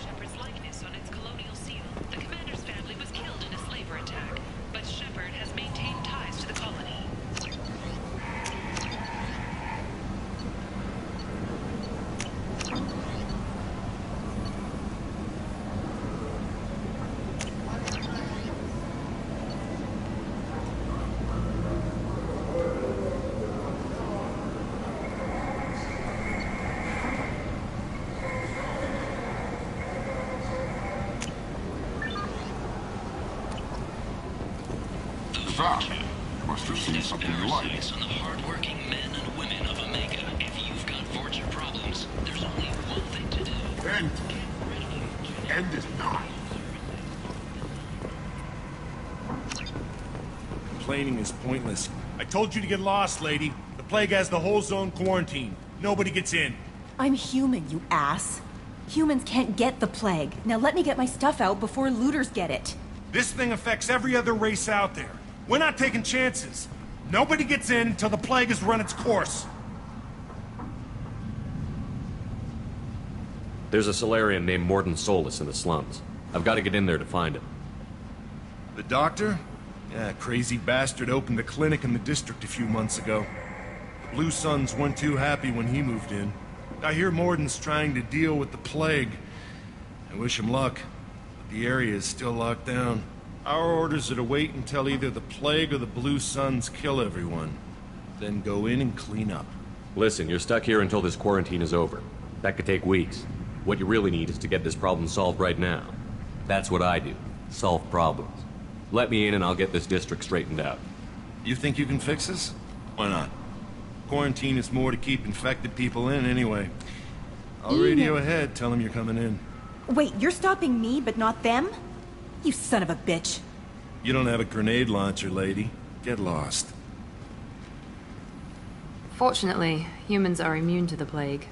You must have seen something you like. On the hard-working men and women of Omega. If you've got fortune problems, there's only one thing to do. End it not. Complaining is pointless. I told you to get lost, lady. The plague has the whole zone quarantined. Nobody gets in. I'm human, you ass. Humans can't get the plague. Now let me get my stuff out before looters get it. This thing affects every other race out there. We're not taking chances. Nobody gets in until the plague has run its course. There's a Solarian named Morden Solus in the slums. I've got to get in there to find him. The doctor? Yeah, crazy bastard opened a clinic in the district a few months ago. The Blue Suns weren't too happy when he moved in. I hear Morden's trying to deal with the plague. I wish him luck, but the area is still locked down. Our orders are to wait until either the plague or the Blue Suns kill everyone. Then go in and clean up. Listen, you're stuck here until this quarantine is over. That could take weeks. What you really need is to get this problem solved right now. That's what I do. Solve problems. Let me in and I'll get this district straightened out. You think you can fix this? Why not? Quarantine is more to keep infected people in anyway. I'll radio ahead, tell them you're coming in. Wait, you're stopping me, but not them? You son of a bitch. You don't have a grenade launcher, lady. Get lost. Fortunately, humans are immune to the plague.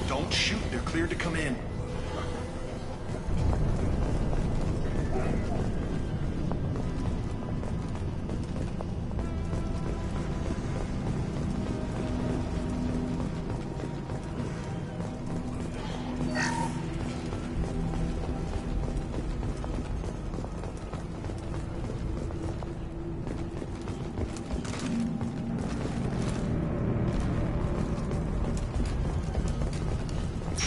Don't shoot, they're cleared to come in.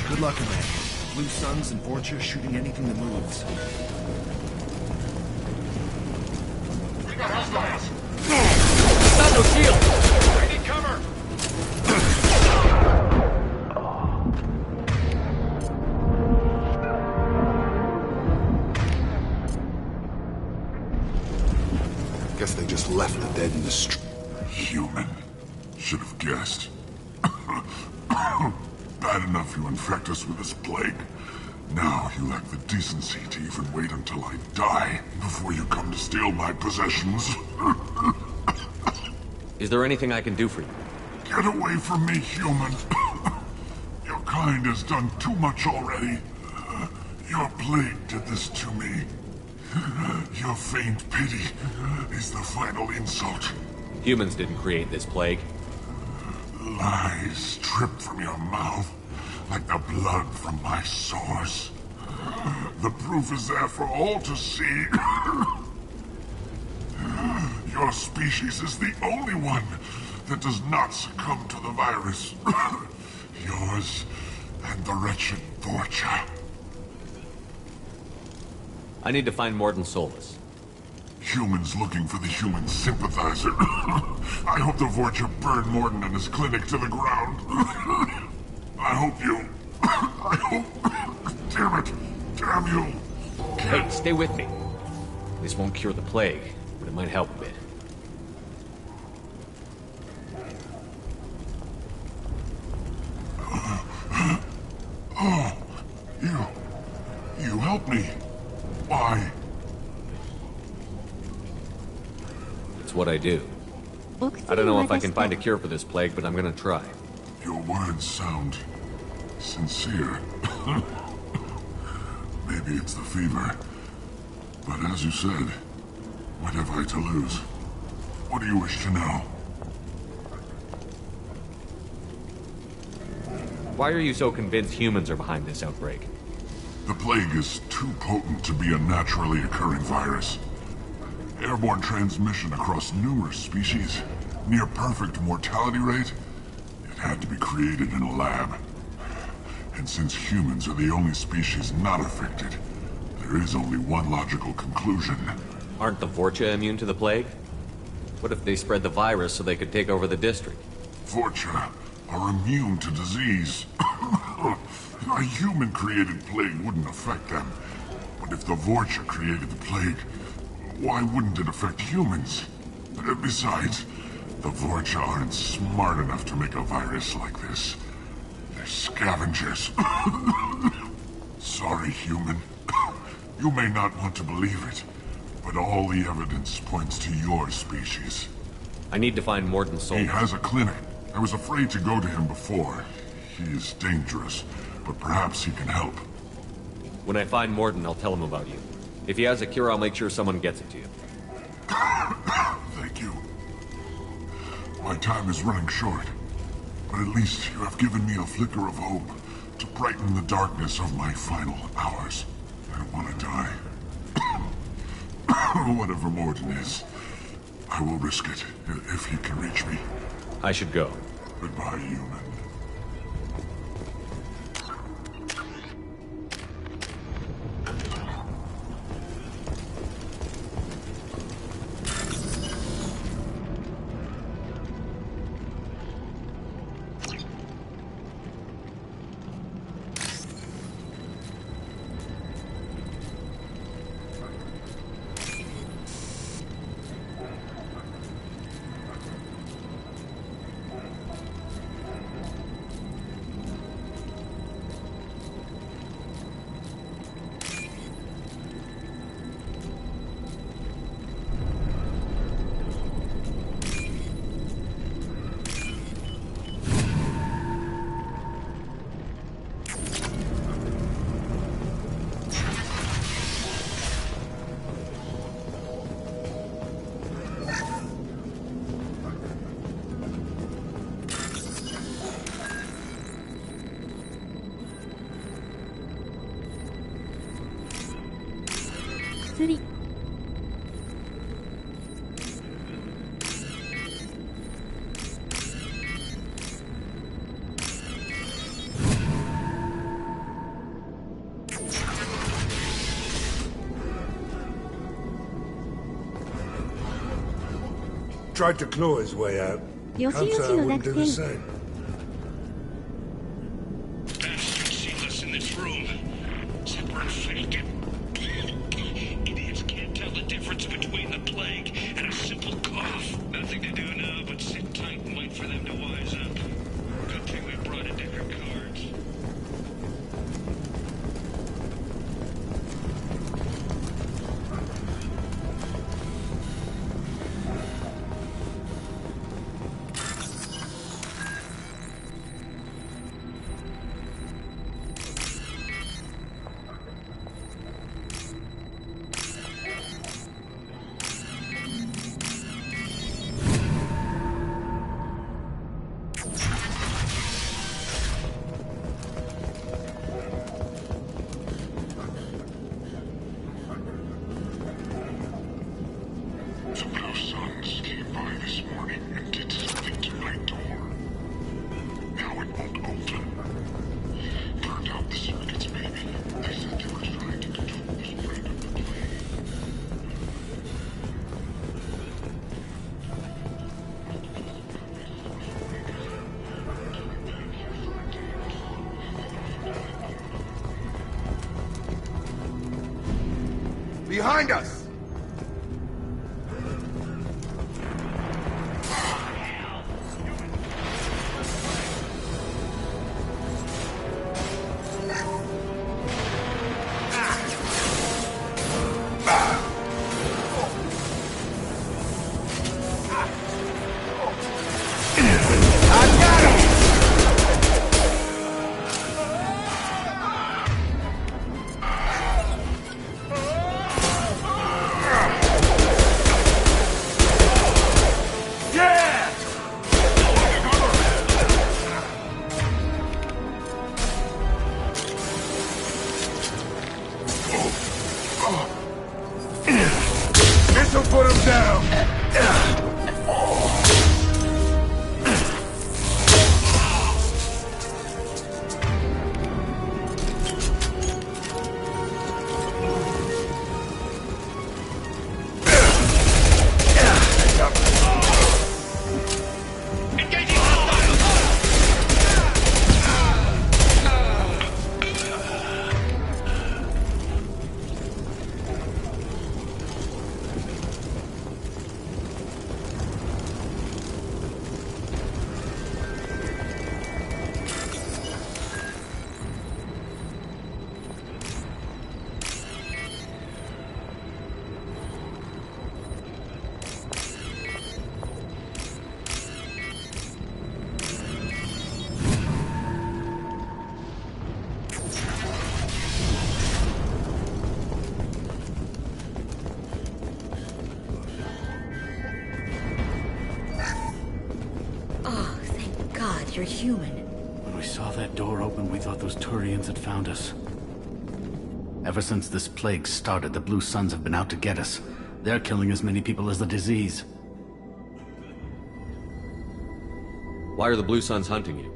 Good luck in that. Blue Suns and Vorcha shooting anything that moves. We got hostiles! Not no shield! I need cover! Guess they just left the dead in the street. Human. Should have guessed. Bad enough you infect us with this plague. Now you lack the decency to even wait until I die before you come to steal my possessions. Is there anything I can do for you? Get away from me, human. Your kind has done too much already. Your plague did this to me. Your faint pity is the final insult. Humans didn't create this plague. Lies drip from your mouth like the blood from my sores. The proof is there for all to see. Your species is the only one that does not succumb to the virus. Yours and the wretched Vorcha. I need to find Morden Solus. Humans looking for the human sympathizer. I hope the Vorcha burned Morden and his clinic to the ground. I hope you... I hope... Damn it! Damn you! Hey, stay with me. This won't cure the plague, but it might help a bit. Oh, you helped me. Why? It's what I do. I don't know if I can find a cure for this plague, but I'm gonna try. Your words sound sincere. Maybe it's the fever. But as you said, what have I to lose? What do you wish to know? Why are you so convinced humans are behind this outbreak? The plague is too potent to be a naturally occurring virus. Airborne transmission across numerous species, near perfect mortality rate. It had to be created in a lab. And since humans are the only species not affected, there is only one logical conclusion. Aren't the Vorcha immune to the plague? What if they spread the virus so they could take over the district? Vorcha are immune to disease. A human-created plague wouldn't affect them. But if the Vorcha created the plague, why wouldn't it affect humans? Besides, the Vorcha aren't smart enough to make a virus like this. They're scavengers. Sorry, human. You may not want to believe it, but all the evidence points to your species. I need to find Morden Solus. He has a clinic. I was afraid to go to him before. He is dangerous, but perhaps he can help. When I find Morden, I'll tell him about you. If he has a cure, I'll make sure someone gets it to you. Thank you. My time is running short, but at least you have given me a flicker of hope to brighten the darkness of my final hours. I don't want to die. Whatever Morden is, I will risk it if he can reach me. I should go. Goodbye, human. Tried to claw his way out. Hunter wouldn't do the same. Bastards see us in this room. Separate fake. Idiots can't tell the difference between the plague and a simple cough. Nothing to do now but sit tight and wait for them to wise up. Good thing we brought a deck of cards. Behind us! This'll put him down! You're human. When we saw that door open, we thought those Turians had found us. Ever since this plague started, the Blue Suns have been out to get us. They're killing as many people as the disease. Why are the Blue Suns hunting you?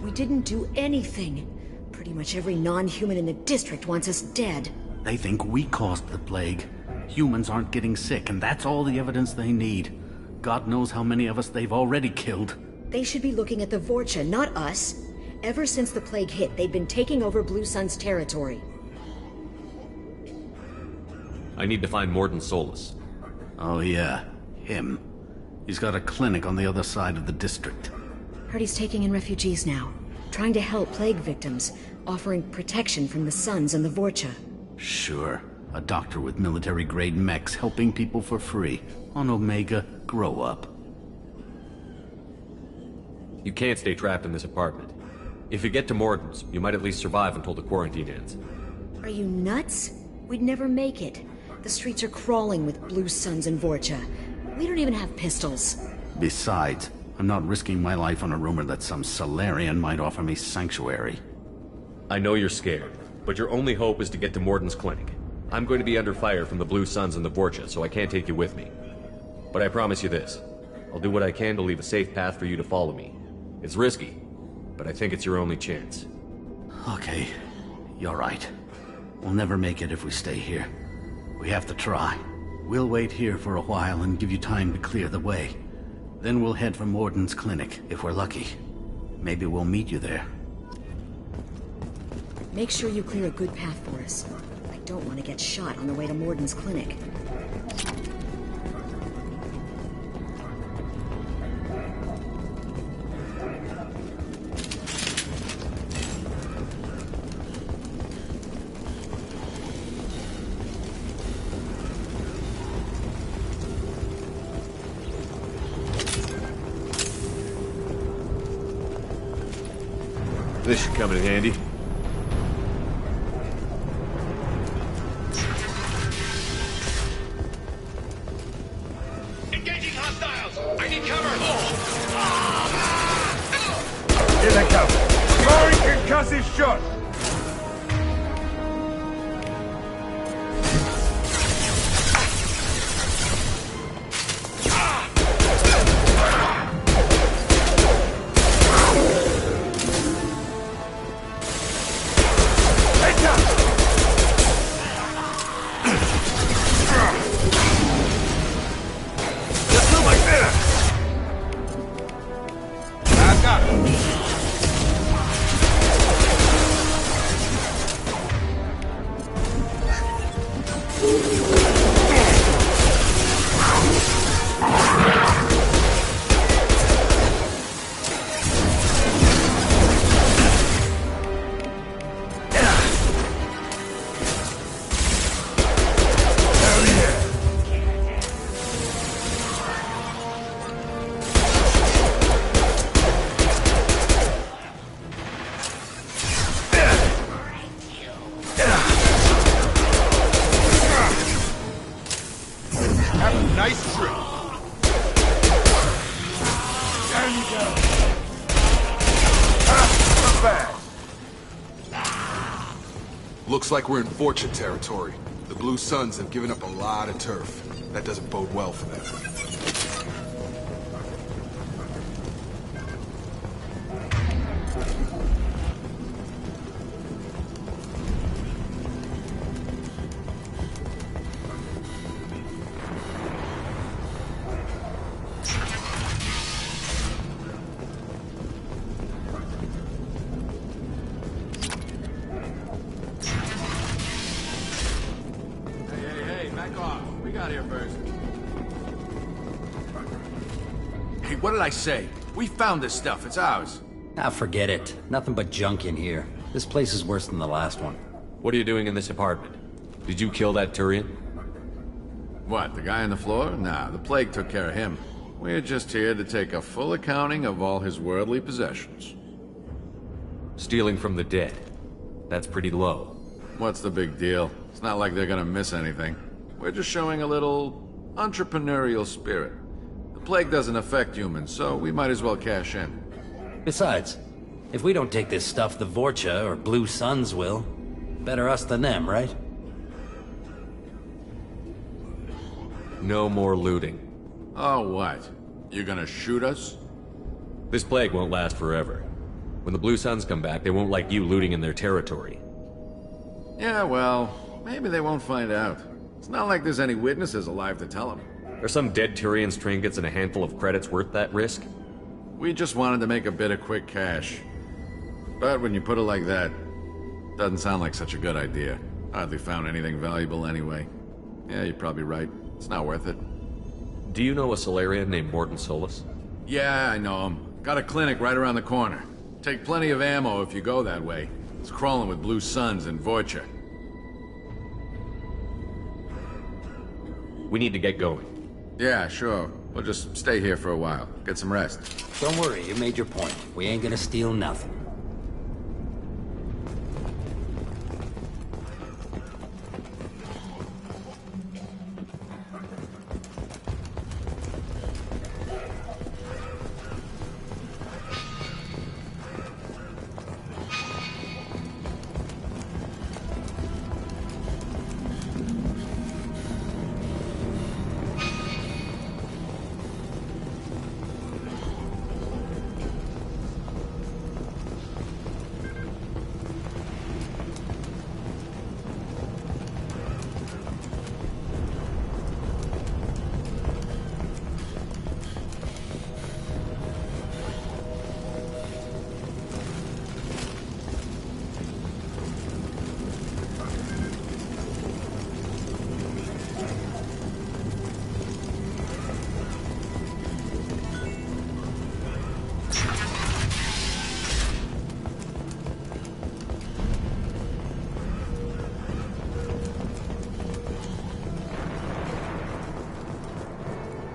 We didn't do anything. Pretty much every non-human in the district wants us dead. They think we caused the plague. Humans aren't getting sick, and that's all the evidence they need. God knows how many of us they've already killed. They should be looking at the Vorcha, not us. Ever since the plague hit, they've been taking over Blue Sun's territory. I need to find Morden Solus. Oh yeah, him. He's got a clinic on the other side of the district. Heard he's taking in refugees now. Trying to help plague victims, offering protection from the Suns and the Vorcha. Sure. A doctor with military-grade mechs helping people for free. On Omega, grow up. You can't stay trapped in this apartment. If you get to Morden's, you might at least survive until the quarantine ends. Are you nuts? We'd never make it. The streets are crawling with Blue Suns and Vorcha. We don't even have pistols. Besides, I'm not risking my life on a rumor that some Solarian might offer me sanctuary. I know you're scared, but your only hope is to get to Morden's clinic. I'm going to be under fire from the Blue Suns and the Vorcha, so I can't take you with me. But I promise you this. I'll do what I can to leave a safe path for you to follow me. It's risky, but I think it's your only chance. Okay, you're right. We'll never make it if we stay here. We have to try. We'll wait here for a while and give you time to clear the way. Then we'll head for Morden's clinic, if we're lucky. Maybe we'll meet you there. Make sure you clear a good path for us. I don't want to get shot on the way to Morden's clinic. This should come in handy. Engaging hostiles! I need cover! Here they come. Firing concussive shot! Looks like we're in Vorcha territory. The Blue Suns have given up a lot of turf. That doesn't bode well for them. What did I say? We found this stuff. It's ours. Ah, forget it. Nothing but junk in here. This place is worse than the last one. What are you doing in this apartment? Did you kill that Turian? What, the guy on the floor? Nah, the plague took care of him. We're just here to take a full accounting of all his worldly possessions. Stealing from the dead. That's pretty low. What's the big deal? It's not like they're gonna miss anything. We're just showing a little entrepreneurial spirit. The plague doesn't affect humans, so we might as well cash in. Besides, if we don't take this stuff, the Vorcha or Blue Suns will. Better us than them, right? No more looting. Oh, what? You're gonna shoot us? This plague won't last forever. When the Blue Suns come back, they won't like you looting in their territory. Yeah, well, maybe they won't find out. It's not like there's any witnesses alive to tell them. Are some dead Turian's trinkets and a handful of credits worth that risk? We just wanted to make a bit of quick cash. But when you put it like that, doesn't sound like such a good idea. Hardly found anything valuable anyway. Yeah, you're probably right. It's not worth it. Do you know a Solarian named Morton Solus? Yeah, I know him. Got a clinic right around the corner. Take plenty of ammo if you go that way. It's crawling with Blue Suns and Vorcha. We need to get going. Yeah, sure. We'll just stay here for a while. Get some rest. Don't worry, you made your point. We ain't gonna steal nothing.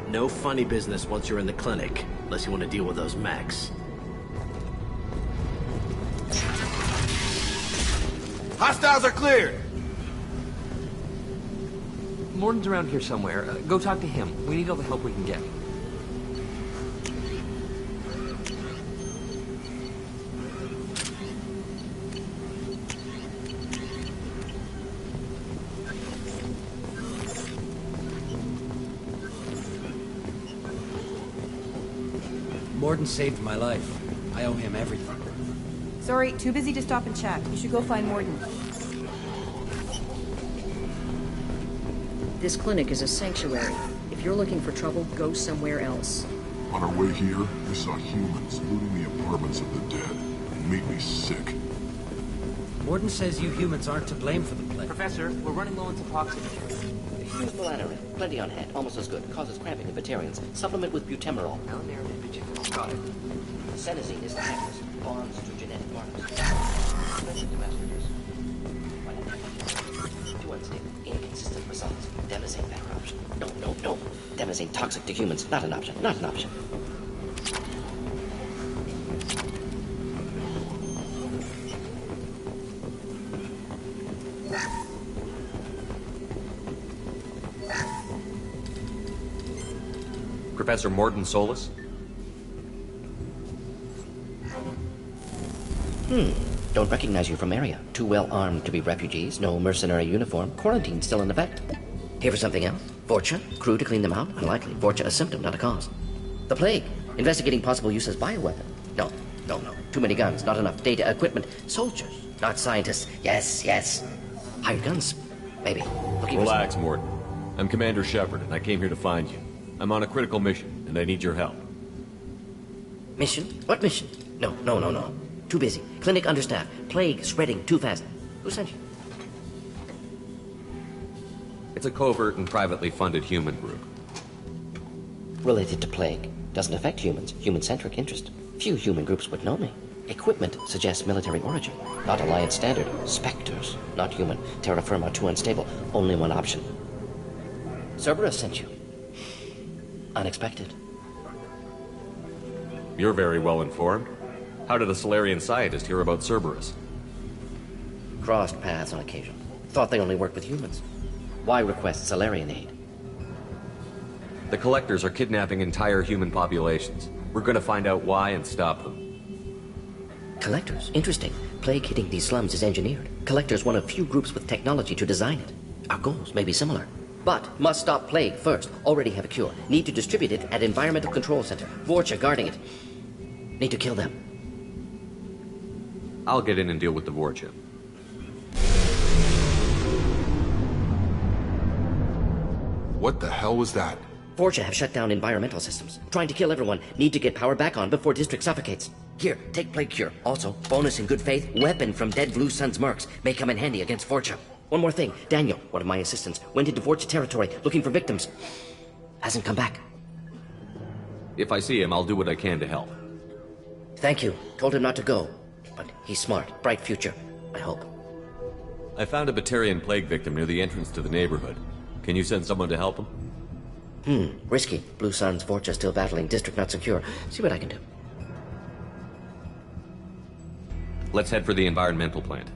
No funny business once you're in the clinic, unless you want to deal with those mechs. Hostiles are cleared! Morton's around here somewhere. Go talk to him. We need all the help we can get. Morton saved my life. I owe him everything. Sorry, too busy to stop and chat. You should go find Morton. This clinic is a sanctuary. If you're looking for trouble, go somewhere else. On our way here, we saw humans looting the apartments of the dead. It made me sick. Morton says you humans aren't to blame for the plague. Professor, we're running low on Suboxone. Use melatonin. Plenty on hand. Almost as good. Causes cramping in vegetarians. Supplement with butemerol. Malnarrative butemerol. Got it. Senesine is the catalyst. Bonds to genetic markers. Expensive to mass producers. Too unstable. Inconsistent results. Demazine better option. No. Demazine toxic to humans. Not an option. Not an option. Professor Morton Solus? Don't recognize you from area. Too well armed to be refugees, no mercenary uniform, quarantine still in effect. Here for something else? Vorcha? Crew to clean them out? Unlikely. Vorcha a symptom, not a cause. The plague? Investigating possible use as bioweapon? No. Too many guns, not enough data, equipment. Soldiers, not scientists. Yes. Hired guns? Maybe. Relax, Morton. I'm Commander Shepard, and I came here to find you. I'm on a critical mission, and I need your help. Mission? What mission? No. Too busy. Clinic understaffed. Plague spreading too fast. Who sent you? It's a covert and privately funded human group. Related to plague. Doesn't affect humans. Human-centric interest. Few human groups would know me. Equipment suggests military origin. Not Alliance standard. Spectres. Not human. Terra firma too unstable. Only one option. Cerberus sent you. Unexpected. You're very well informed. How did a Solarian scientist hear about Cerberus? Crossed paths on occasion. Thought they only worked with humans. Why request Solarian aid? The Collectors are kidnapping entire human populations. We're gonna find out why and stop them. Collectors? Interesting. Plague hitting these slums is engineered. Collectors one of few groups with technology to design it. Our goals may be similar. But must stop plague first. Already have a cure. Need to distribute it at Environmental Control Center. Vorcha guarding it. Need to kill them. I'll get in and deal with the Vorcha. What the hell was that? Vorcha have shut down environmental systems. Trying to kill everyone. Need to get power back on before district suffocates. Here, take plague cure. Also, bonus in good faith, weapon from dead Blue Sun's mercs. May come in handy against Vorcha. One more thing. Daniel, one of my assistants, went into Vorcha territory looking for victims. Hasn't come back. If I see him, I'll do what I can to help. Thank you. Told him not to go. But he's smart. Bright future. I hope. I found a Batarian plague victim near the entrance to the neighborhood. Can you send someone to help him? Risky. Blue Sun's Vorcha still battling. District not secure. See what I can do. Let's head for the environmental plant.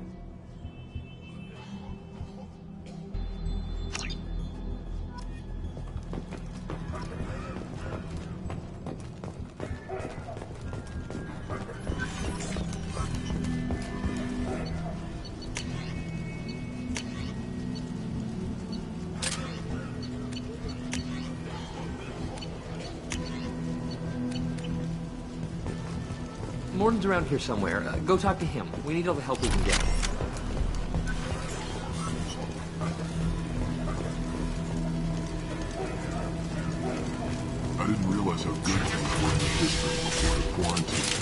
Morton's around here somewhere. Go talk to him. We need all the help we can get. I didn't realize how good things were in the district before the quarantine.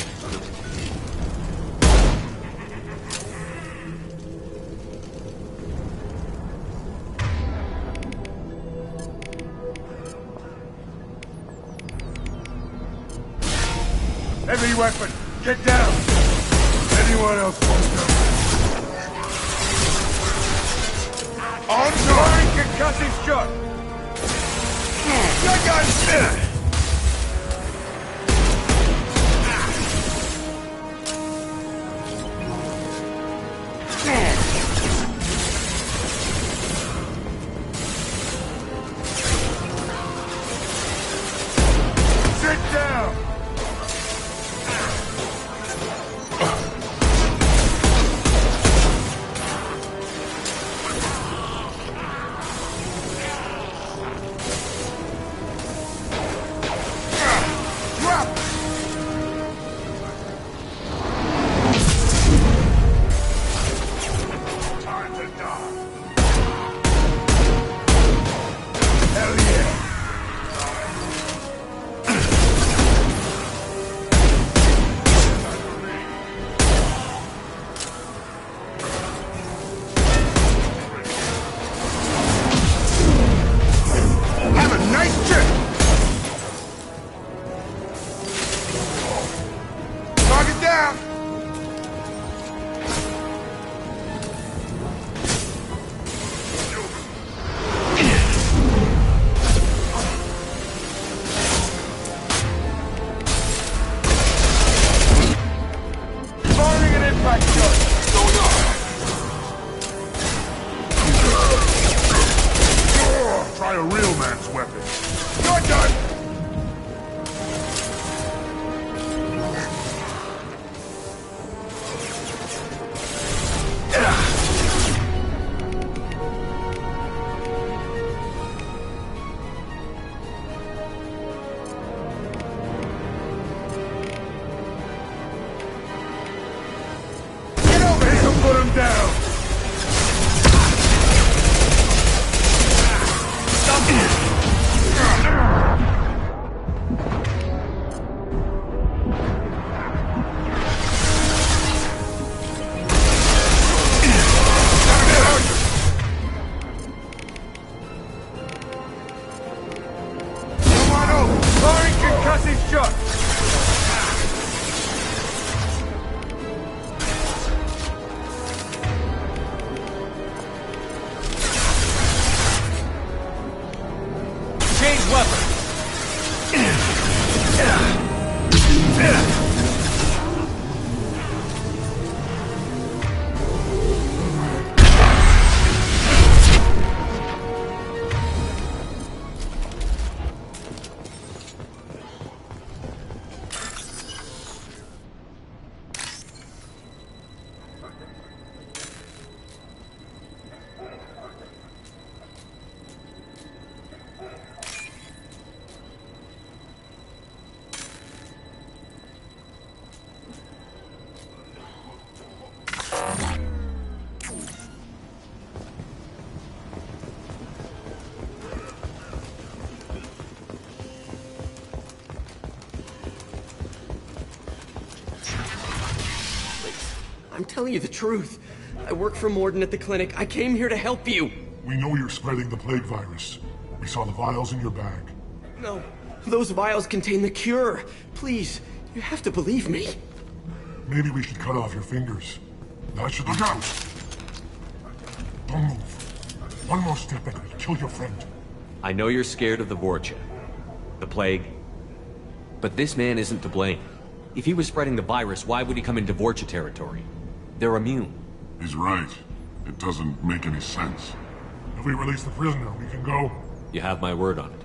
Heavy weapon! Get down! Anyone else wants to? On guard! Concussive shot! Shotgun! Sit down! Try a real man's weapon. You're done! I'm telling you the truth. I work for Morden at the clinic. I came here to help you. We know you're spreading the plague virus. We saw the vials in your bag. No, those vials contain the cure. Please, you have to believe me. Maybe we should cut off your fingers. That should look out. Don't move. One more step and I'll kill your friend. I know you're scared of the Vorcha, the plague, but this man isn't to blame. If he was spreading the virus, why would he come into Vorcha territory? They're immune. He's right. It doesn't make any sense. If we release the prisoner, we can go. You have my word on it.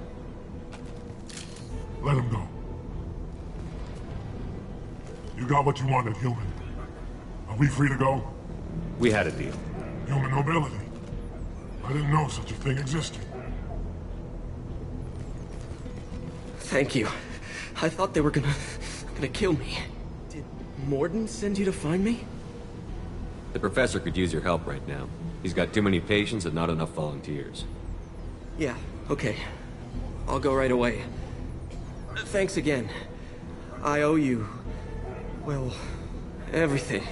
Let him go. You got what you wanted, human. Are we free to go? We had a deal. Human nobility. I didn't know such a thing existed. Thank you. I thought they were gonna kill me. Did Morden send you to find me? The professor could use your help right now. He's got too many patients and not enough volunteers. Yeah, okay. I'll go right away. Thanks again. I owe you, well, everything.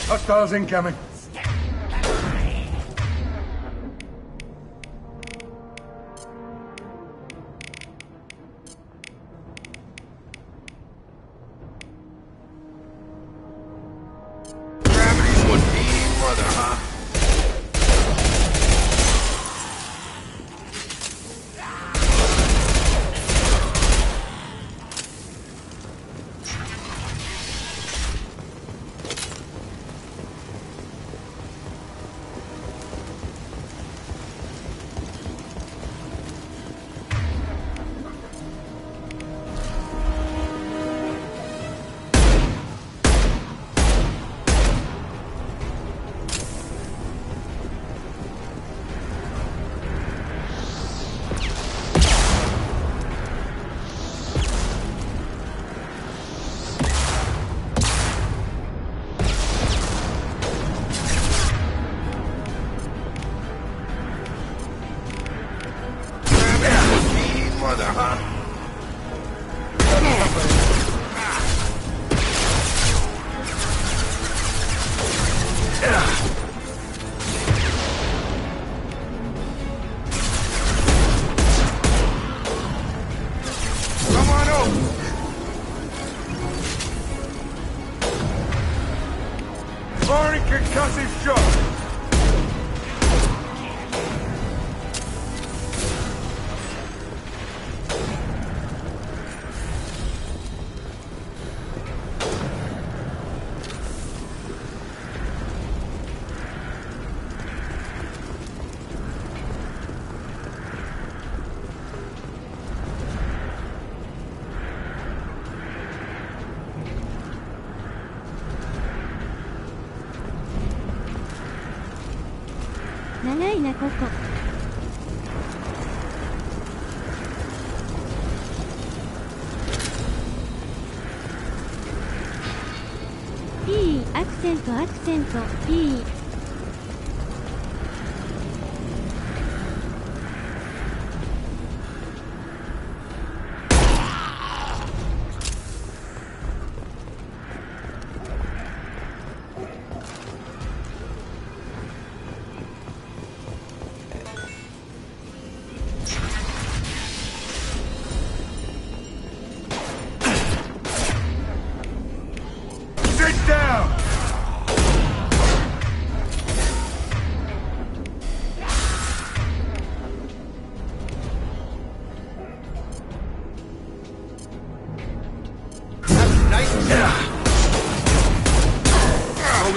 Hostiles incoming. Concussive shock!長いなここ。いいアクセントいい。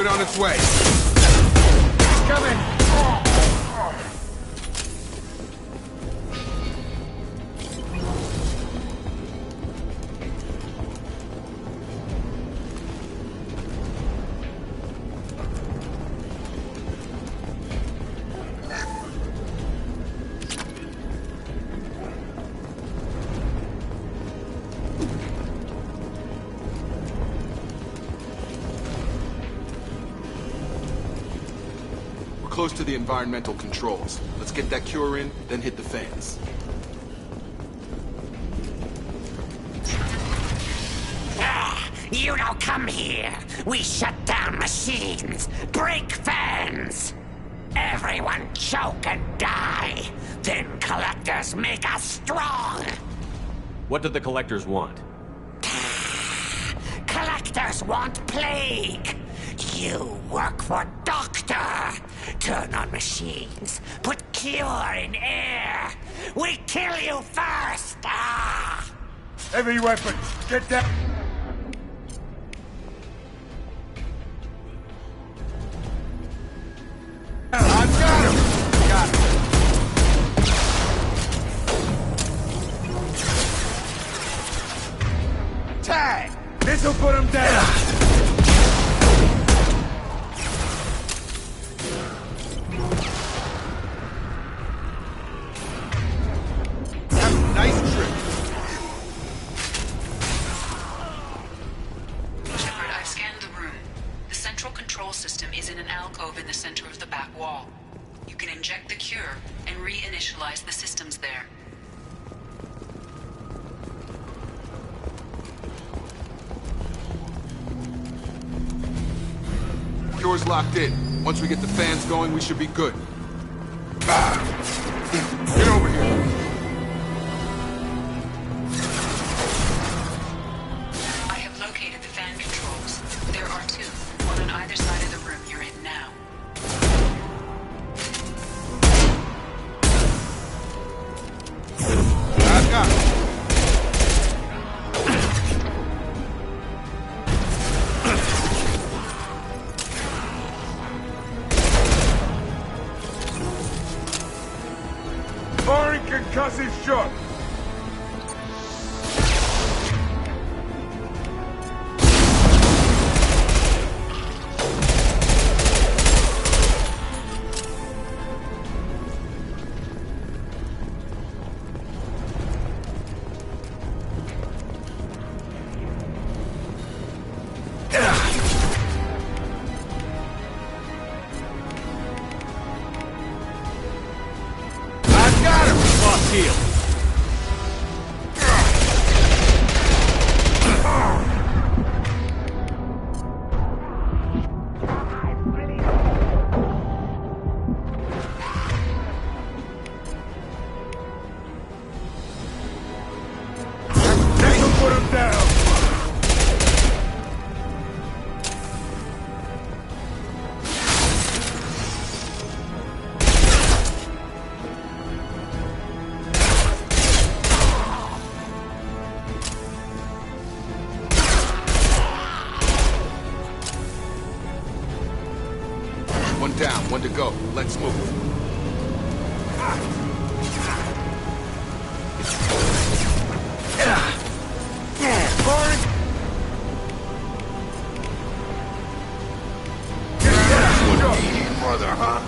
On its way. Coming. close to the environmental controls. Let's get that cure in, then hit the fans. You don't come here. We shut down machines, break fans. Everyone choke and die. Then collectors make us strong. What did the collectors want? Collectors want plague. You work for Doctor. Turn on machines. Put cure in air. We kill you first. Heavy weapons. Get down. I got him. Got him. Tag. This'll put him down. Nice trick. Shepard, I've scanned the room. The central control system is in an alcove in the center of the back wall. You can inject the cure and reinitialize the systems there. Cure's locked in. Once we get the fans going, we should be good. Get over here. I have located the fan controls. There are two, one on either side of the room you're in now. I've got it. Firing concussive shot. One down, one to go. Let's move. Brother, huh?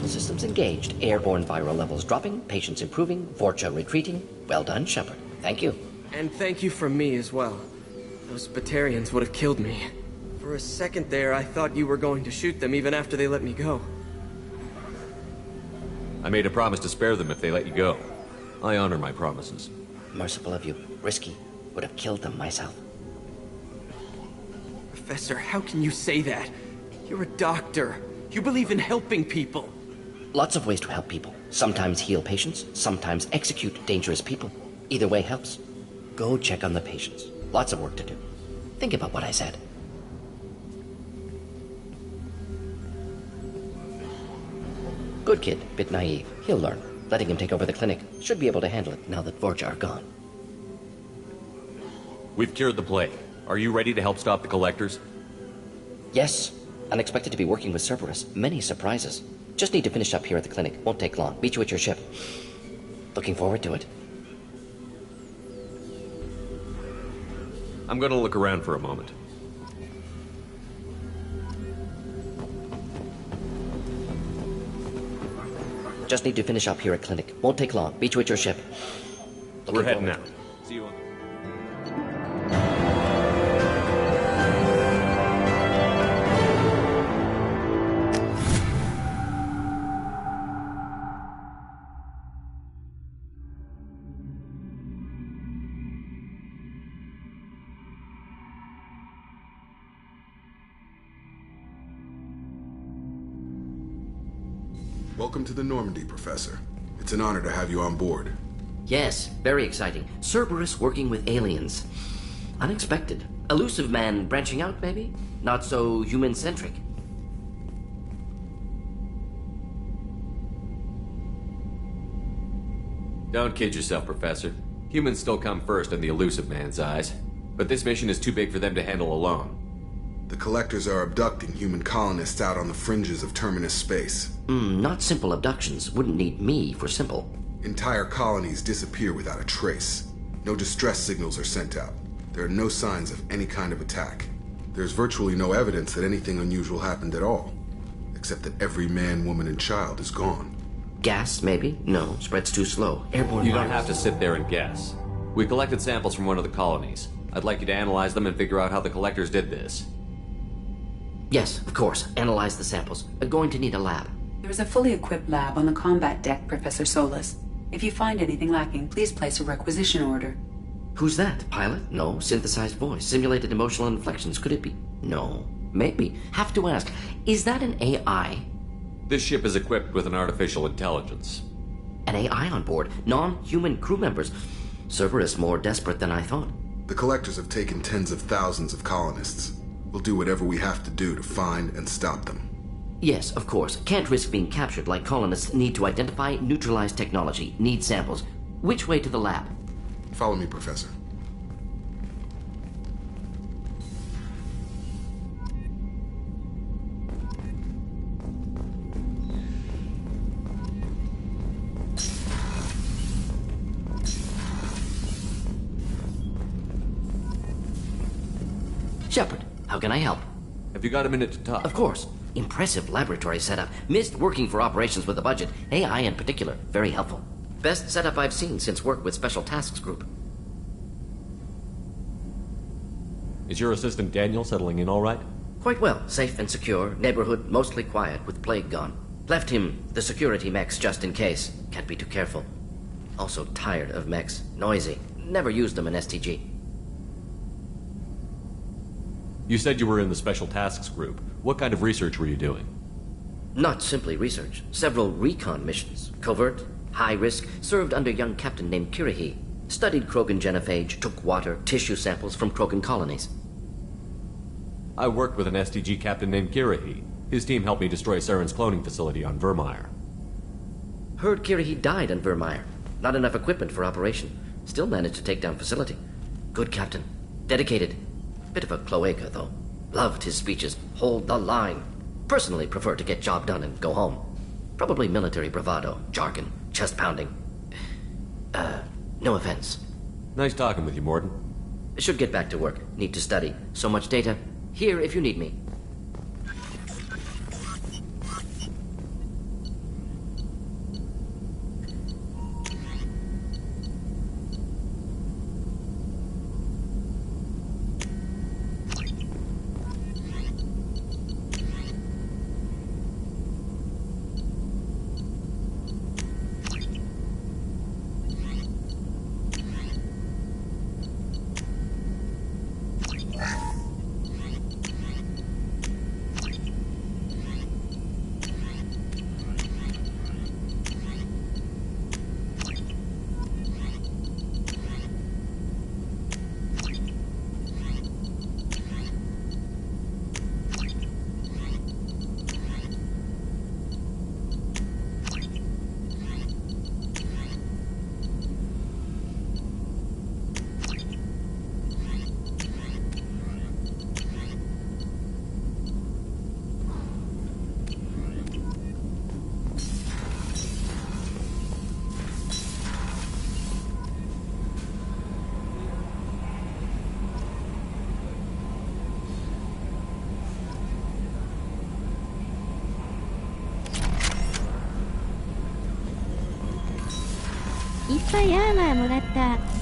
systems engaged. Airborne viral levels dropping, patients improving, Vorcha retreating. Well done, Shepard. Thank you. And thank you from me as well. Those Batarians would have killed me. For a second there, I thought you were going to shoot them even after they let me go. I made a promise to spare them if they let you go. I honor my promises. Merciful of you. Risky. Would have killed them myself. Professor, how can you say that? You're a doctor. You believe in helping people. Lots of ways to help people. Sometimes heal patients, sometimes execute dangerous people. Either way helps. Go check on the patients. Lots of work to do. Think about what I said. Good kid, bit naive. He'll learn. Letting him take over the clinic. Should be able to handle it now that Vorcha are gone. We've cured the plague. Are you ready to help stop the collectors? Yes. Unexpected to be working with Cerberus. Many surprises. Just need to finish up here at the clinic. Won't take long. Meet you at your ship. Looking forward to it. I'm gonna look around for a moment. Just need to finish up here at clinic. Won't take long. Meet you at your ship. We're heading out. See you on... Welcome to the Normandy, Professor. It's an honor to have you on board. Yes, very exciting. Cerberus working with aliens. Unexpected. Elusive man branching out, maybe? Not so human-centric. Don't kid yourself, Professor. Humans still come first in the elusive man's eyes. But this mission is too big for them to handle alone. The Collectors are abducting human colonists out on the fringes of Terminus space. Not simple abductions. Wouldn't need me for simple. Entire colonies disappear without a trace. No distress signals are sent out. There are no signs of any kind of attack. There's virtually no evidence that anything unusual happened at all. Except that every man, woman, and child is gone. Gas, maybe? No, spread's too slow. Airborne You virus. don't have to sit there and guess. We collected samples from one of the colonies. I'd like you to analyze them and figure out how the Collectors did this. Yes, of course. Analyze the samples. Going to need a lab. There is a fully equipped lab on the combat deck, Professor Solis. If you find anything lacking, please place a requisition order. Who's that? Pilot? No. Synthesized voice. Simulated emotional inflections. Could it be? No. Maybe. Have to ask. Is that an AI? This ship is equipped with an artificial intelligence. An AI on board? Non-human crew members? Cerberus more desperate than I thought. The Collectors have taken tens of thousands of colonists. We'll do whatever we have to do to find and stop them. Yes, of course. Can't risk being captured like colonists need to identify, neutralize technology, need samples. Which way to the lab? Follow me, Professor. Shepard, how can I help? Have you got a minute to talk? Of course. Impressive laboratory setup. Missed working for operations with a budget. AI in particular. Very helpful. Best setup I've seen since work with Special Tasks Group. Is your assistant Daniel settling in all right? Quite well. Safe and secure. Neighborhood mostly quiet with plague gone. Left him the security mechs just in case. Can't be too careful. Also tired of mechs. Noisy. Never used them in STG. You said you were in the Special Tasks Group. What kind of research were you doing? Not simply research. Several recon missions. Covert, high risk, served under a young captain named Kirihi. Studied Krogan genophage, took water, tissue samples from Krogan colonies. I worked with an STG captain named Kirihi. His team helped me destroy Saren's cloning facility on Vermeer. Heard Kirihi died on Vermeer. Not enough equipment for operation. Still managed to take down facility. Good captain. Dedicated. Bit of a cloaca, though. Loved his speeches. Hold the line. Personally prefer to get job done and go home. Probably military bravado, jargon, chest pounding. No offense. Nice talking with you, Morden. Should get back to work. Need to study. So much data. Here if you need me. ぱいアーマーもらった。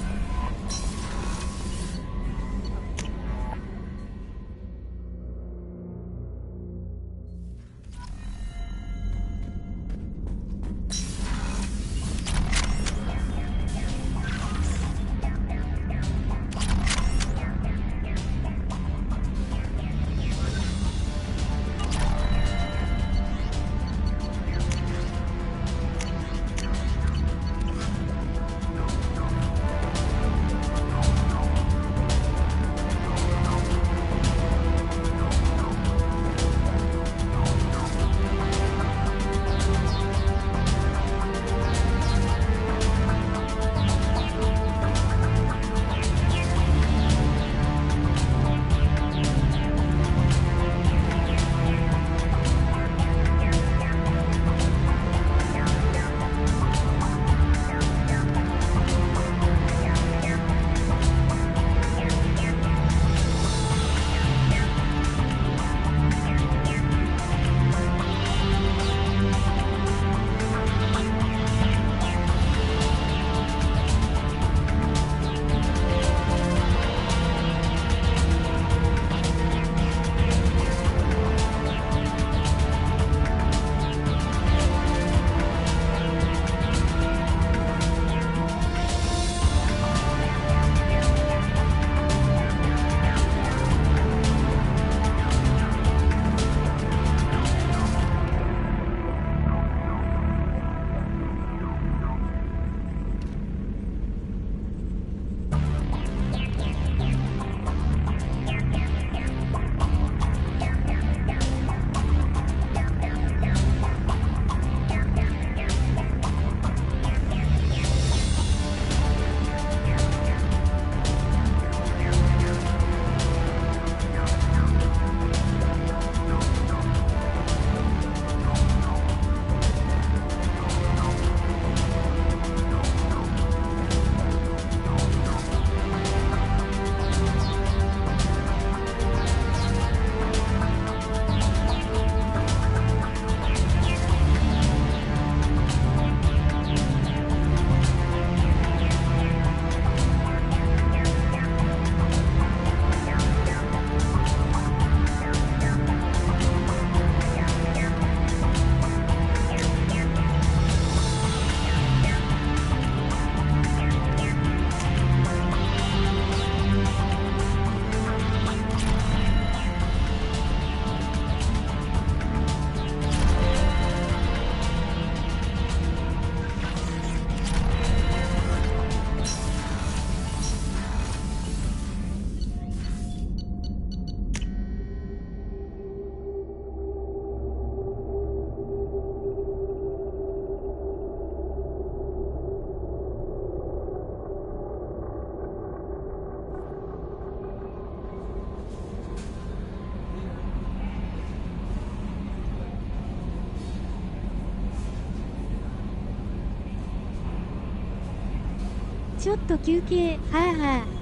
ちょっと休憩、はあはあ。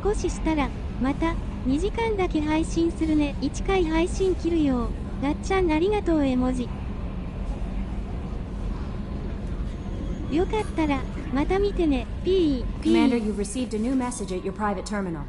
少ししたら、また、2時間だけ配信するね。1回配信切るよ。がっちゃんありがとう絵文字。よかったら、また見てね。P. Commander, you received a new message at your private terminal.